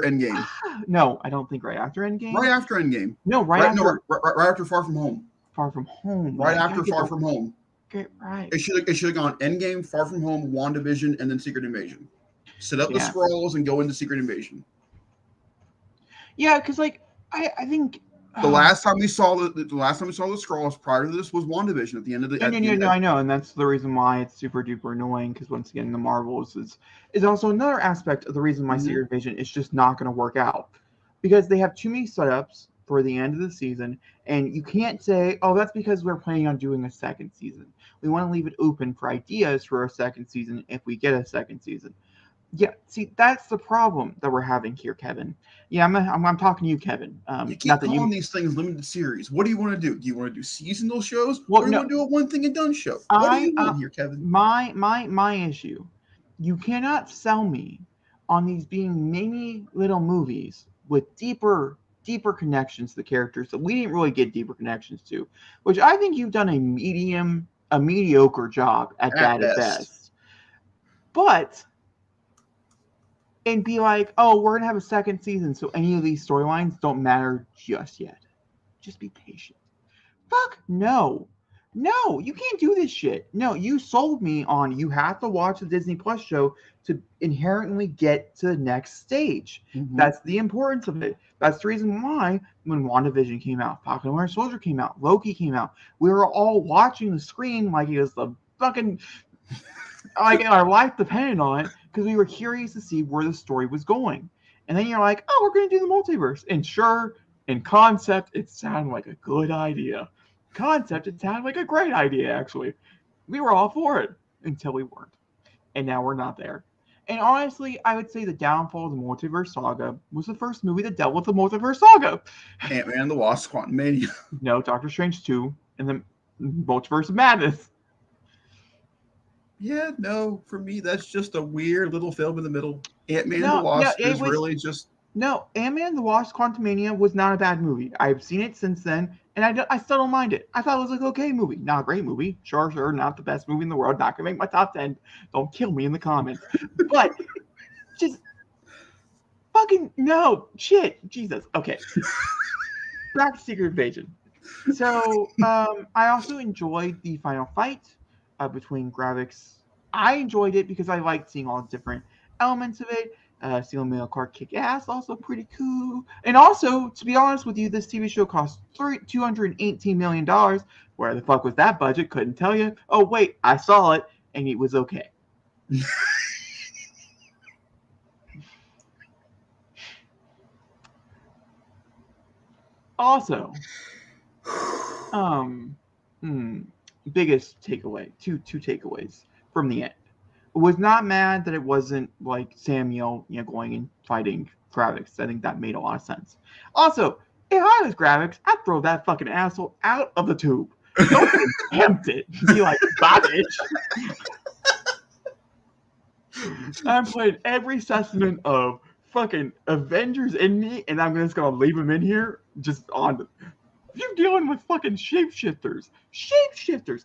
Endgame. No, I don't think right after Endgame. Right after Endgame. No, right after Far From Home. Far From Home. Right after Far From Home. Okay, right. It should have gone Endgame, Far From Home, WandaVision, and then Secret Invasion. Set up the Skrulls and go into Secret Invasion. Yeah, because like I think the last time we saw the Skrulls prior to this was WandaVision at the end of the. I know, and that's the reason why it's super duper annoying. Because once again, the Marvels is also another aspect of the reason why Secret Invasion is just not going to work out, because they have too many setups for the end of the season, and you can't say, oh, that's because we're planning on doing a second season. We want to leave it open for ideas for a second season if we get a second season. Yeah, see, that's the problem that we're having here, Kevin. Yeah, I'm talking to you, Kevin. You keep calling these things limited series. What do you want to do? Do you want to do seasonal shows, or do you want to do a one thing and done show? What do you want here, Kevin? My issue, you cannot sell me on these being mini little movies with deeper connections to the characters that we didn't really get deeper connections to, which I think you've done a mediocre job at best. But and be like, oh, we're gonna have a second season, so any of these storylines don't matter just yet. Just be patient. Fuck no. No, you can't do this shit. No, you sold me on you have to watch the Disney Plus show to inherently get to the next stage. That's the importance of it. That's the reason why when WandaVision came out, Falcon and Winter Soldier came out, Loki came out, we were all watching the screen like it was the fucking like our life depended on it, because we were curious to see where the story was going. And then you're like, oh, we're going to do the multiverse. And sure, in concept, it sounded like a good idea. It sounded like a great idea, actually. We were all for it until we weren't. And now we're not there. And honestly, I would say the downfall of the Multiverse Saga was the first movie that dealt with the Multiverse Saga. Ant-Man and the Wasp: Quantumania. No, Doctor Strange 2 and the Multiverse of Madness. Yeah, no, for me, that's just a weird little film in the middle. Ant-Man and the Wasp is really just... No, Ant-Man and the Wasp: Quantumania was not a bad movie. I've seen it since then, and I still don't mind it. I thought it was like an okay movie. Not a great movie. Sure, not the best movie in the world. Not going to make my top 10. Don't kill me in the comments. But just fucking no. Shit. Jesus. Okay. Back to Secret Invasion. So I also enjoyed the final fight between Gravix. I enjoyed it because I liked seeing all the different elements of it. Seeing Amelia Clark kick ass, also pretty cool. And also, to be honest with you, this TV show cost $218 million. Where the fuck was that budget? Couldn't tell you. Oh, wait, I saw it, and it was okay. Also, biggest takeaway, two takeaways from the end. Was not mad that it wasn't like Samuel, going and fighting Gravix. I think that made a lot of sense. Also, if I was Gravix, I'd throw that fucking asshole out of the tube. Don't even tempt it. Be like, bye, bitch. I'm putting every specimen of fucking Avengers in me, and I'm just gonna leave them in here just on. You're dealing with fucking shapeshifters,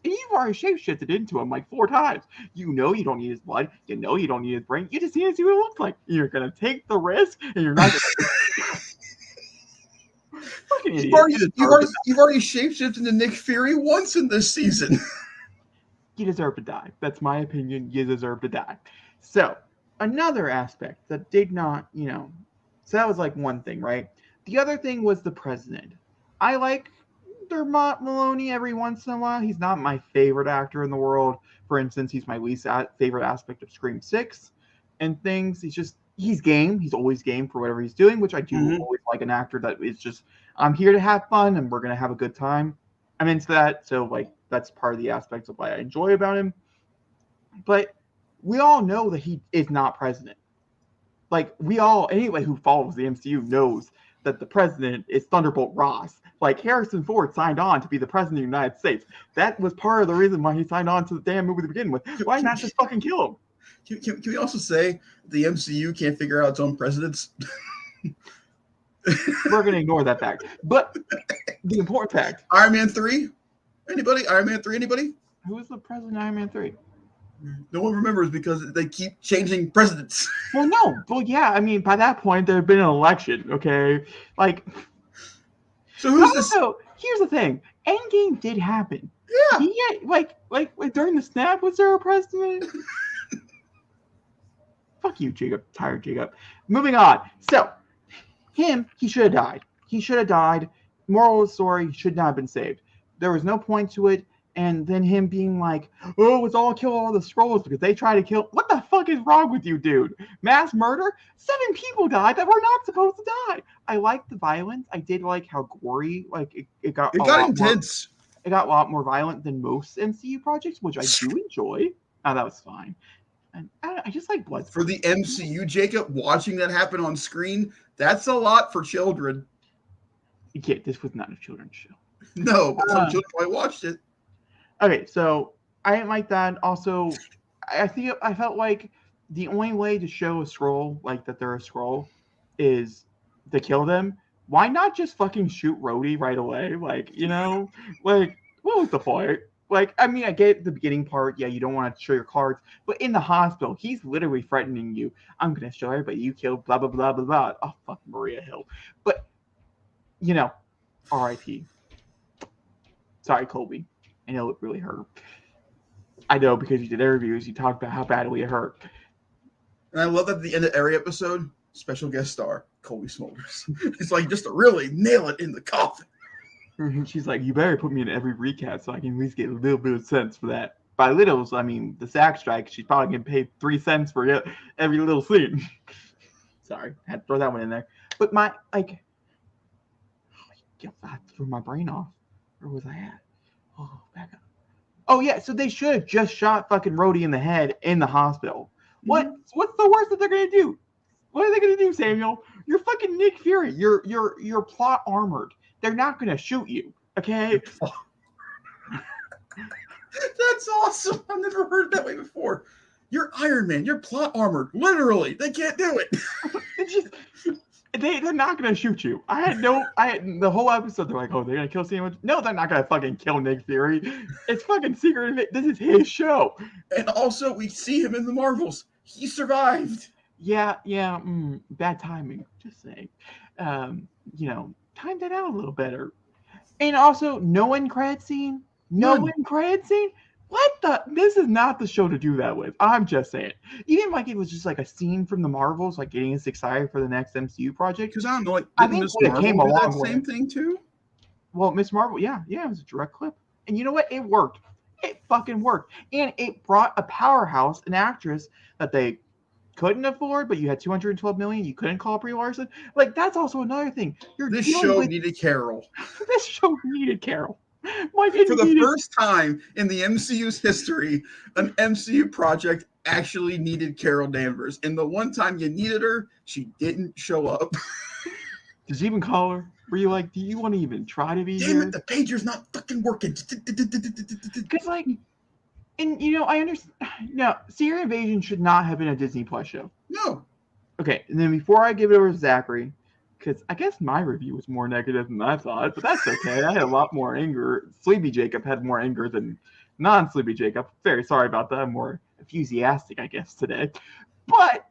and you've already shapeshifted into him like 4 times. You know you don't need his blood. You know you don't need his brain. You just need to see what it looks like. You're gonna take the risk, and you're not gonna. Fucking idiot. You've already shapeshifted into Nick Fury once in this season. You deserve to die. That's my opinion. You deserve to die. So another aspect that did not, so that was like one thing, right? The other thing was the president. I like Dermot Mulroney every once in a while. He's not my favorite actor in the world. For instance, he's my least favorite aspect of Scream 6 and things. He's game. He's always game for whatever he's doing, which I do always like an actor that is just, I'm here to have fun and we're going to have a good time. I'm into that. So, like, that's part of the aspects of why I enjoy about him. But we all know that he is not president. Like, anybody who follows the MCU knows that the president is Thunderbolt Ross. Like, Harrison Ford signed on to be the president of the United States. That was part of the reason why he signed on to the damn movie to begin with. Why not just fucking kill him? Can we also say the MCU can't figure out its own presidents? We're going to ignore that fact. But the important fact. Iron Man 3? Anybody? Iron Man 3, anybody? Who was the president of Iron Man 3? No one remembers because they keep changing presidents. Well, no. Well, yeah. I mean, by that point, there had been an election, okay? Like, so who's this? So, here's the thing. Endgame did happen. Yeah. Like during the snap, was there a president? Fuck you, Jacob. Tired Jacob. Moving on. So, he should have died. He should have died. Moral of the story, he should not have been saved. There was no point to it. And then him being like, oh, let's all kill all the Skrulls because they try to kill. What the fuck is wrong with you, dude? Mass murder? 7 people died that were not supposed to die. I liked the violence. I did like how gory, like it got intense. It got a lot more violent than most MCU projects, which I do enjoy. Oh, that was fine. And I just like blood. For the MCU, Jacob, watching that happen on screen, that's a lot for children. Yeah, this was not a children's show. No, but some children probably watched it. Okay, so I didn't like that. Also, I felt like the only way to show a Skrull, like that they're a Skrull, is to kill them. Why not just fucking shoot Rhodey right away? Like, like, what was the point? Like, I mean, I get the beginning part. Yeah, you don't want to show your cards. But in the hospital, he's literally threatening you. I'm going to show everybody you killed, blah, blah, blah, blah, blah. Oh, fuck Maria Hill. But, R.I.P. Sorry, Colby. I know it really hurt. I know because you did interviews, you talked about how badly it hurt. And I love that at the end of every episode, special guest star, Colby Smulders. It's like just to really nail it in the coffin. She's like, you better put me in every recap so I can at least get a little bit of sense for that. By littles, I mean the SAG strike. She's probably getting paid 3 cents for every little scene. Sorry, I had to throw that one in there. But I threw my brain off. Where was I at? Oh, back up. Oh, yeah, so they should have just shot fucking Rhodey in the head in the hospital. What's the worst that they're going to do? What are they going to do, Samuel? You're fucking Nick Fury. You're plot armored. They're not going to shoot you, okay? That's awesome. I've never heard it that way before. You're Iron Man. You're plot armored. Literally. They can't do it. It's just... They're not gonna shoot you. I had the whole episode. They're like, oh, they're gonna kill Samuel. No, they're not gonna fucking kill Nick Fury. It's fucking secret. This is his show. And also, we see him in the Marvels. He survived. Yeah. Bad timing. Just saying. Time that out a little better. And also, no end credit scene. What the? This is not the show to do that with. I'm just saying. Even like it was just like a scene from the Marvels, like getting us excited for the next MCU project. Because I don't know, like, didn't Miss Marvel do that same thing too? Well, Miss Marvel, yeah, it was a direct clip. And you know what? It worked. It fucking worked. And it brought a powerhouse, an actress that they couldn't afford, but you had 212 million. You couldn't call Brie Larson. Like that's also another thing. This show needed Carol. This show needed Carol. For the first time in the MCU's history, an MCU project actually needed Carol Danvers. And the one time you needed her, she didn't show up. Did you even call her? Were you like, do you want to even try to be Damn here? it, the pager's not fucking working. Because like, and I understand. No, Secret Invasion should not have been a Disney Plus show. No. Okay, and then before I give it over to Zachary, because I guess my review was more negative than I thought, but that's okay. I had a lot more anger. Sleepy Jacob had more anger than non-Sleepy Jacob. Very sorry about that. I'm more enthusiastic, I guess, today. But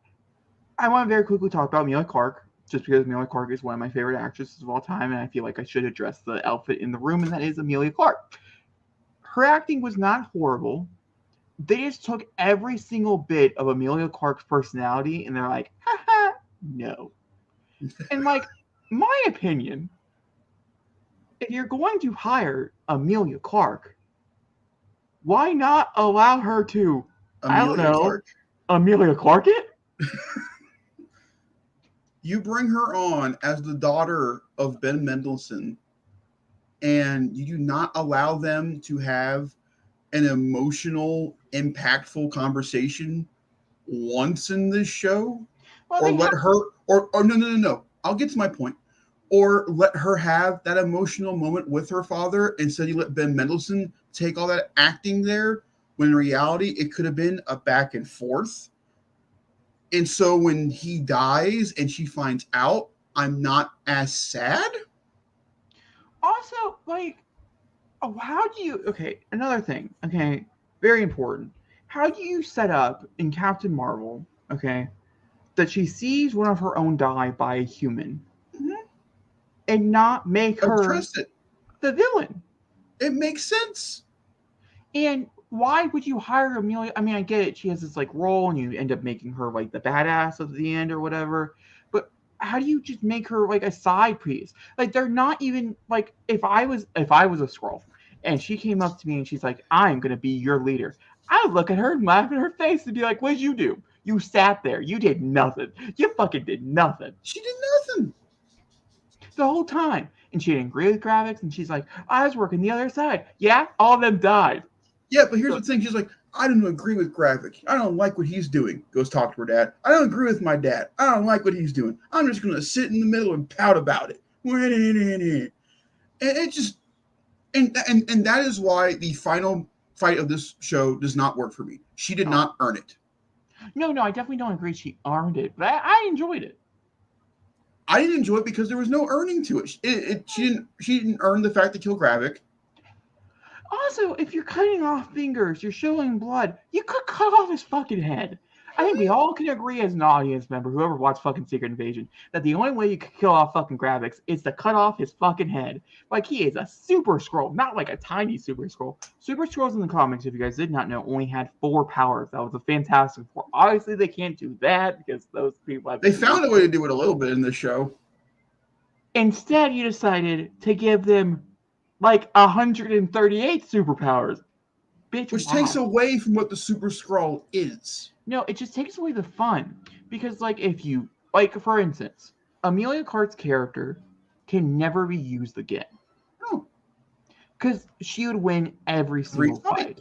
I want to very quickly talk about Emilia Clarke, just because Emilia Clarke is one of my favorite actresses of all time, and I feel like I should address the elephant in the room, and that is Emilia Clarke. Her acting was not horrible. They just took every single bit of Emilia Clarke's personality, and they're like, haha, no. And like, my opinion, if you're going to hire Emilia Clarke, why not allow her to, Emilia Clarke it? You bring her on as the daughter of Ben Mendelsohn, and you do not allow them to have an emotional, impactful conversation once in this show, or let her, or no. I'll get to my point. Or let her have that emotional moment with her father. Instead, you let Ben Mendelsohn take all that acting there, when in reality, it could have been a back and forth. And so when he dies and she finds out, I'm not as sad. Also, like, how do you, okay, another thing, okay, very important. How do you set up in Captain Marvel, okay, that she sees one of her own die by a human, and not make her the villain? It makes sense. And why would you hire Emilia? I mean, I get it. She has this like role, and you end up making her like the badass of the end or whatever. But how do you just make her like a side piece? Like they're not even like if I was a Skrull and she came up to me and she's like, "I'm gonna be your leader," I would look at her and laugh in her face and be like, "What did you do? You sat there. You did nothing. You fucking did nothing. She did nothing the whole time." And she didn't agree with graphics, and she's like, "I was working the other side." Yeah, all of them died. Yeah, but here's the thing. She's like, I don't agree with graphic. I don't like what he's doing. Goes talk to her dad. I don't agree with my dad. I don't like what he's doing. I'm just going to sit in the middle and pout about it. And it just, and that is why the final fight of this show does not work for me. She did not earn it. No, I definitely don't agree she earned it, but I enjoyed it. I didn't enjoy it because there was no earning to it. She didn't earn the fact to kill Gravik. Also, if you're cutting off fingers, you're showing blood, you could cut off his fucking head. I think we all can agree as an audience member, whoever watched fucking Secret Invasion, that the only way you could kill off fucking Gravik is to cut off his fucking head. Like, he is a super Skrull, not like a tiny super Skrull. Super Skrulls in the comics, if you guys did not know, only had 4 powers. That was a Fantastic Four. Obviously, they can't do that because those people have... They found a way to do it a little bit in this show. Instead, you decided to give them like 138 superpowers. Bitch, which takes away from what the Super Skrull is. No, it just takes away the fun. Because, like, if you... Like, for instance, Emilia Clarke's character can never be used again. No. Because she would win every single fight.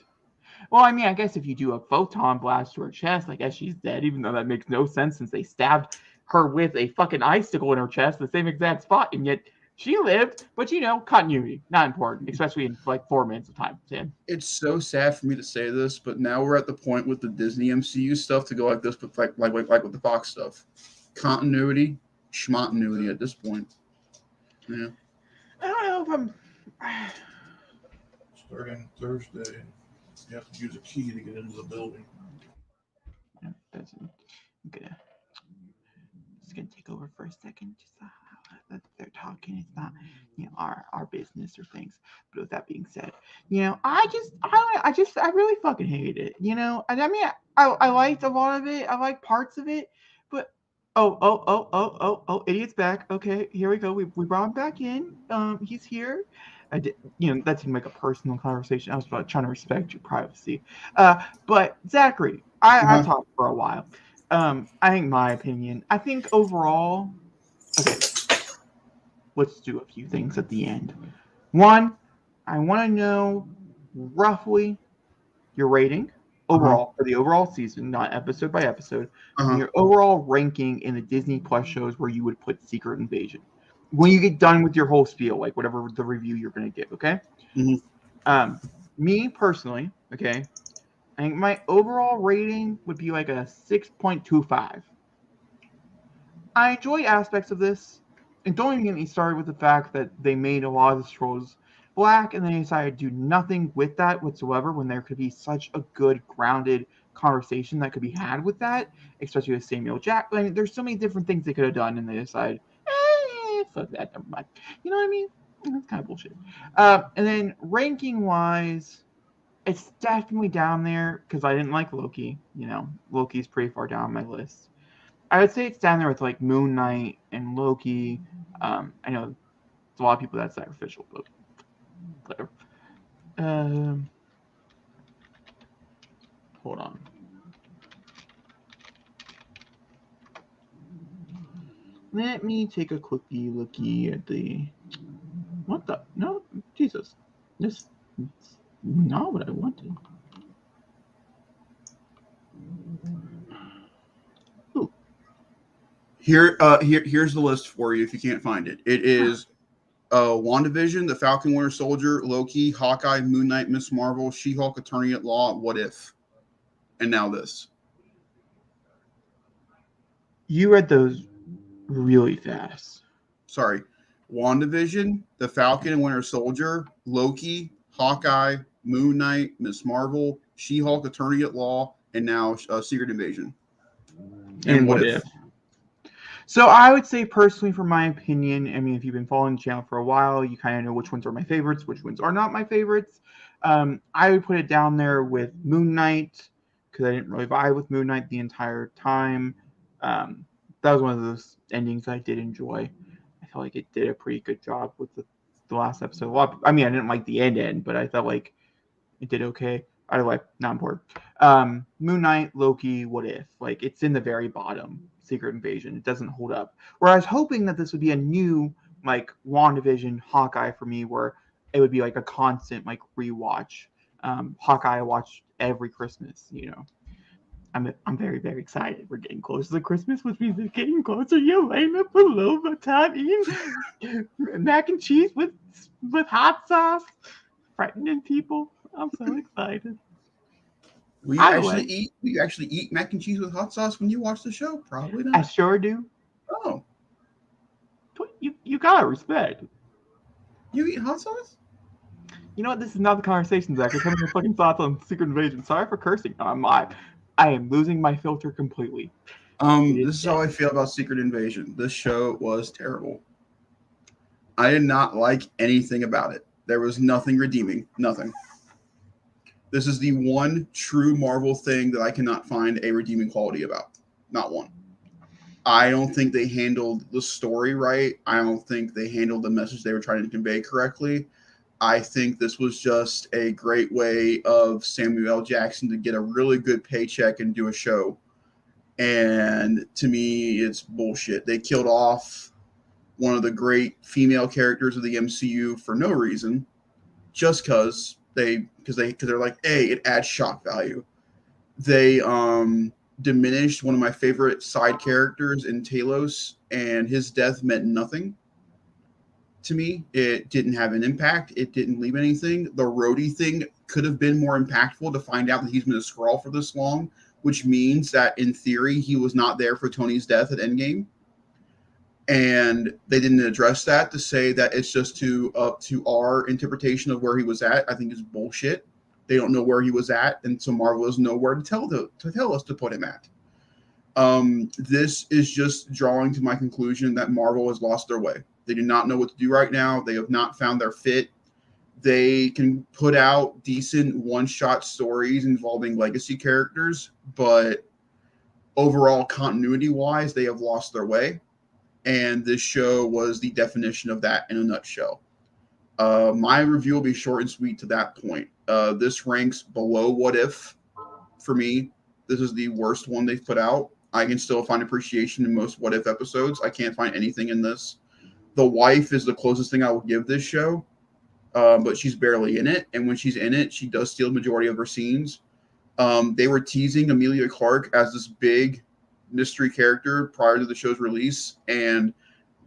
Well, I mean, I guess if you do a photon blast to her chest, I guess she's dead, even though that makes no sense since they stabbed her with a fucking icicle in her chest, the same exact spot, and yet she lived. But, you know, continuity, not important, especially in, like, 4 minutes of time, Sam. It's so sad for me to say this, but now we're at the point with the Disney MCU stuff to go like this, but like with the Fox stuff. Continuity, schmontinuity at this point. Yeah. I don't know if I'm... Starting Thursday, you have to use a key to get into the building. Yeah, that's it. It's gonna take over for a second. Just they're talking. It's not, you know, our business or things. But with that being said, you know, I really fucking hate it. You know, and I mean, I liked a lot of it. I like parts of it, but idiot's back. Okay, here we go. We brought him back in. He's here. I did, you know, that seemed like a personal conversation. I was about trying to respect your privacy. But Zachary, I've talked for a while. I think my opinion. I think overall, okay. Let's do a few things at the end. One, I want to know roughly your rating overall for the overall season, not episode by episode, and your overall ranking in the Disney Plus shows where you would put Secret Invasion. When you get done with your whole spiel, like whatever the review you're going to give, okay? Me personally, okay, I think my overall rating would be like a 6.25. I enjoy aspects of this, and don't even get me started with the fact that they made a lot of the shows black and they decided to do nothing with that whatsoever when there could be such a good grounded conversation that could be had with that, especially with Samuel Jack. I mean, there's so many different things they could have done, and they decided, fuck that, never mind. You know what I mean? That's kind of bullshit. And then ranking wise, it's definitely down there because I didn't like Loki. You know, Loki's pretty far down my list. I would say it's down there with like Moon Knight and Loki. I know there's a lot of people that's sacrificial, but whatever. Hold on. Let me take a quickie looky at the. What the? No, Jesus. This is not what I wanted. Ooh. Here's the list for you if you can't find it. It is WandaVision, The Falcon Winter Soldier, Loki, Hawkeye, Moon Knight, Miss Marvel, She-Hulk, Attorney at Law, What If, and now this. You read those really fast. Sorry. WandaVision, The Falcon and Winter Soldier, Loki, Hawkeye, Moon Knight, Miss Marvel, She-Hulk, Attorney at Law, and now Secret Invasion. And What If. So I would say personally, from my opinion, I mean, if you've been following the channel for a while, you kind of know which ones are my favorites, which ones are not my favorites. I would put it down there with Moon Knight because I didn't really vibe with Moon Knight the entire time. That was one of those endings I did enjoy. I felt like it did a pretty good job with the last episode. I mean, I didn't like the end, but I felt like it did okay. I like not important. Moon Knight, Loki, What If? Like it's in the very bottom. Secret Invasion. It doesn't hold up. Where I was hoping that this would be a new like WandaVision, Hawkeye for me, where it would be like a constant like rewatch. Hawkeye I watch every Christmas. You know, I'm very very excited. We're getting closer to Christmas, which means we're getting closer. Yelena Pulova time eating mac and cheese with hot sauce, frightening people. I'm so excited. Will you actually eat mac and cheese with hot sauce when you watch the show? Probably not. I sure do. Oh. You gotta respect. You eat hot sauce? You know what? This is not the conversation, Zach. You're telling your fucking thoughts on Secret Invasion. Sorry for cursing. I am losing my filter completely. This is how I feel about Secret Invasion. This show was terrible. I did not like anything about it. There was nothing redeeming. Nothing. This is the one true Marvel thing that I cannot find a redeeming quality about. Not one. I don't think they handled the story right. I don't think they handled the message they were trying to convey correctly. I think this was just a great way of Samuel L. Jackson to get a really good paycheck and do a show. And to me, it's bullshit. They killed off one of the great female characters of the MCU for no reason, just because they're like, hey, it adds shock value. They diminished one of my favorite side characters in Talos, and his death meant nothing to me. It didn't have an impact. It didn't leave anything. The Rhodey thing could have been more impactful to find out that he's been a Skrull for this long, which means that in theory he was not there for Tony's death at Endgame. And they didn't address that to say that it's just up to our interpretation of where he was at. I think is bullshit. They don't know where he was at, and so Marvel doesn't know where to tell us to put him at. This is just drawing to my conclusion that Marvel has lost their way. They do not know what to do right now. They have not found their fit. They can put out decent one-shot stories involving legacy characters, but overall continuity-wise, they have lost their way. And this show was the definition of that in a nutshell. My review will be short and sweet to that point. This ranks below What If for me. This is the worst one they've put out. I can still find appreciation in most What If episodes. I can't find anything in this. The wife is the closest thing I will give this show, but she's barely in it. And when she's in it, she does steal the majority of her scenes. They were teasing Emilia Clarke as this big mystery character prior to the show's release. And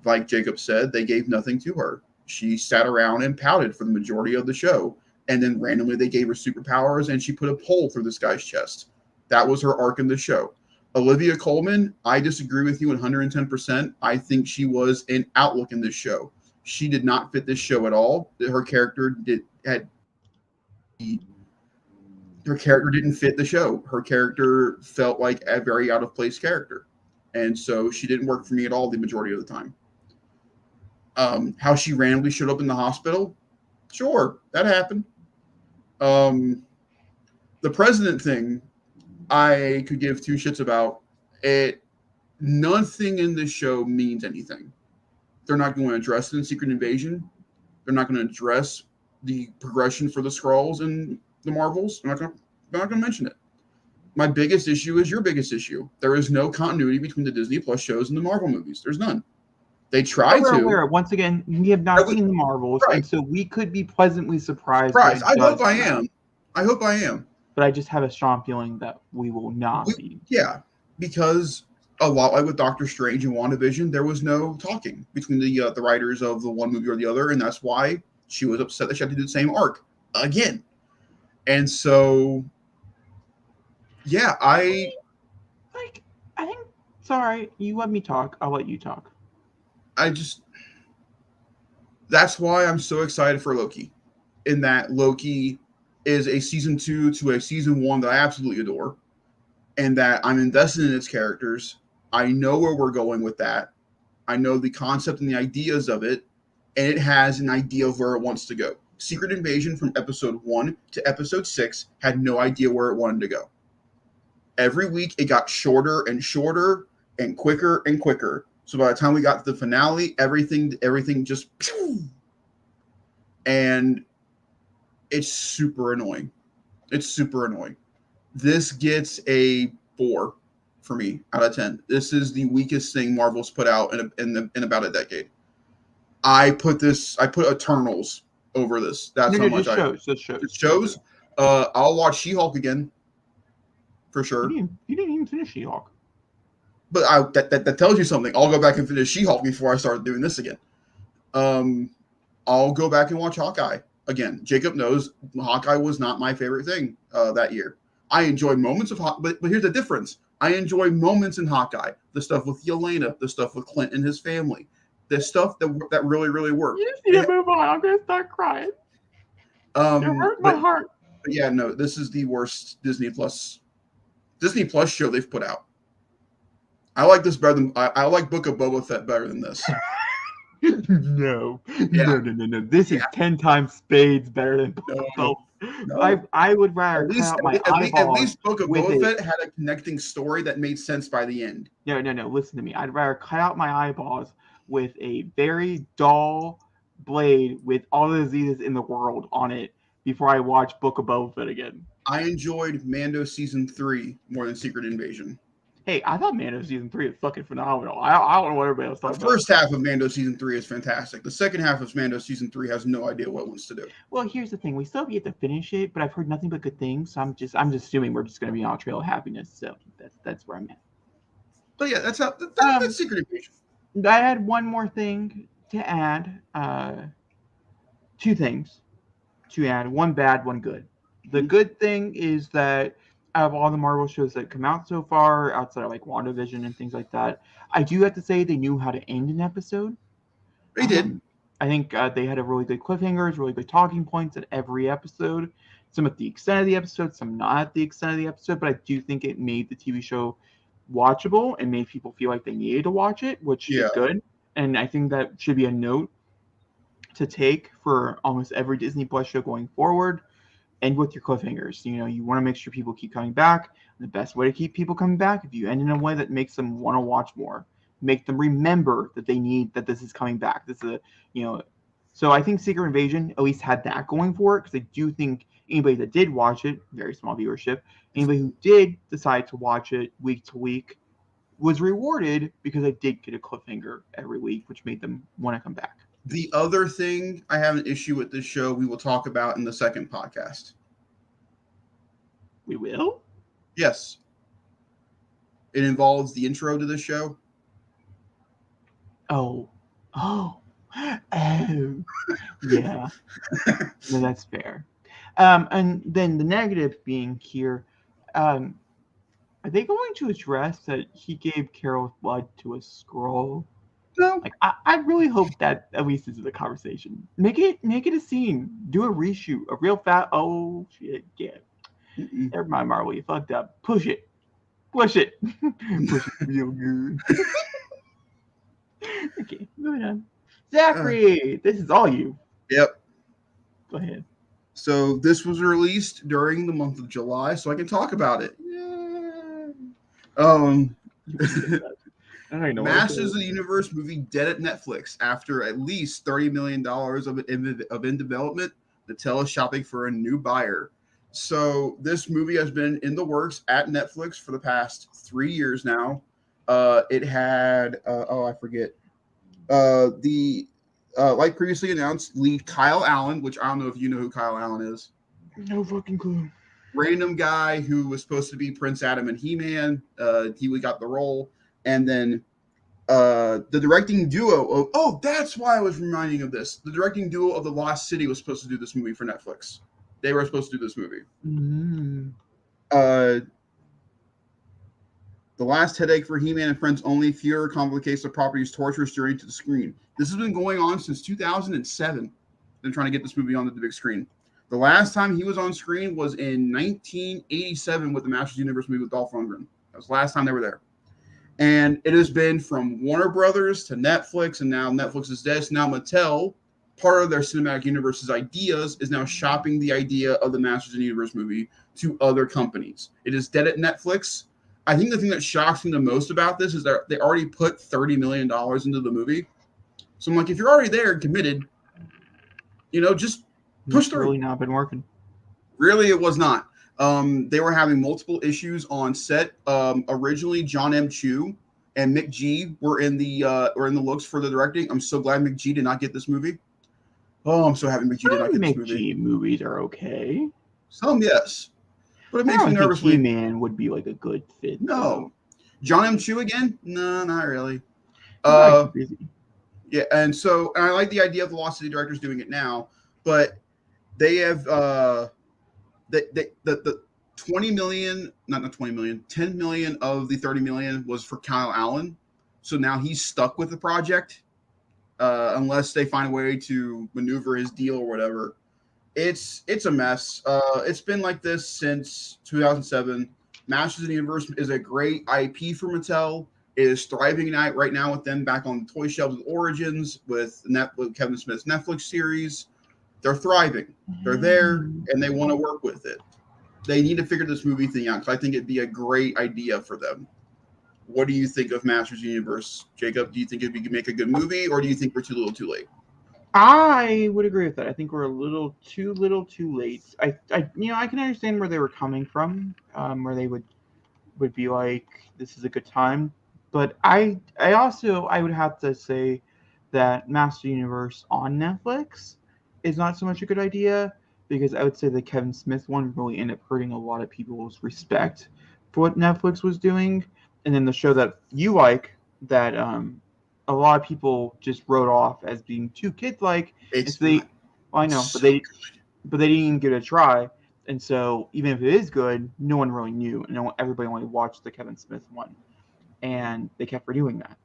like Jacob said, they gave nothing to her. She sat around and pouted for the majority of the show. And then randomly they gave her superpowers and she put a pole through this guy's chest. That was her arc in the show. Olivia Colman, I disagree with you 110%. I think she was an outlook in this show. She did not fit this show at all. Her character didn't fit the show. Her character felt like a very out of place character. And so she didn't work for me at all the majority of the time. How she randomly showed up in the hospital? Sure, that happened. The president thing, I could give two shits about it. Nothing in this show means anything. They're not going to address it in Secret Invasion. They're not going to address the progression for the Skrulls and the Marvels. They're not going to mention it. My biggest issue is your biggest issue. There is no continuity between the Disney Plus shows and the Marvel movies. There's none. They try to. Once again, we have not seen the Marvels, right. And so we could be pleasantly surprised. Right. I hope I am. I hope I am. But I just have a strong feeling that we will not be. Yeah, because a lot like with Doctor Strange and WandaVision, there was no talking between the writers of the one movie or the other, and that's why she was upset that she had to do the same arc again. And so, yeah, I think. Sorry, you let me talk. I'll let you talk. That's why I'm so excited for Loki, in that Loki is a season 2 to a season 1 that I absolutely adore, and that I'm invested in its characters. I know where we're going with that. I know the concept and the ideas of it, and it has an idea of where it wants to go. Secret Invasion from episode 1 to episode 6 had no idea where it wanted to go. Every week it got shorter and shorter and quicker and quicker. So by the time we got to the finale, everything just, and it's super annoying. It's super annoying. This gets a 4 for me out of 10. This is the weakest thing Marvel's put out in about a decade. I put Eternals over this. That's how much it shows. I'll watch She-Hulk again for sure. You didn't even finish She-Hulk. But that tells you something. I'll go back and finish She-Hulk before I start doing this again. I'll go back and watch Hawkeye again. Jacob knows Hawkeye was not my favorite thing that year. I enjoy moments of Hawkeye, but here's the difference. I enjoy moments in Hawkeye. The stuff with Yelena, the stuff with Clint and his family, the stuff that really, really worked. You just need to move on. I'm gonna start crying. It hurt my heart. But yeah, no, this is the worst Disney Plus show they've put out. I like this better than I like Book of Boba Fett better than this. No. This is 10 times spades better than Book of Boba. No. I would rather at least Book of Boba Fett had a connecting story that made sense by the end. No. Listen to me. I'd rather cut out my eyeballs with a very dull blade with all the diseases in the world on it before I watch Book of Boba Fett again. I enjoyed Mando season 3 more than Secret Invasion. Hey, I thought Mando season 3 is fucking phenomenal. I don't know what everybody else thought. The first half of Mando season 3 is fantastic. The second half of Mando season 3 has no idea what it wants to do. Well, here's the thing: we still get to finish it, but I've heard nothing but good things. So I'm just assuming we're just going to be on a trail of happiness. So that's where I'm at. But yeah, that's Secret Invasion. I had one more thing to add. 2 things to add: one bad, one good. The good thing is that out of all the Marvel shows that come out so far, outside of like WandaVision and things like that, I do have to say they knew how to end an episode. They did. I think they had a really good cliffhangers, really good talking points at every episode. Some at the extent of the episode, some not at the extent of the episode, but I do think it made the TV show watchable and made people feel like they needed to watch it, which is good. And I think that should be a note to take for almost every Disney Plus show going forward. End with your cliffhangers. You want to make sure people keep coming back. The best way to keep people coming back, if you end in a way that makes them want to watch more, make them remember that that this is coming back. This is So I think Secret Invasion at least had that going for it, because I do think anybody that did watch it, very small viewership, anybody who did decide to watch it week to week, was rewarded because I did get a cliffhanger every week, which made them want to come back. The other thing I have an issue with this show we will talk about in the second podcast. We will? Yes. It involves the intro to this show. Oh. Yeah. No, that's fair. And then the negative being here, are they going to address that he gave Carol's blood to a Skrull? No. Like, I really hope that at least this is a conversation. Make it a scene. Do a reshoot. A real fat. Oh shit! Yeah. Never mind, Marvel. You fucked up. Push it. Push it. Push it real good. Okay, moving on. Zachary, this is all you. Yep. Go ahead. So this was released during the month of July, so I can talk about it. Masters of the Universe movie dead at Netflix after at least $30 million of in development. Mattel is shopping for a new buyer. So this movie has been in the works at Netflix for the past 3 years now. It had I forget like previously announced, lead Kyle Allen, which I don't know if you know who Kyle Allen is. No fucking clue. Random guy who was supposed to be Prince Adam and He-Man. He got the role. And then the directing duo of, that's why I was reminding of this. The directing duo of The Lost City was supposed to do this movie for Netflix. They were supposed to do this movie. The last headache for He-Man and Friends only. Fuhrer complicates the property's torturous journey to the screen. This has been going on since 2007. They're trying to get this movie on the big screen. The last time he was on screen was in 1987 with the Masters of the Universe movie with Dolph Lundgren. That was the last time they were there. And it has been from Warner Brothers to Netflix, and now Netflix is dead. So now Mattel, part of their Cinematic Universe's ideas, is now shopping the idea of the Masters of the Universe movie to other companies. It is dead at Netflix. I think the thing that shocks me the most about this is that they already put $30 million into the movie. So I'm like, if you're already there and committed, just push through. Really not been working. Really, it was not. They were having multiple issues on set. Originally, John M. Chu and Mick G were in the looks for the directing. I'm so glad Mick G did not get this movie. Oh, I'm so happy Mick G did not get this movie. Mick G movies are okay. Some, yes. But it makes me nervous. He-Man would be like a good fit. No. John M. Chu again? No, not really. Busy. Yeah, and I like the idea of the Lost City directors doing it now, but they have the 20 million, not 20 million, 10 million of the 30 million was for Kyle Allen. So now he's stuck with the project unless they find a way to maneuver his deal or whatever. It's a mess. It's been like this since 2007. Masters of the Universe is a great IP for Mattel. It is thriving right now with them back on the toy shelves with Origins, with Kevin Smith's Netflix series. They're thriving. They're there, and they want to work with it. They need to figure this movie thing out, because I think it'd be a great idea for them. What do you think of Masters of the Universe, Jacob? Do you think it'd make a good movie, or do you think we're too little too late? I would agree with that. I think we're a little too late. I can understand where they were coming from, where they would be like, this is a good time. But I would have to say that Master Universe on Netflix is not so much a good idea, because I would say the Kevin Smith one really ended up hurting a lot of people's respect for what Netflix was doing. And then the show that you like, that a lot of people just wrote off as being too kid-like. I know, but they didn't even give it a try. And so even if it is good, no one really knew. And everybody only watched the Kevin Smith one. And they kept redoing that.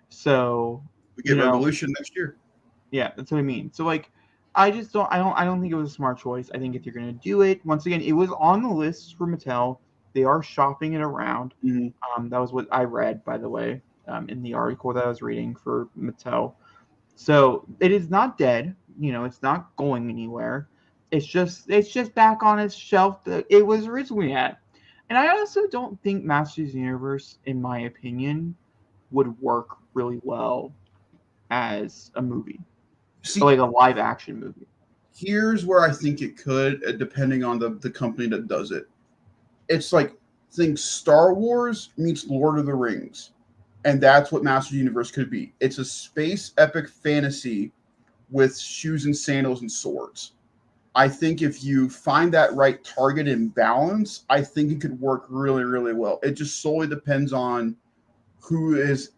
So we get Revolution next year. Yeah, that's what I mean. So I don't think it was a smart choice. I think if you're gonna do it, once again, it was on the list for Mattel. They are shopping it around. Mm-hmm. That was what I read, by the way, in the article that I was reading for Mattel. So it is not dead. It's not going anywhere. It's just back on its shelf that it was originally at. And I also don't think Masters of the Universe, in my opinion, would work really well as a movie. Like a live action movie. Here's where I think it could, depending on the company that does it. It's like think Star Wars meets Lord of the Rings. And that's what Master of the Universe could be. It's a space epic fantasy with shoes and sandals and swords. I think if you find that right target and balance, I think it could work really, really well. It just solely depends on who is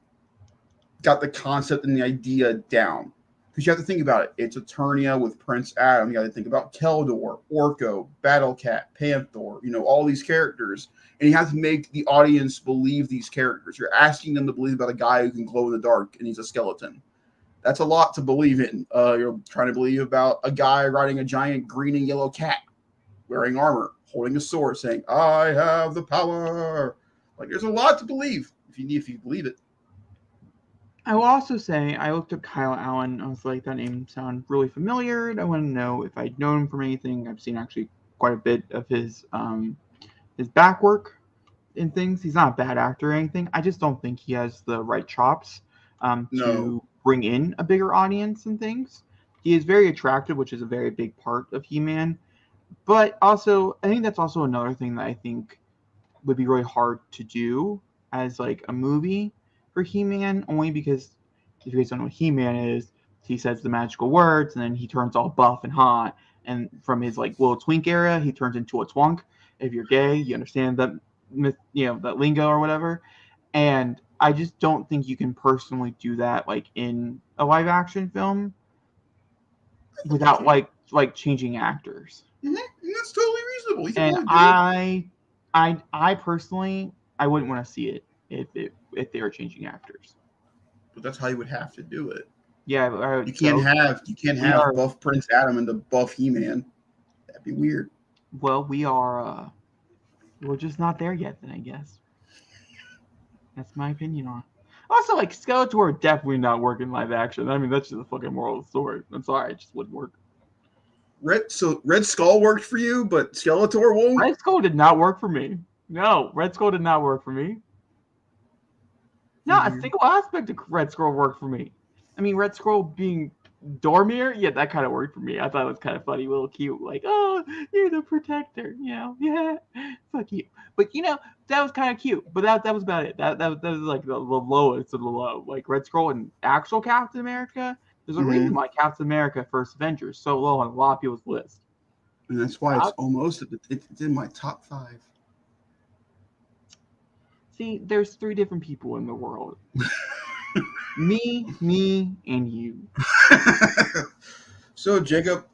got the concept and the idea down. Because you have to think about it. It's Eternia with Prince Adam. You got to think about Keldor, Orko, Battle Cat, Panther, all these characters. And you have to make the audience believe these characters. You're asking them to believe about a guy who can glow in the dark and he's a skeleton. That's a lot to believe in. You're trying to believe about a guy riding a giant green and yellow cat, wearing armor, holding a sword, saying, "I have the power." Like, there's a lot to believe if you believe it. I will also say I looked at Kyle Allen. I was like, that name sounded really familiar. I want to know if I'd known him from anything. I've seen actually quite a bit of his back work and things. He's not a bad actor or anything. I just don't think he has the right chops to bring in a bigger audience and things. He is very attractive, which is a very big part of He-Man. But also, I think that's also another thing that I think would be really hard to do as like a movie for He-Man, only because if you guys don't know what He-Man is, he says the magical words and then he turns all buff and hot. And from his like little twink era, he turns into a twunk. If you're gay, you understand that, that lingo or whatever. And I just don't think you can personally do that like in a live action film without like changing actors. Mm-hmm. And that's totally reasonable. And I personally, I wouldn't want to see it if they were changing actors. But that's how you would have to do it. Yeah, you can't have buff Prince Adam and the buff He-Man. That'd be weird. Well, we're just not there yet, then I guess. That's my opinion on it. Also, like, Skeletor definitely not work in live action. I mean, that's just the fucking moral of the story. I'm sorry, it just wouldn't work. Red Skull worked for you, but Skeletor won't? Red Skull did not work for me. No, Red Skull did not work for me. Not a single aspect of Red Skull worked for me. I mean, Red Skull being Dormir, yeah, that kind of worked for me. I thought it was kind of funny, little cute, like, oh, you're the protector, yeah, fuck you. But that was kind of cute. But that was about it. That was like the lowest of the low. Like Red Skull and actual Captain America. There's a reason why Captain America First Avenger is so low on a lot of people's list. And that's why it's almost it's in my top 5. See, there's 3 different people in the world. me, and you. So, Jacob,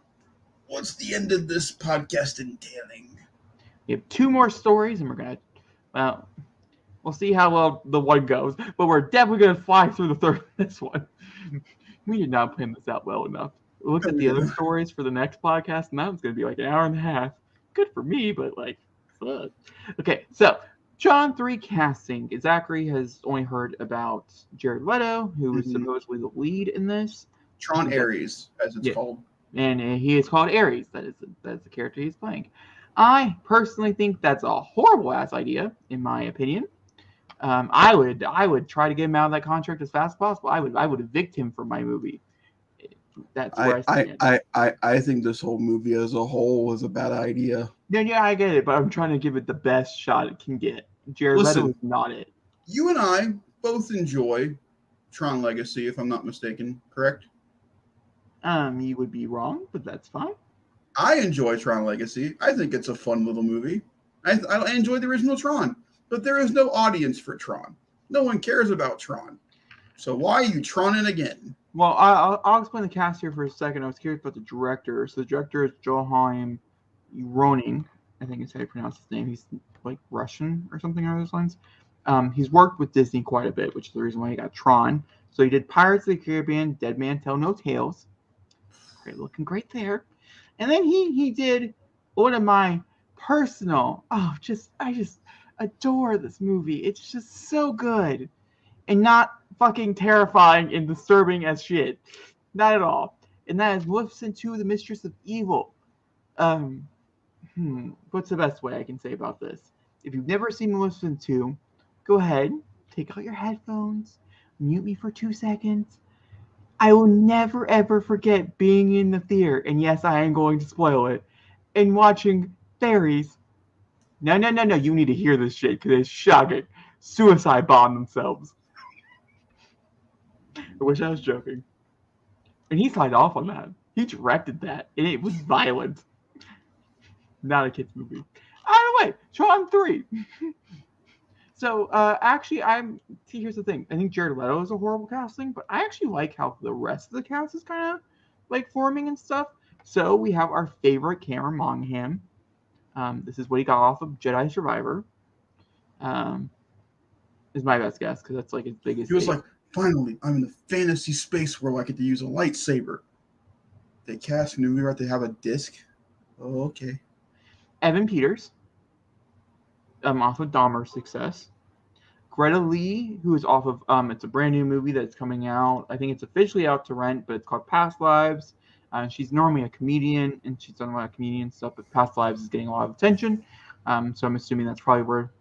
what's the end of this podcast entailing? We have 2 more stories, and we're going to, we'll see how well the one goes, but we're definitely going to fly through the third this one. We did not plan this out well enough. We looked at the other stories for the next podcast, and that was going to be like an hour and a half. Good for me, but like, fuck. Okay, so Tron 3 casting. Zachary has only heard about Jared Leto, who is supposedly the lead in this. Tron Ares, as it's called. And he is called Ares. That is the character he's playing. I personally think that's a horrible ass idea, in my opinion. I would try to get him out of that contract as fast as possible. I would evict him from my movie. That's where I stand. I think this whole movie as a whole was a bad idea. Yeah, I get it, but I'm trying to give it the best shot it can get. Jared Leto is not it. You and I both enjoy Tron Legacy, if I'm not mistaken, correct? You would be wrong, but that's fine. I enjoy Tron Legacy. I think it's a fun little movie. I enjoy the original Tron, but there is no audience for Tron. No one cares about Tron. So why are you Tronin again? Well, I'll explain the cast here for a second. I was curious about the director. So the director is Joachim Ronin. I think is how you pronounce his name. He's like Russian or something along those lines. He's worked with Disney quite a bit, which is the reason why he got Tron. So he did Pirates of the Caribbean, Dead Man Tell No Tales. Great, looking great there. And then he did one of my personal. I just adore this movie. It's just so good, and not fucking terrifying and disturbing as shit. Not at all. And that is Maleficent 2, The Mistress of Evil. What's the best way I can say about this? If you've never seen Maleficent 2, go ahead, take out your headphones, mute me for 2 seconds. I will never ever forget being in the theater, and yes, I am going to spoil it, and watching fairies No. You need to hear this shit because it's shocking. Suicide bomb themselves. I wish I was joking. And he signed off on that. He directed that, and it was violent. Not a kids movie. Either way, Tron 3. So actually, here's the thing. I think Jared Leto is a horrible casting, but I actually like how the rest of the cast is kind of like forming and stuff. So we have our favorite Cameron Monaghan. This is what he got off of Jedi Survivor. Is my best guess because that's like his biggest. He was like, finally, I'm in the fantasy space where I get to use a lightsaber. They cast me. We have to have a disc. Oh, okay. Evan Peters. Off of Dahmer's success. Greta Lee, who is off of it's a brand new movie that's coming out. I think it's officially out to rent, but it's called Past Lives. She's normally a comedian, and she's done a lot of comedian stuff, but Past Lives is getting a lot of attention. So I'm assuming that's probably where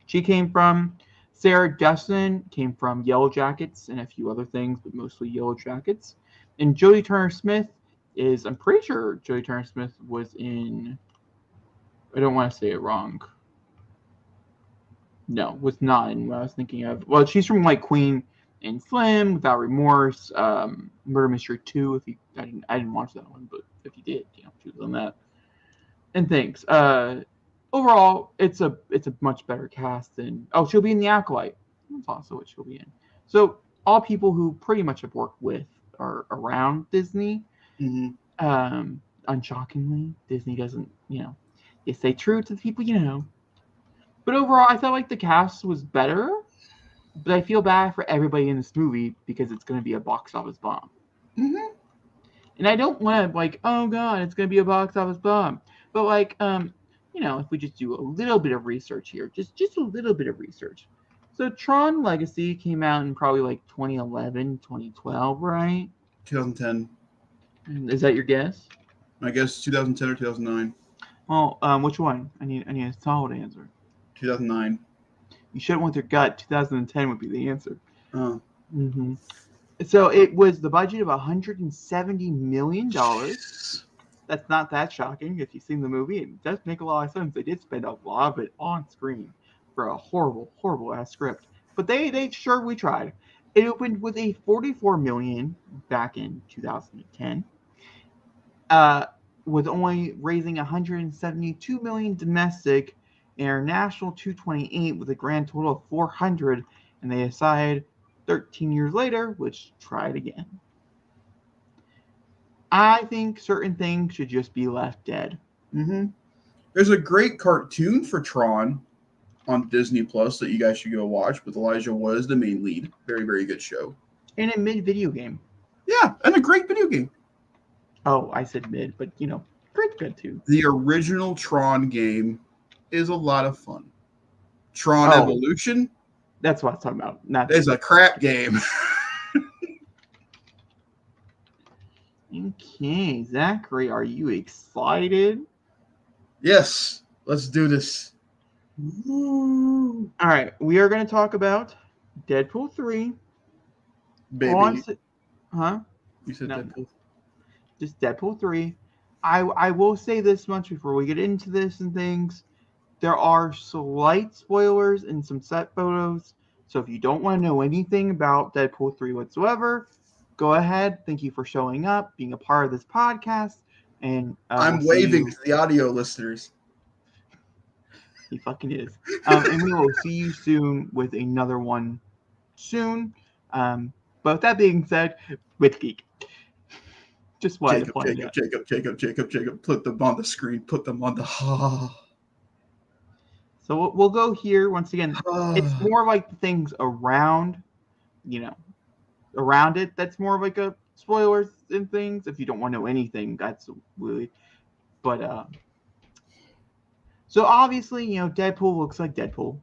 she came from. Sarah Destin came from Yellow Jackets and a few other things, but mostly Yellow Jackets. And Jodie Turner-Smith I'm pretty sure Jodie Turner-Smith was in, I don't want to say it wrong. No, was not in what I was thinking of. Well, she's from like Queen and Slim, Without Remorse, Murder Mystery 2. I didn't watch that one, but if you did, she was on that. And thanks. Overall, it's a much better cast than. Oh, she'll be in The Acolyte. That's also what she'll be in. So all people who pretty much have worked with are around Disney. Mm-hmm. Unshockingly, Disney doesn't, they stay true to the people you know. But overall, I felt like the cast was better. But I feel bad for everybody in this movie because it's going to be a box office bomb. Mm-hmm. And I don't want to oh god, it's going to be a box office bomb. But if we just do a little bit of research here, just a little bit of research. So Tron Legacy came out in probably 2011, 2012, right? 2010. Is that your guess? I guess 2010 or 2009. Well, which one? I need a solid answer. 2009. You should have went with your gut. 2010 would be the answer. Oh. Mm-hmm. So it was the budget of $170 million. That's not that shocking if you've seen the movie. It does make a lot of sense. They did spend a lot of it on screen for a horrible, horrible ass script. But they surely tried. It opened with a $44 million back in 2010. With only raising $172 million domestic, international $228 with a grand total of $400, and they decided 13 years later, which try it again. I think certain things should just be left dead. Mm-hmm. There's a great cartoon for Tron on Disney Plus that you guys should go watch with Elijah Wood as the main lead. Very, very good show. And a mid video game. Yeah, and a great video game. Oh, I said mid, but pretty good too. The original Tron game is a lot of fun. Tron Evolution. That's what I was talking about. It's a crap game. Okay, Zachary, are you excited? Yes, let's do this. All right, we are going to talk about Deadpool 3. Baby. Huh? You said No. Deadpool. Just Deadpool 3. I will say this much before we get into this and things. There are slight spoilers in some set photos. So if you don't want to know anything about Deadpool 3 whatsoever, go ahead. Thank you for showing up, being a part of this podcast. And I'm waving to the audio listeners. He fucking is. And we will see you soon with another one soon. But with that being said, with Geek. Just wanted to point it out. Jacob, put them on the screen. Put them on the... So we'll go here once again. It's more like the things around, around it. That's more like a spoilers and things. If you don't want to know anything, that's really. But so obviously, Deadpool looks like Deadpool.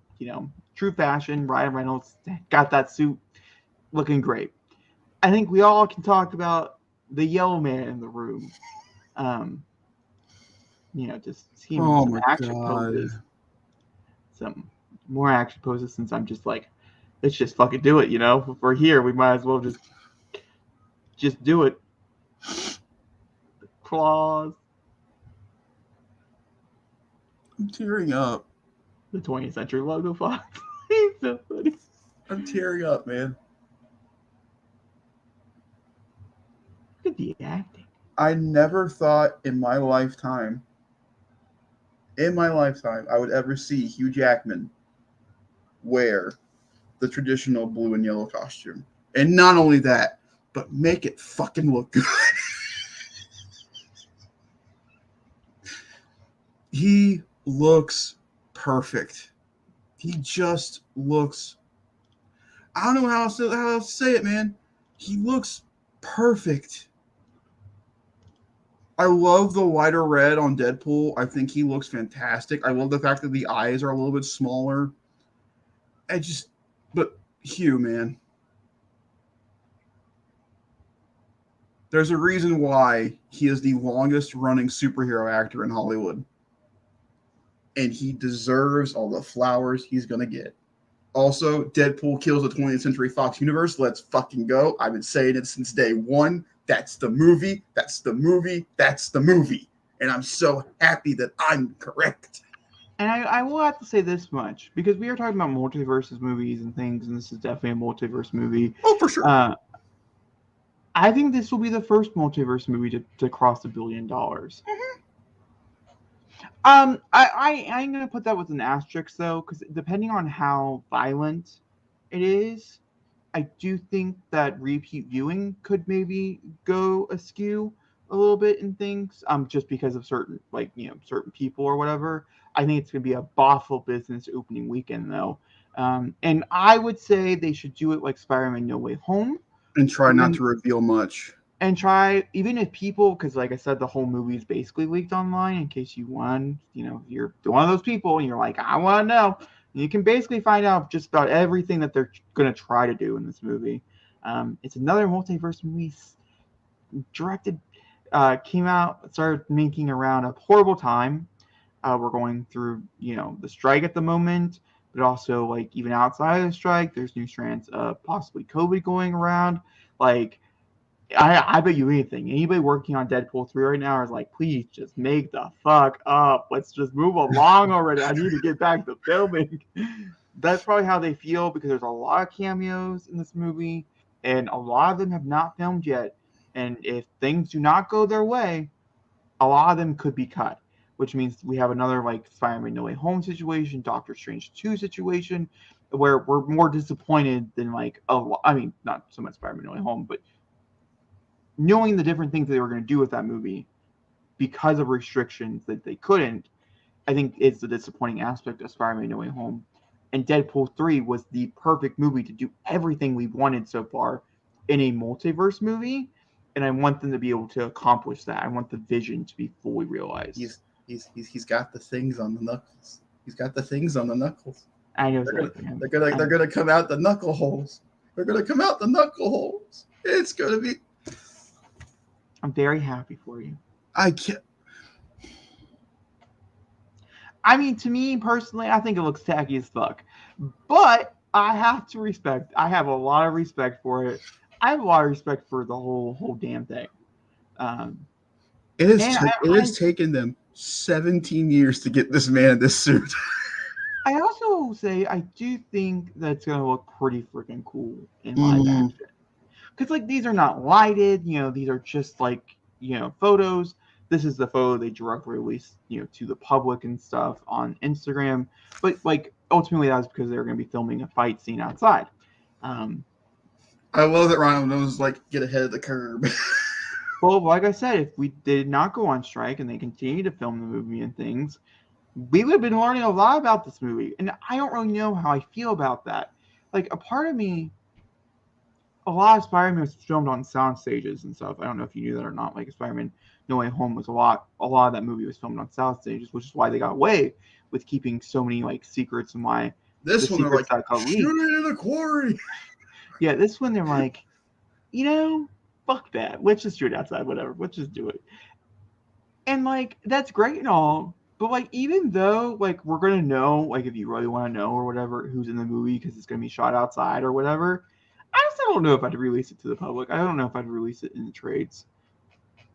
True fashion. Ryan Reynolds got that suit looking great. I think we all can talk about the yellow man in the room. Just seeing some action poses. Some more action poses since I'm just let's just fucking do it, If we're here, we might as well just do it. The claws. I'm tearing up. The 20th Century Logo Fox. He's so funny. I'm tearing up, man. Look at the acting. I never thought in my lifetime, I would ever see Hugh Jackman wear the traditional blue and yellow costume. And not only that, but make it fucking look good. He looks perfect. He just looks. I don't know how else to say it, man. He looks perfect. I love the lighter red on Deadpool. I think he looks fantastic. I love the fact that the eyes are a little bit smaller. But Hugh, man. There's a reason why he is the longest running superhero actor in Hollywood. And he deserves all the flowers he's going to get. Also, Deadpool kills the 20th Century Fox universe. Let's fucking go. I've been saying it since day one. That's the movie. That's the movie. That's the movie. And I'm so happy that I'm correct. And I will have to say this much, because we are talking about multiverses movies and things, and this is definitely a multiverse movie. Oh, for sure. I think this will be the first multiverse movie to cross $1 billion. Mm-hmm. I'm gonna put that with an asterisk though, because depending on how violent it is, I do think that repeat viewing could maybe go askew a little bit in things. Just because of certain certain people or whatever. I think it's gonna be a awful business opening weekend though. And I would say they should do it like Spider-Man No Way Home. And try not to reveal much. And try, even if people, because like I said, the whole movie is basically leaked online in case you want, you're one of those people and you're like, I want to know. You can basically find out just about everything that they're going to try to do in this movie. It's another multiverse movie directed, came out, started making around a horrible time. We're going through, the strike at the moment, but also like even outside of the strike, there's new strands of possibly COVID going around. Like, I bet you anything. Anybody working on Deadpool 3 right now is like, please just make the fuck up. Let's just move along already. I need to get back to filming. That's probably how they feel, because there's a lot of cameos in this movie, and a lot of them have not filmed yet. And if things do not go their way, a lot of them could be cut, which means we have another like Spider-Man No Way Home situation, Doctor Strange 2 situation, where we're more disappointed than like, not so much Spider-Man No Way Home, but knowing the different things they were going to do with that movie because of restrictions that they couldn't, I think is the disappointing aspect of Spider-Man No Way Home. And Deadpool 3 was the perfect movie to do everything we've wanted so far in a multiverse movie. And I want them to be able to accomplish that. I want the vision to be fully realized. He's got the things on the knuckles. He's got the things on the knuckles. I know they're gonna come out the knuckle holes. They're gonna come out the knuckle holes. It's gonna be. I'm very happy for you. I can't. I mean, to me personally, I think it looks tacky as fuck. But I have to respect. I have a lot of respect for it. I have a lot of respect for the whole damn thing. It has taken them 17 years to get this man in this suit. I also say I do think that's gonna look pretty freaking cool in live action. Because like these are not lighted, these are just like photos. This is the photo they directly released to the public and stuff on Instagram. But like ultimately that was because they were going to be filming a fight scene outside. I love that Ryan knows like get ahead of the curve. Well, like I said, if we did not go on strike and they continue to film the movie and things, we would have been learning a lot about this movie. And I don't really know how I feel about that. Like a part of me, a lot of Spider-Man was filmed on sound stages and stuff. I don't know if you knew that or not. Like Spider-Man No Way Home was a lot of that movie was filmed on sound stages, which is why they got away with keeping so many like secrets and why this one they're like shoot it in the quarry. Yeah, this one they're like, fuck that. Let's just shoot it outside, whatever. Let's just do it. And like that's great and all, but like even though like we're gonna know, like if you really want to know or whatever, who's in the movie because it's gonna be shot outside or whatever. I still don't know if I'd release it to the public. I don't know if I'd release it in the trades.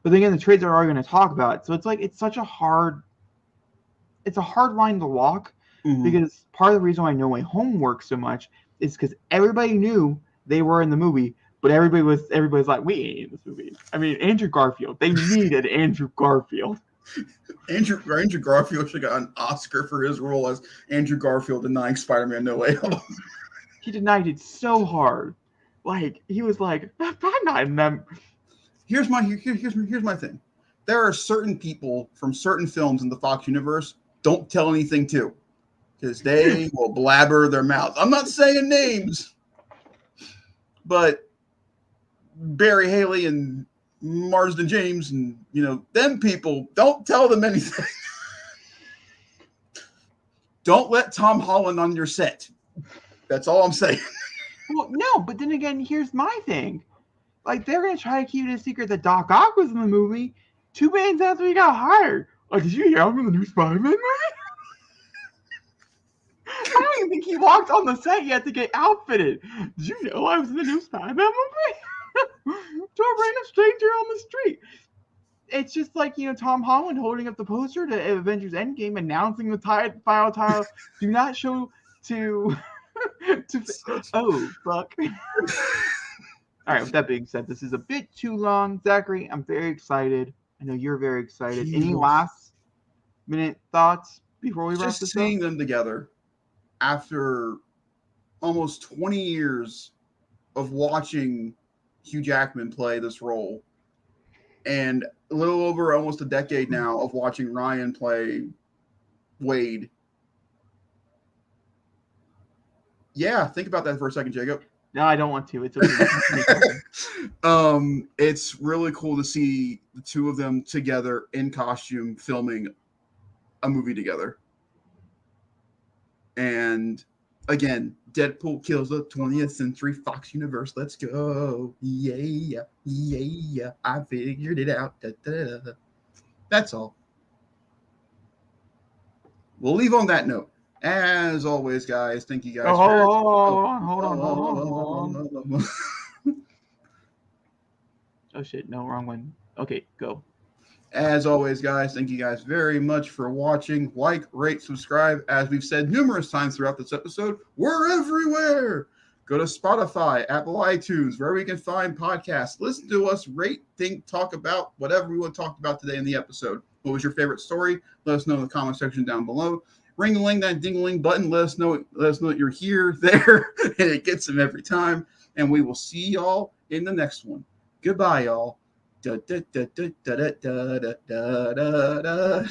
But then again, the trades are already going to talk about it. So it's like, it's such a hard it's a hard line to walk because part of the reason why No Way Home works so much is because everybody knew they were in the movie, but everybody's like, we ain't in this movie. I mean, Andrew Garfield. They needed Andrew Garfield. Andrew Garfield should have got an Oscar for his role as Andrew Garfield denying Spider-Man No Way Home. He denied it so hard. Like, he was like, I'm not in them. Here's my thing. There are certain people from certain films in the Fox universe don't tell anything to, because they will blabber their mouths. I'm not saying names, but Barry Haley and Marsden James and, them people, don't tell them anything. Don't let Tom Holland on your set. That's all I'm saying. Well, no, but then again, here's my thing. Like, they're going to try to keep it a secret that Doc Ock was in the movie 2 minutes after he got hired. Like, did you hear him in the new Spider-Man movie? I don't even think he walked on the set yet to get outfitted. Did you know I was in the new Spider-Man movie? To a random stranger on the street. It's just like, Tom Holland holding up the poster to Avengers Endgame, announcing the final title. Do not show to... Oh, fuck. All right, with that being said, this is a bit too long. Zachary, I'm very excited. I know you're very excited. Any last minute thoughts before we wrap this up? Just seeing them together after almost 20 years of watching Hugh Jackman play this role, and a little over almost a decade now of watching Ryan play Wade. Yeah, think about that for a second, Jacob. No, I don't want to. It's okay. It's really cool to see the two of them together in costume filming a movie together. And again, Deadpool kills the 20th Century Fox universe. Let's go. Yeah. I figured it out. Da, da, da. That's all. We'll leave on that note. As always, guys, thank you guys. Hold on. Oh, shit. No, wrong one. Okay, go. As always, guys, thank you guys very much for watching. Like, rate, subscribe. As we've said numerous times throughout this episode, we're everywhere. Go to Spotify, Apple iTunes, wherever you can find podcasts. Listen to us, rate, think, talk about whatever we want to talk about today in the episode. What was your favorite story? Let us know in the comment section down below. Ring-a-ling that ding-a-ling button. Let us know that you're here, there, and it gets them every time. And we will see y'all in the next one. Goodbye, y'all. Da, da, da, da, da, da, da, da, da, da.